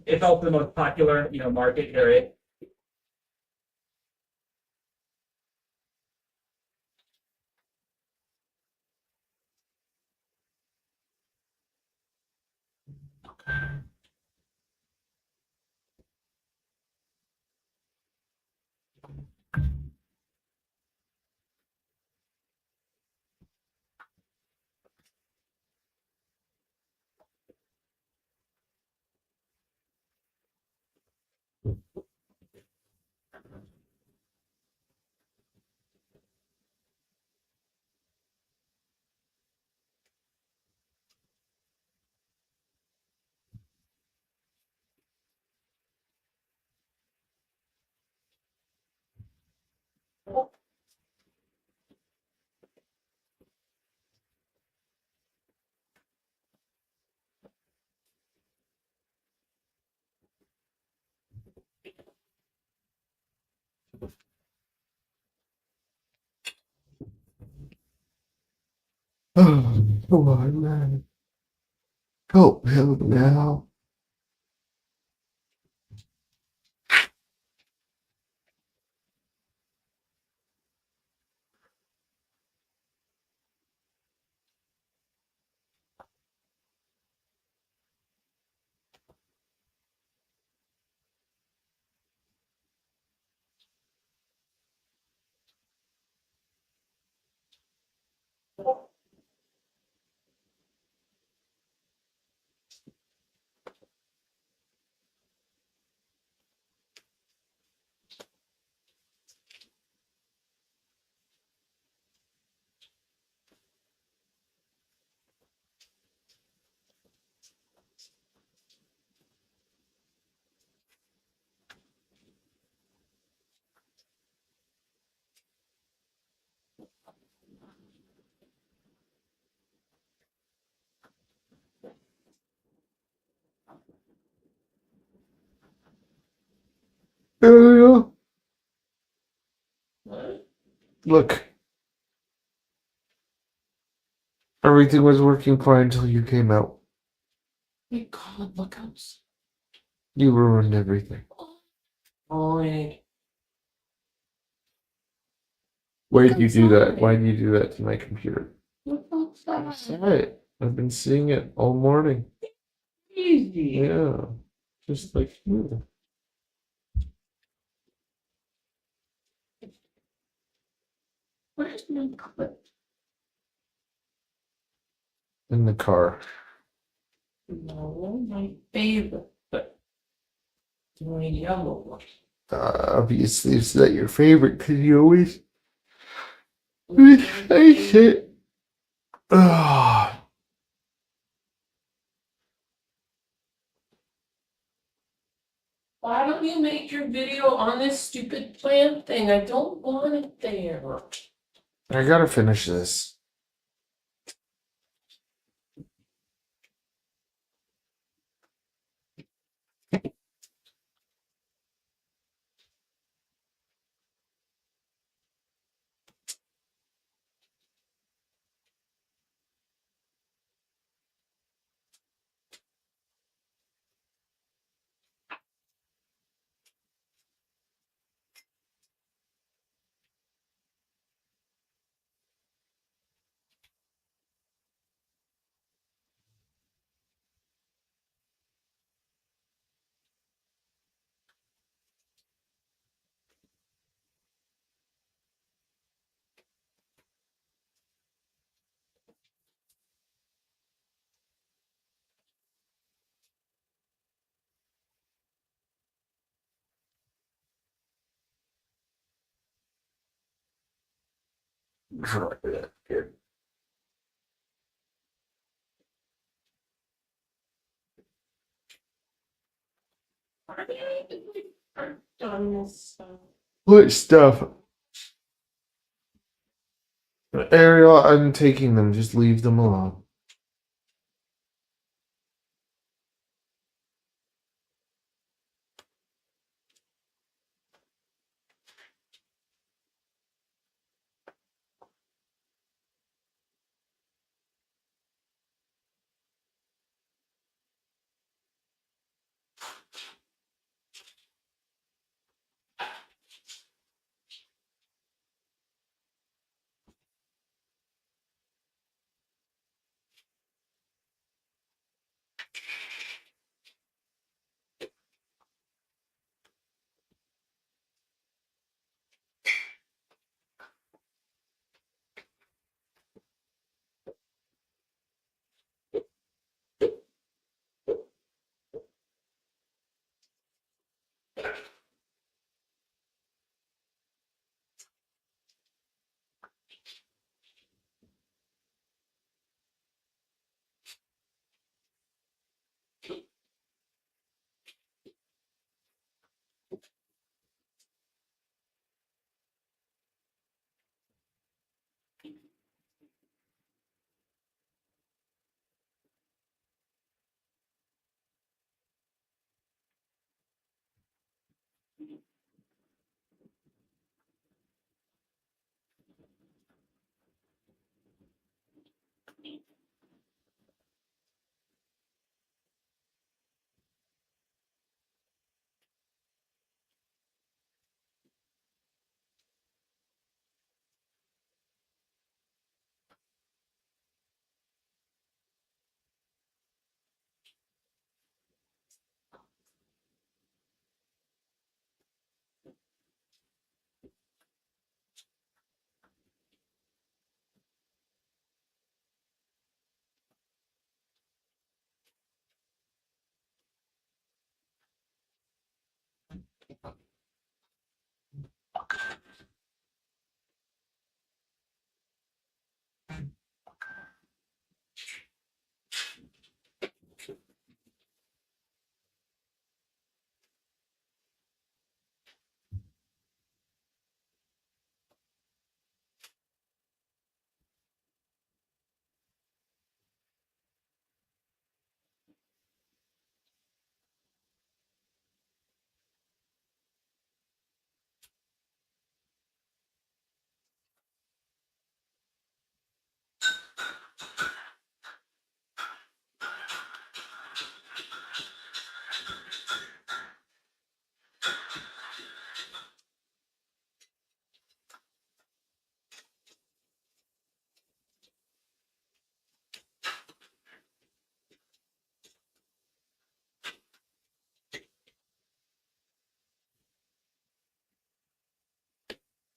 It's also the most popular, market area. Oh, come on, man. Help him now. Ariel, What? look. Everything was working fine until you came out. My God, look outside. You ruined everything. Lloyd. Why Look did you do that? outside. Why did you do that to my computer? Look I outside. saw it. I've been seeing it all morning. Easy. Yeah, just like you. Where's my clip? In the car. No, my favorite, but my yellow one. Obviously, it's not your favorite because you always I it. Ah, Why don't you make your video on this stupid plant thing? I don't want it there. I gotta finish this. Try that again. Why do you even like done this stuff? What stuff? Ariel, I'm taking them. Just leave them alone.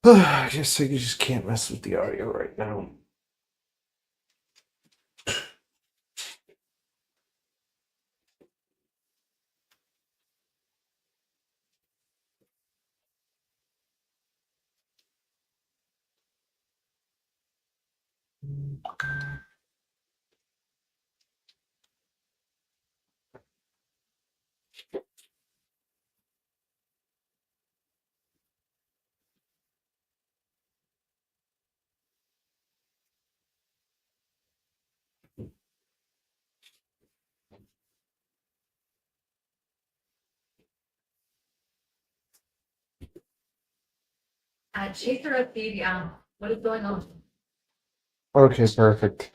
I guess I just can't mess with the audio right now. Chaser up the what is going on? Okay, perfect.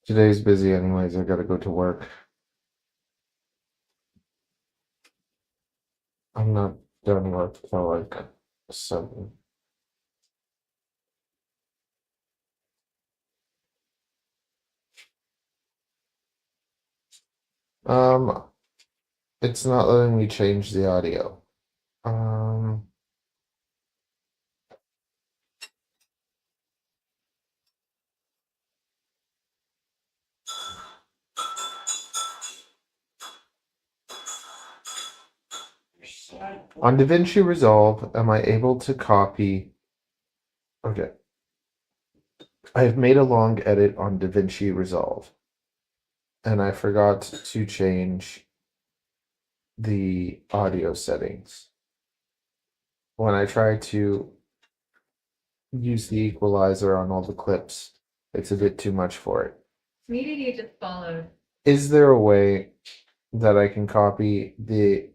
Today's busy anyways. I gotta go to work. I'm not done work till like 7. Um, it's not letting me change the audio. Um, on DaVinci Resolve, am I able to copy? Okay. I've made a long edit on DaVinci Resolve, and I forgot to change the audio settings. When I try to use the equalizer on all the clips, it's a bit too much for it. Meeting you just followed. Is there a way that I can copy the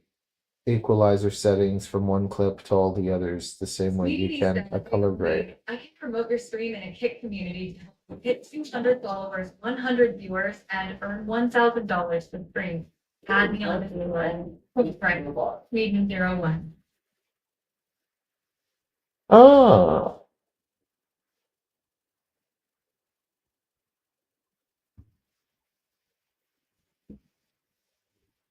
equalizer settings from one clip to all the others the same way you can a color grade? I can promote your stream in a Kick community to help you hit 200 followers, 100 viewers, and earn $1,000 for free. Add me on the line. Right. Meeting 01. Ah,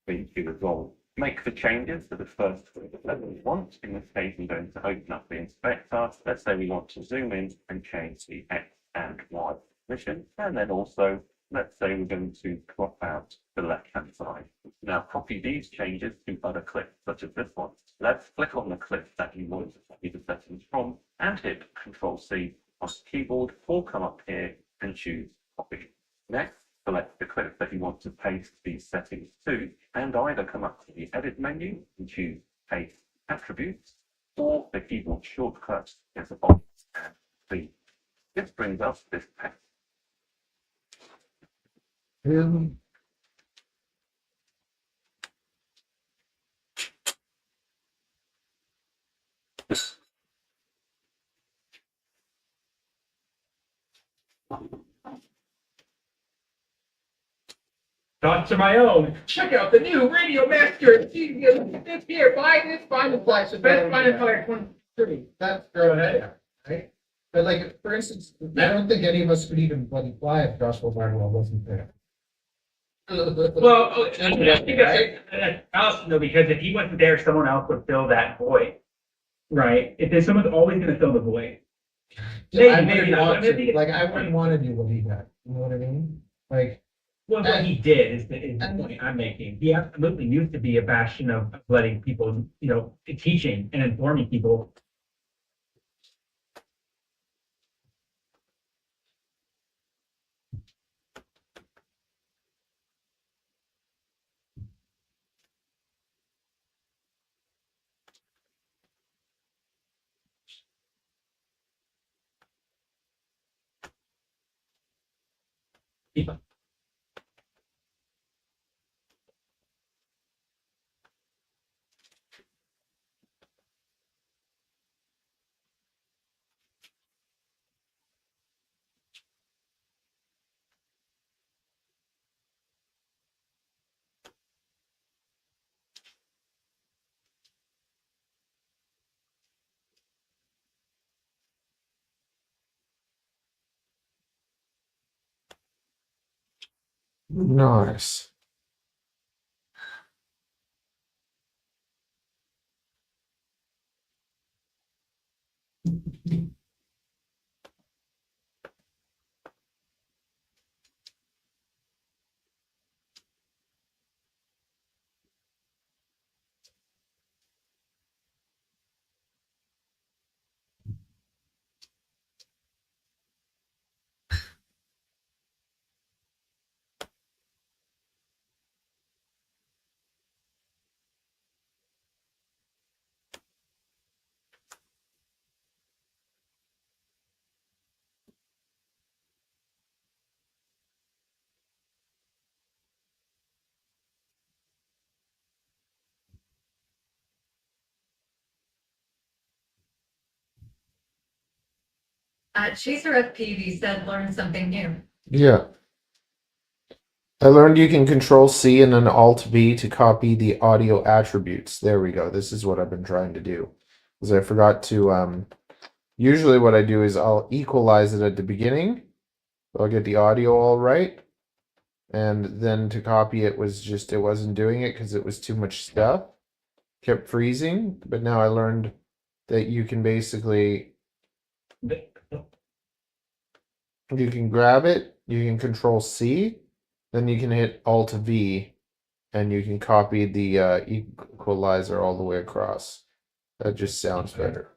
Please do as well. Make the changes to the first level we want. In this case, I'm going to open up the inspector. Let's say we want to zoom in and change the X and Y position. And then also, let's say we're going to crop out the left-hand side. Now copy these changes to other clips, such as this one. Let's click on the clip that you want to copy the settings from and hit Control-C on the keyboard, or come up here and choose copy. Next, select the clip that you want to paste these settings to, and either come up to the edit menu and choose paste attributes, or the keyboard shortcut is Alt and C. This brings us this page. Thoughts of my own. Check out the new Radio Master. This here, buy this, find the flash, the best find it for 23. That's Go ahead. right? But like, for instance, I don't think any of us could even bloody fly if Joshua Barnwell wasn't there. Well, Allison, though, because if he wasn't there, someone else would fill that void. Right? If there's someone's always going to fill the void. I Maybe wouldn't not, want but maybe to, like, I wouldn't want to do what he got, you know what I mean? Like, Well, what he did is the point I'm making. He absolutely used to be a bastion of letting people, teaching and informing people. Nice. Chaser FPV said learn something new. Yeah. I learned you can Control C and then Alt V to copy the audio attributes. There we go. This is what I've been trying to do. Because I forgot to usually what I do is I'll equalize it at the beginning. I'll get the audio all right. And then to copy it was just it wasn't doing it because it was too much stuff. Kept freezing. But now I learned that you can basically you can grab it, you can Control C, then you can hit Alt V, and you can copy the equalizer all the way across. That just sounds better.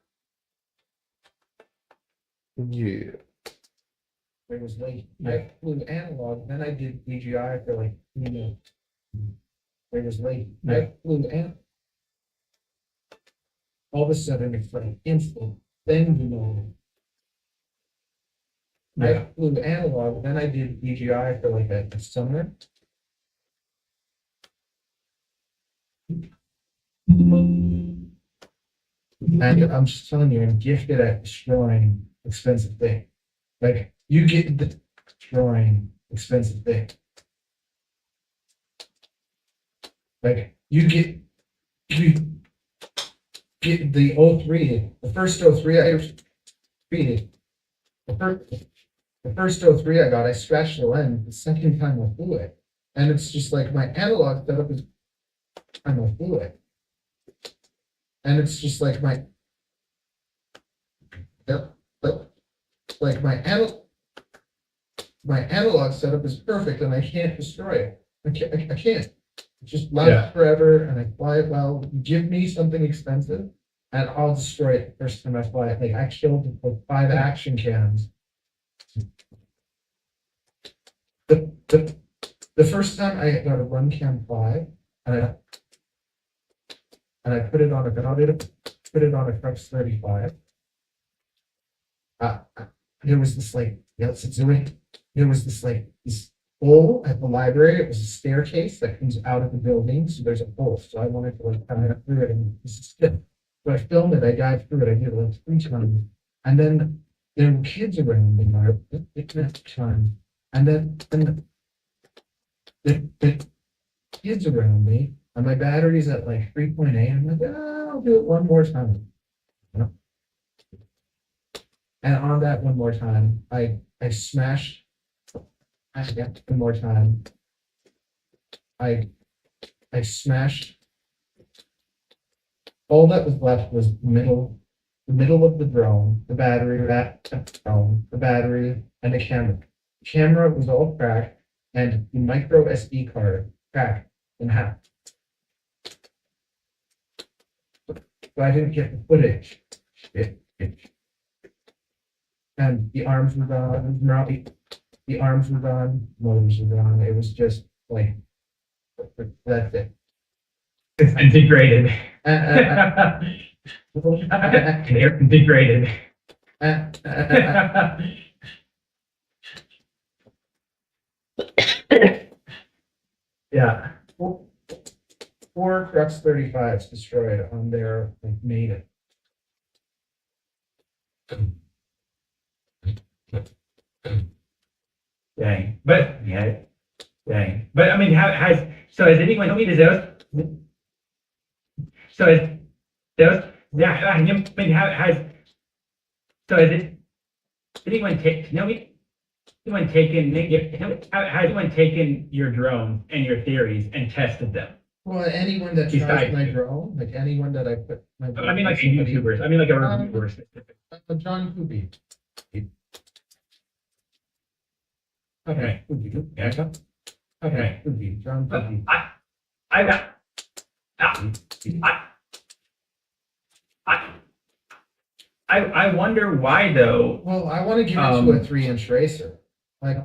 Yeah. It was late. I flew analog, then I did DJI for like, It was late. I flew analog. All of a sudden, it's like instant, then I flew analog, then I did DJI for like a summer. And I'm just telling you, I'm gifted at destroying expensive things. Like, you get the destroying expensive thing. Like, you get the 03, the first 03 I treated. The first 03 I got, I scratched the lens. The second time I flew it. And it's just like my analog setup is time I flew it. And it's just like my analog setup is perfect and I can't destroy it. I can't. It just lasts forever and I fly it well. Give me something expensive and I'll destroy it the first time I fly it. Like I killed like 5 action cams. The first time I got a run cam 5 and I put it on a Crux 35. There was this this hole at the library. It was a staircase that comes out of the building, so there's a hole. So I wanted to like kind of through it and this is it. So I filmed it, I dived through it, I did it like 3 times. And then there were kids around me, time. And then the kids around me, and my battery's at like 3.8. I'm like, I'll do it one more time. And on that one more time, I smashed. One more time. I smashed. All that was left was the middle of the drone, the battery, the battery, and the camera. The camera was all cracked. and the micro SD card cracked in half. So I didn't get the footage. And the arms were gone, the arms were gone, motors were gone. It was just like, that's it. It's degraded. Uh, They're degraded. Yeah. Four Crux 35s destroyed on their like made it. Dang. But yeah. Dang. But I mean, has anyone told me those? So is those? Yeah. I mean, has anyone taken your drone and your theories and tested them? Well, anyone that tries Besides my you. drone, like anyone that I put my I mean, like YouTubers. I mean, like a reviewer. John Kubi. Okay. Kubi. Okay. Okay. Kubi. John But Kubi. I wonder why though. Well, I want to give it to a 3-inch racer. Like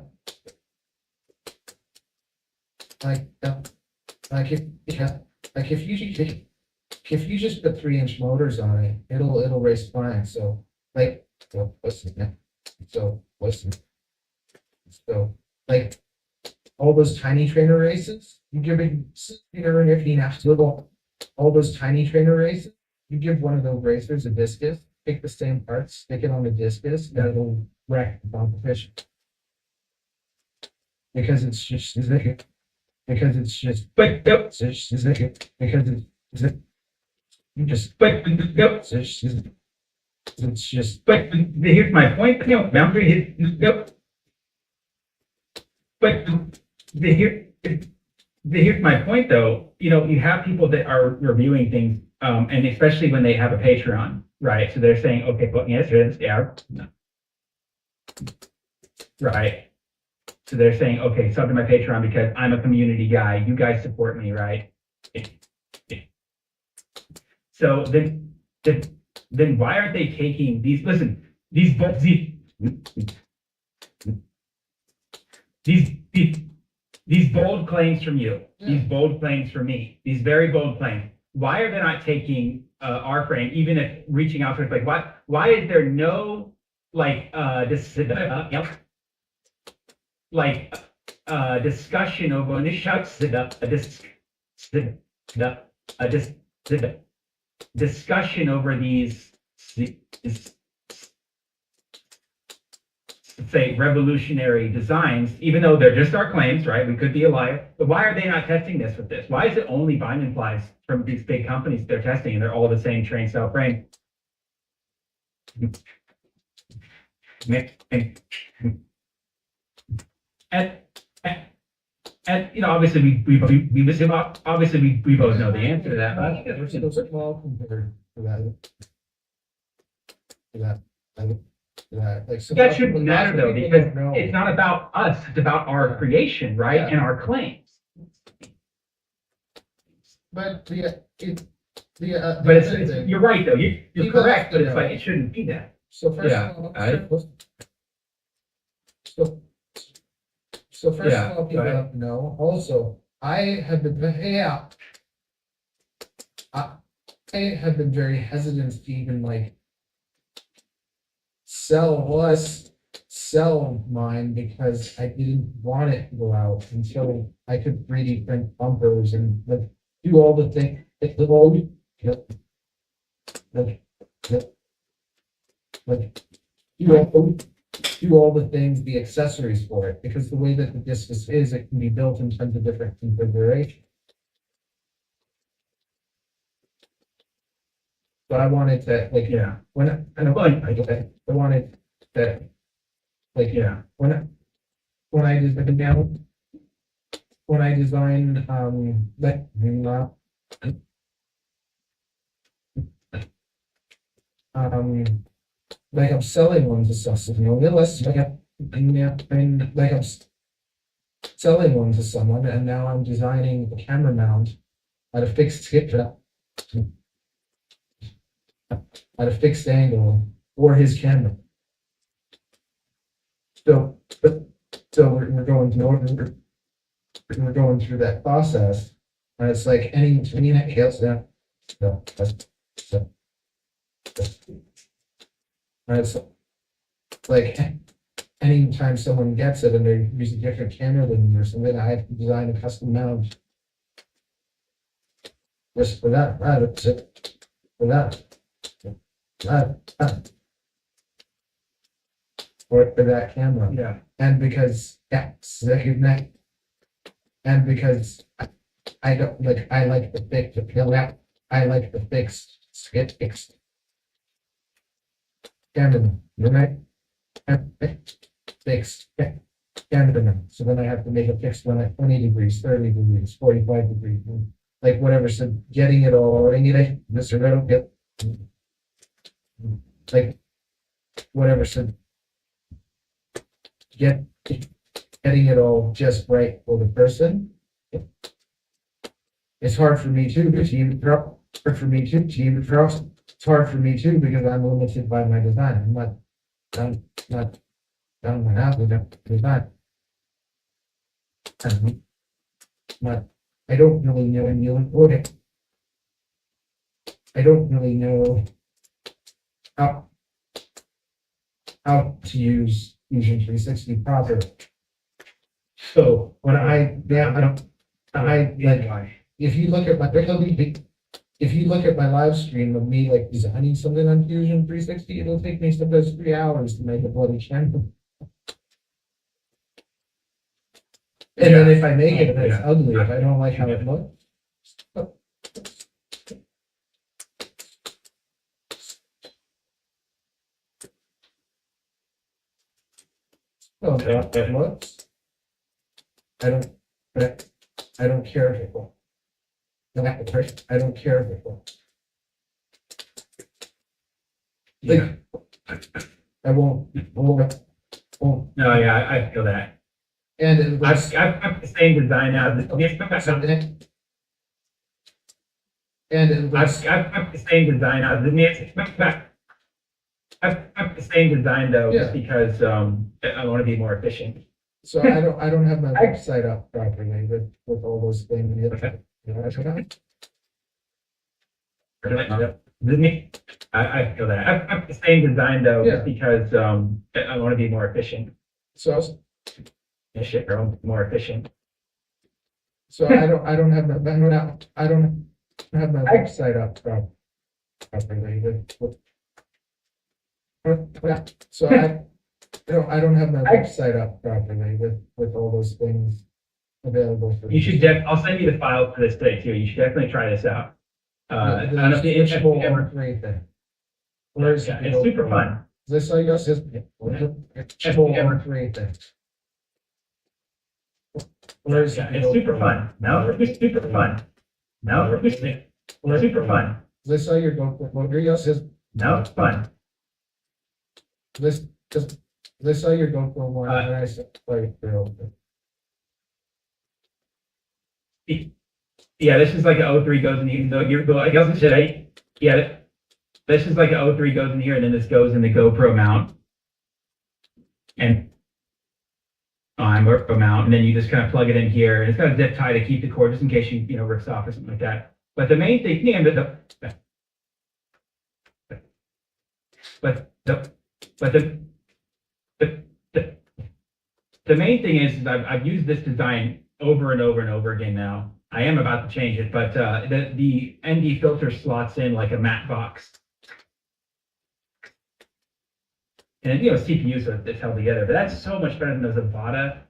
if you just put 3-inch motors on it, it'll race fine. So like, listen. So listen. So like all those tiny trainer races, you give it, all those tiny trainer races, you give one of those racers a discus, take the same parts, stick it on the discus, and it'll wreck the competition. Because it's just, because it's just, But because it's, you just, but it's just, but here's my point. You know, boundary is. But here's my point, though. You know, you have people that are reviewing things, and especially when they have a Patreon, right? So they're saying, okay, well, yes, yeah, no. Right. So they're saying, okay, sub to my Patreon because I'm a community guy. You guys support me, right? So then why aren't they taking these? Listen, these bold claims from you, these bold claims from me, these very bold claims. Why are they not taking our frame, even if reaching out to us? Like, why is there no discussion over discussion over these say revolutionary designs, even though they're just our claims, right? We could be a liar, but why are they not testing this with this? Why is it only binding plies from these big companies they're testing and they're all the same train style frame? And you know, obviously we obviously we both know the answer to that. But those are small compared to that. Like, so that shouldn't matter though, people because don't know. it's not about us, it's about our creation, right? Yeah. And our claims. But But you're right though, you're People correct, have to but it's know. like, it shouldn't be that. So first Yeah, of all, I- so first Yeah, of all, people go ahead. have to know. Also, I have been very hesitant to even like sell mine because I didn't want it to go out until I could 3D print bumpers and like do all the things. Do all the things, the accessories for it, because the way that the discus is, it can be built in tons of different configurations. But I wanted to, like, Yeah, when I wanted that, like, yeah. when I designed, like I'm selling ones and stuff, so, you know, less, like, like I'm selling one to someone, and now I'm designing a camera mount at a fixed skip at a fixed angle for his camera. So, we're going through we're going through that process, and it's like any hails down. And it's like anytime someone gets it and they use a different camera than me or something, I have to design a custom mount just for that. For that camera. Yeah. And because and because I don't like I like the fixed I like the fixed camera, right? Fixed camera. So then I have to make a fixed one at 20 degrees, 30 degrees, 45 degrees, like whatever. So getting it all, I need a Mr. I don't get like whatever. So getting it all just right for the person. It's hard for me too, because it's hard for me too, because I'm limited by my design. I'm not done my house with that design. But I don't really know I don't really know how to use Fusion 360 properly. So when I like, if you look at my live stream of me like designing something on Fusion 360, it'll take me sometimes 3 hours to make a bloody channel. And then if I make it and it's ugly, if I don't like how it looks. Oh, that looks. I don't care if it looks. I don't care if it looks. Yeah. I won't. No, yeah, I feel that. And it looks. I've the same design now. And it looks. I've the same design now. I've the same design though, Yeah. just because I want to be more efficient. So I don't have my website up properly with all those things. You know, I I feel that. I've the same design though, Yeah. just because I want to be more efficient. So More efficient. So I don't have my website up properly. So I don't have my website up properly with all those things available for. You should I'll send you the file for this today too. You should definitely try this out. I don't know if you ever. Where is Yeah, it? it's super fun. This I guess is. Where is Yeah, it? it's super fun. No, it's super fun. No, it's super fun. This how you're going. What your yes is. No, it's fun. This how you're going for one. When I said play Yeah, this is like an O3 goes in here. I guess today. Yeah, this is like an O3 goes in here, and then this goes in the GoPro mount. And mount, and then you just kind of plug it in here, and it's got a zip tie to keep the cord just in case you rips off or something like that. But the main thing, the main thing is I've used this design over and over and over again now. I am about to change it, but the ND filter slots in like a matte box. And CPU, so it's held together, but that's so much better than those Avada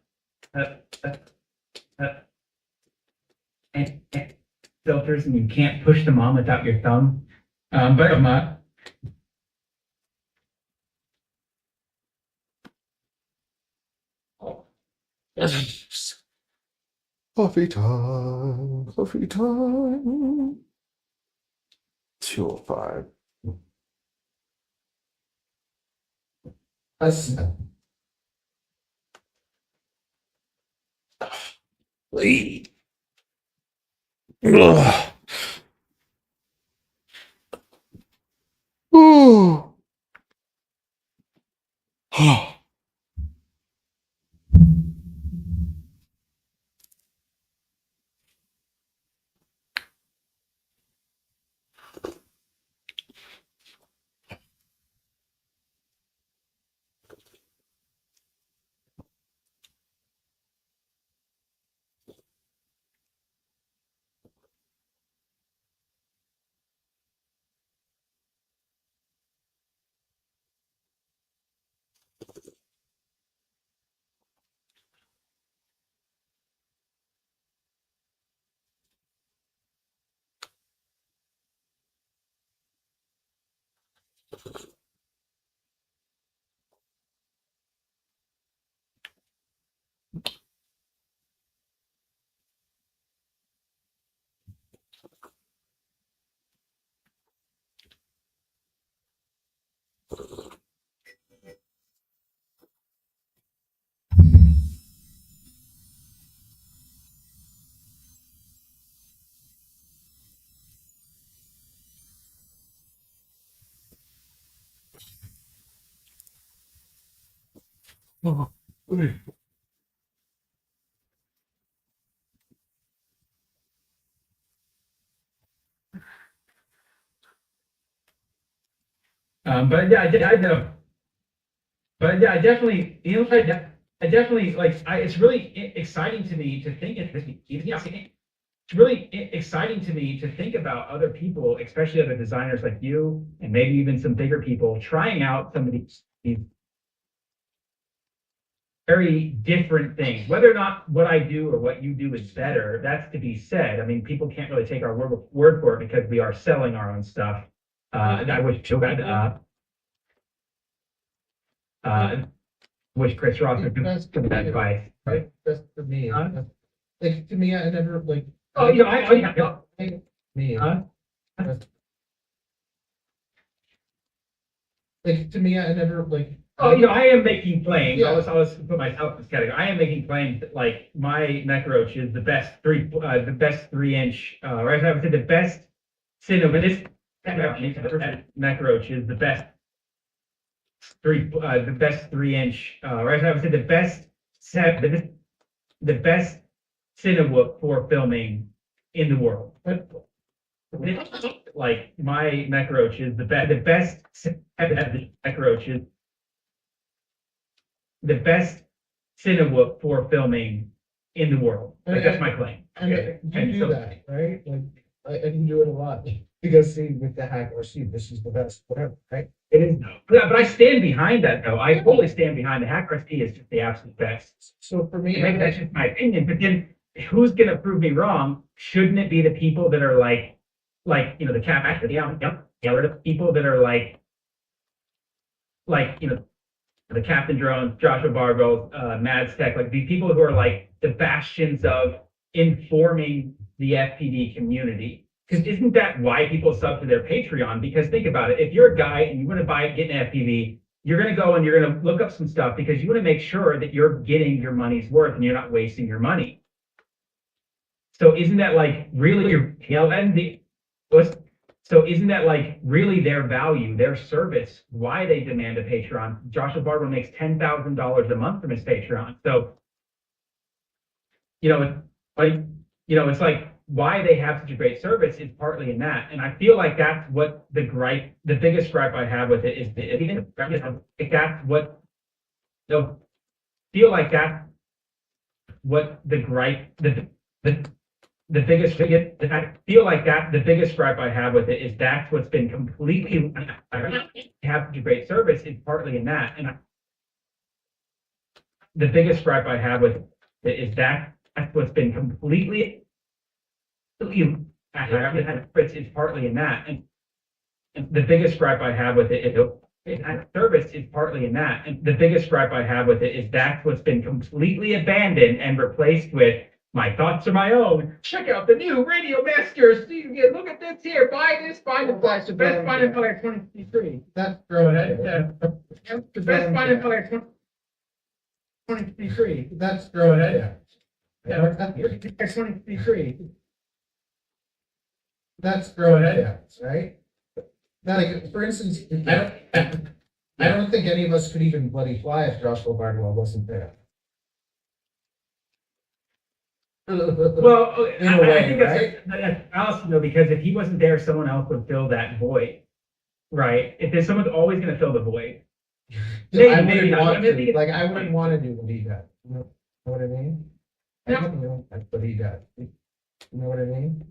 and filters, and you can't push them on without your thumb. But I'm not. Coffee time. Coffee time. 2:05. Ugh. Ooh. But yeah, I know. But yeah, I definitely, you know, I definitely like. It's really exciting to me to think. It's really exciting to me to think about other people, especially other designers like you, and maybe even some bigger people, trying out some of these very different things. Whether or not what I do or what you do is better, that's to be said. I mean, people can't really take our word for it because we are selling our own stuff. I wish wish Chris Ross would do that advice. Right, that's for me. Huh? Like, to me, I never, like. Oh, you know, yeah. Me. Huh? Like, to me, I never, like. Oh, you know, I am making claims. Yeah. I was put myself in this category. I am making claims that like my neck roach is the best 3-inch, right? I would say the best cinema. This neck roach is the best the best 3-inch, right? I would say the best cinema for filming in the world. Like my neck roach is the best neck roach is the best cinema for filming in the world. Like, that's my claim. And you do so- that, right? Like, I can do it a lot. Because see, with the hack or see, this is the best, whatever, right? It is, yeah, but I stand behind that though. I fully stand behind the hack recipe is just the absolute best. So for me, And maybe that's just my opinion, but then who's gonna prove me wrong? Shouldn't it be the people that are like, you know, the cap actor, the people that are like, you know, the Captain Drones, Joshua Barbell, Mads Tech, like these people who are like the bastions of informing the FPD community. Because isn't that why people sub to their Patreon? Because think about it, if you're a guy and you want to get an FPV, you're going to go and you're going to look up some stuff because you want to make sure that you're getting your money's worth and you're not wasting your money. So isn't that like really your so isn't that like really their value, their service, why they demand a Patreon? Joshua Barber makes $10,000 a month from his Patreon. So, you know, it's like why they have such a great service is partly in that. And I feel like that's what the biggest gripe I have with it is that's what they'll feel like that's what the gripe, the biggest I feel like that the biggest gripe I have with it is that's what's been completely have such a great service is partly in that. And the biggest gripe I have with it is that's what's been completely it's partly in that. And the biggest gripe I have with it is service is partly in that. And the biggest gripe I have with it is that's what's been completely abandoned and replaced with my thoughts are my own. Check out the new Radio Master. See, look at this here. Buy this. Buy the flash. The best Find and Fire 2023. That's Go ahead. The best Find and Fire 2023. That's Go ahead. That's 23. That's grown Go ahead. cats, right? Now, like, for instance, I don't think any of us could even bloody fly if Joshua Bardwell wasn't there. Well, In a I way, think that's Allison though, because if he wasn't there, someone else would fill that void, right? If there's someone's always going to fill the void. I Maybe wouldn't not. want I mean, to, like, I wouldn't want to do what he got. You know what I mean? I No. don't know what he got. You know what I mean?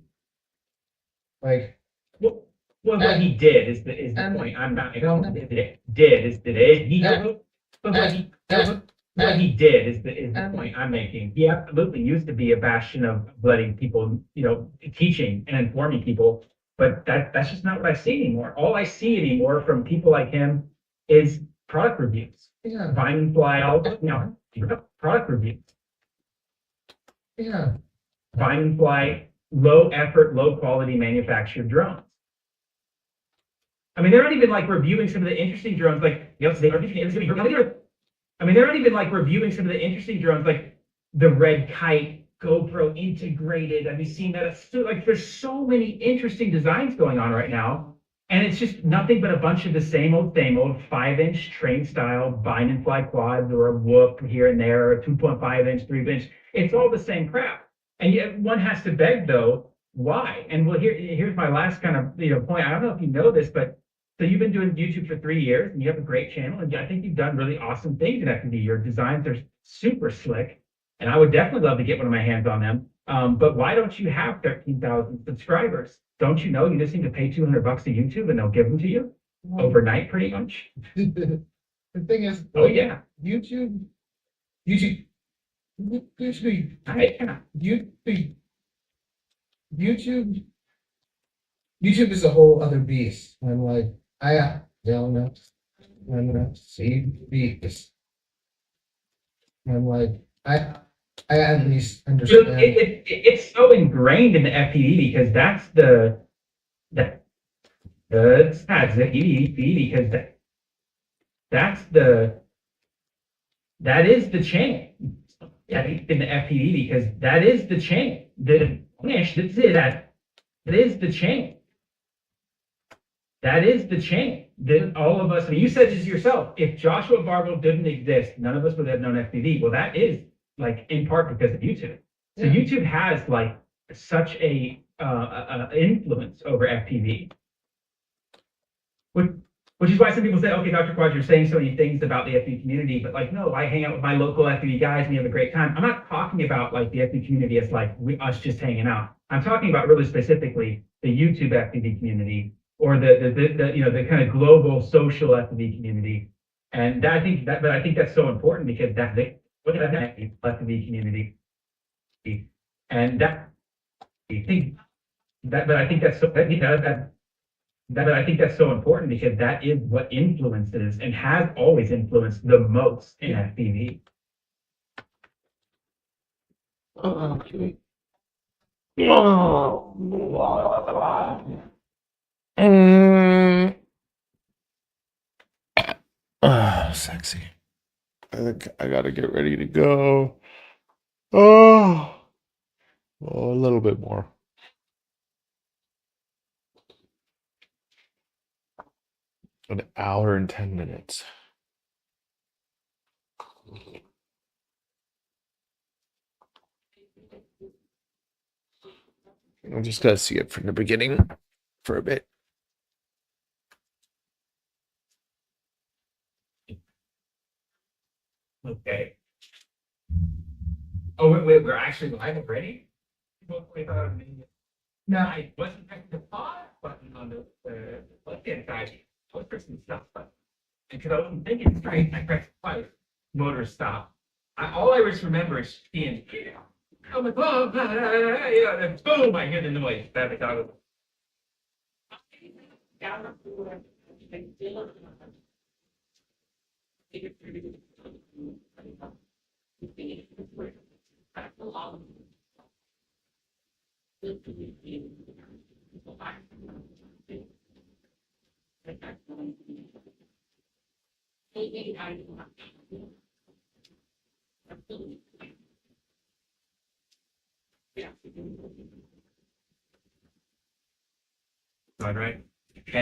Like, Well, what he did is the and- point. I'm not. No. Did is did he? And- But and- what he did is the and- point I'm making. He absolutely used to be a bastion of letting people, teaching and informing people. But that's just not what I see anymore. All I see anymore from people like him is product reviews. Yeah, Vine and Fly, product reviews. yeah. Vine and Fly, low effort, low quality manufactured drones. I mean, they're not even like reviewing some of the interesting drones, like, I mean, they're not even like reviewing some of the interesting drones, like the Red Kite GoPro integrated. Have you seen that? Like, there's so many interesting designs going on right now. And it's just nothing but a bunch of the same old 5-inch train style Vine and Fly quads or a Whoop here and there, a 2.5-inch, 3-inch. It's all the same crap. And yet one has to beg though, why? And well, here's my last kind of point. I don't know if you know this, but so you've been doing YouTube for 3 years and you have a great channel, and I think you've done really awesome things in FPV. Your designs are super slick, and I would definitely love to get one of my hands on them. But why don't you have 13,000 subscribers? Don't you know you just need to pay $200 to YouTube and they'll give them to you overnight, pretty much? The thing is, Oh yeah, YouTube, yeah. YouTube is a whole other beast. I'm like, I don't know. I'm gonna see beast. I'm like, I at least So understand. it's so ingrained in the FPV because that's the FPV because that is the chain. Yeah, in the FPV because that is the chain. That is the chain. That is the chain. That all of us. I mean, you said this yourself. If Joshua Barbell didn't exist, none of us would have known FPV. Well, that is like in part because of YouTube. So Yeah. YouTube has like such a influence over FPV, which is why some people say, okay, Dr. Quad, you're saying so many things about the FPV community, but like, no, I hang out with my local FPV guys and we have a great time. I'm not talking about like the FPV community as like us just hanging out. I'm talking about really specifically the YouTube FPV community or the kind of global social FPV community. And that, but I think that's so important because that's the FPV community. And that, but I think that's so, but I think that's so important because that is what influences and has always influenced the most in FPV. Okay. Sexy. I think I gotta get ready to go. Oh, a little bit more. An hour and 10 minutes. I just gotta see it from the beginning for a bit. Okay. Oh, wait, we're actually live already? No, I wasn't pressing the pause button on the left-hand side. I was pressing the stop button. And because I wasn't thinking straight, I pressed twice. Motor stop. All I just remember is being, oh my God, then boom, I hear the noise. That the dog was.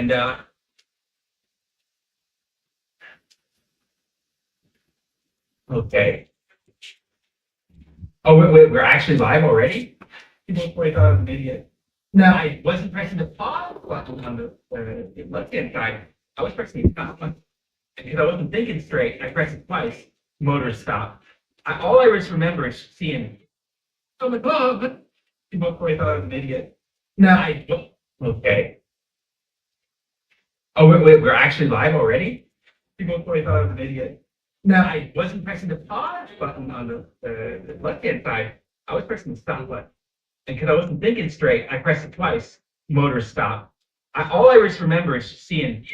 And okay. Oh wait, we're actually live already? People probably thought I was an idiot. No, I wasn't pressing the pause button on the left-hand side. I was pressing the stop button. Because I wasn't thinking straight, I pressed it twice. Motor stopped. All I just remember is seeing, oh my God, people probably thought I was an idiot. No, I don't. Okay. Oh wait, we're actually live already? People probably thought I was an idiot. No, I wasn't pressing the pause button on the left-hand side. I was pressing the stop button. And because I wasn't thinking straight, I pressed it twice. Motor stopped. All I just remember is seeing,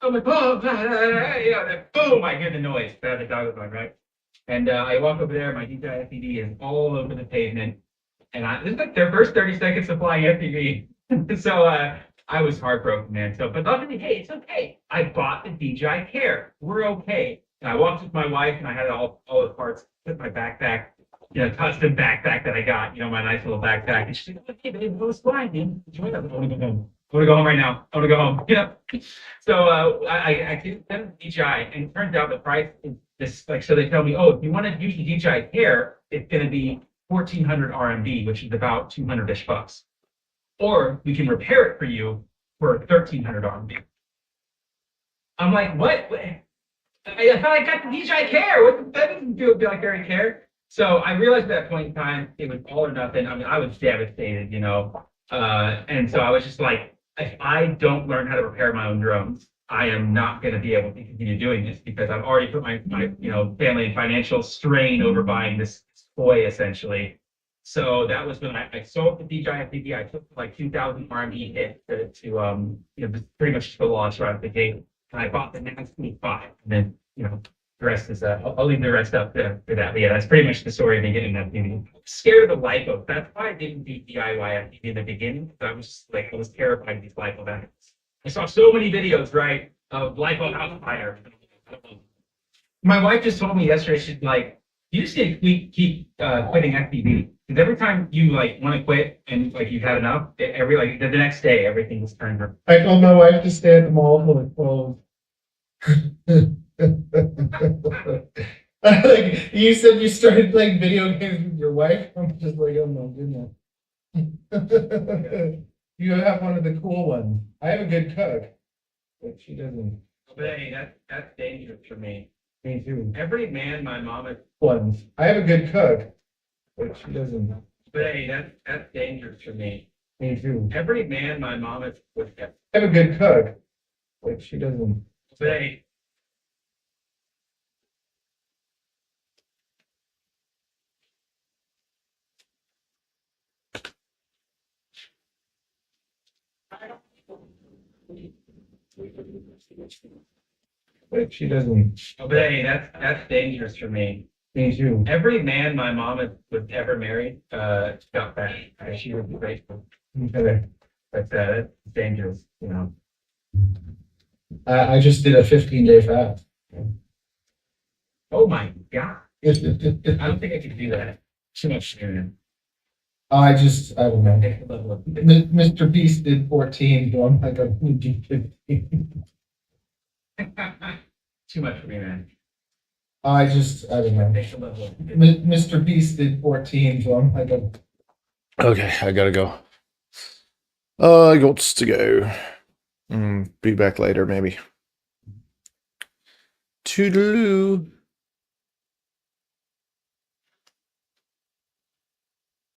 oh my God, yeah, then boom, I hear the noise. The dog was going, right? And I walk over there, my DJI FPV is all over the pavement. And this is like their first 30 seconds of flying FPV. So I was heartbroken, man. So, but luckily, hey, it's okay. I bought the DJI Care. We're okay. And I walked with my wife and I had all the parts, put in my backpack, custom backpack that I got, my nice little backpack. And she's like, okay, babe, it was fine, man. Enjoy that. I want to go home. I want to go home right now. I want to go home. So I did the DJI, and it turns out the price is this. Like, so they tell me, oh, if you want to use the DJI Care, it's going to be 1,400 RMB, which is about 200-ish bucks. Or we can repair it for you for 1,300 RMB. I'm like, what? I thought I got the DJI Care. What that doesn't do like very care. So I realized at that point in time it was all or nothing. I mean, I was devastated, and so I was just like, if I don't learn how to repair my own drones, I am not going to be able to continue doing this because I've already put my family and financial strain over buying this toy essentially. So that was when I sold the DJI FPV. I took like 2,000 RMB hit to pretty much the launch right at the gate. And I bought the Nasty 5. And then, the rest is, I'll leave the rest up for that. But yeah, that's pretty much the story of me getting that FPV. Scared of the LiPo. That's why I didn't do DIY FPV in the beginning. I was terrified of these LiPo batteries. I saw so many videos, right, of LiPo house fire. My wife just told me yesterday, she's like, you just need to keep quitting FPV. Because every time you want to quit and you've had enough, the next day everything was turned around. I told my wife to stay at the mall till it closed. Like you said, you started playing video games with your wife. I'm just like, oh my goodness. You have one of the cool ones. I have a good cook, but she doesn't. But hey, that's dangerous for me. Me too. Every man my mom is. Ones. I have a good cook, but she doesn't. But hey, that's dangerous for me. Me too. Every man my mom is with. I have a good cook, but she doesn't. But hey. But she doesn't. But hey, that's dangerous for me. Me too. Every man my mom was ever married got that. She would be grateful. Okay. But that's dangerous, I just did a 15-day fast. Oh my God. I don't think I could do that. Too much sugar. I don't know. Mr. Beast did 14, so I'm like, I'm going to do 15. Too much for me, man. I don't know. Mr. Beast did 14, so I'm like, Okay, I gotta go. I got to go. Be back later, maybe. Toodaloo.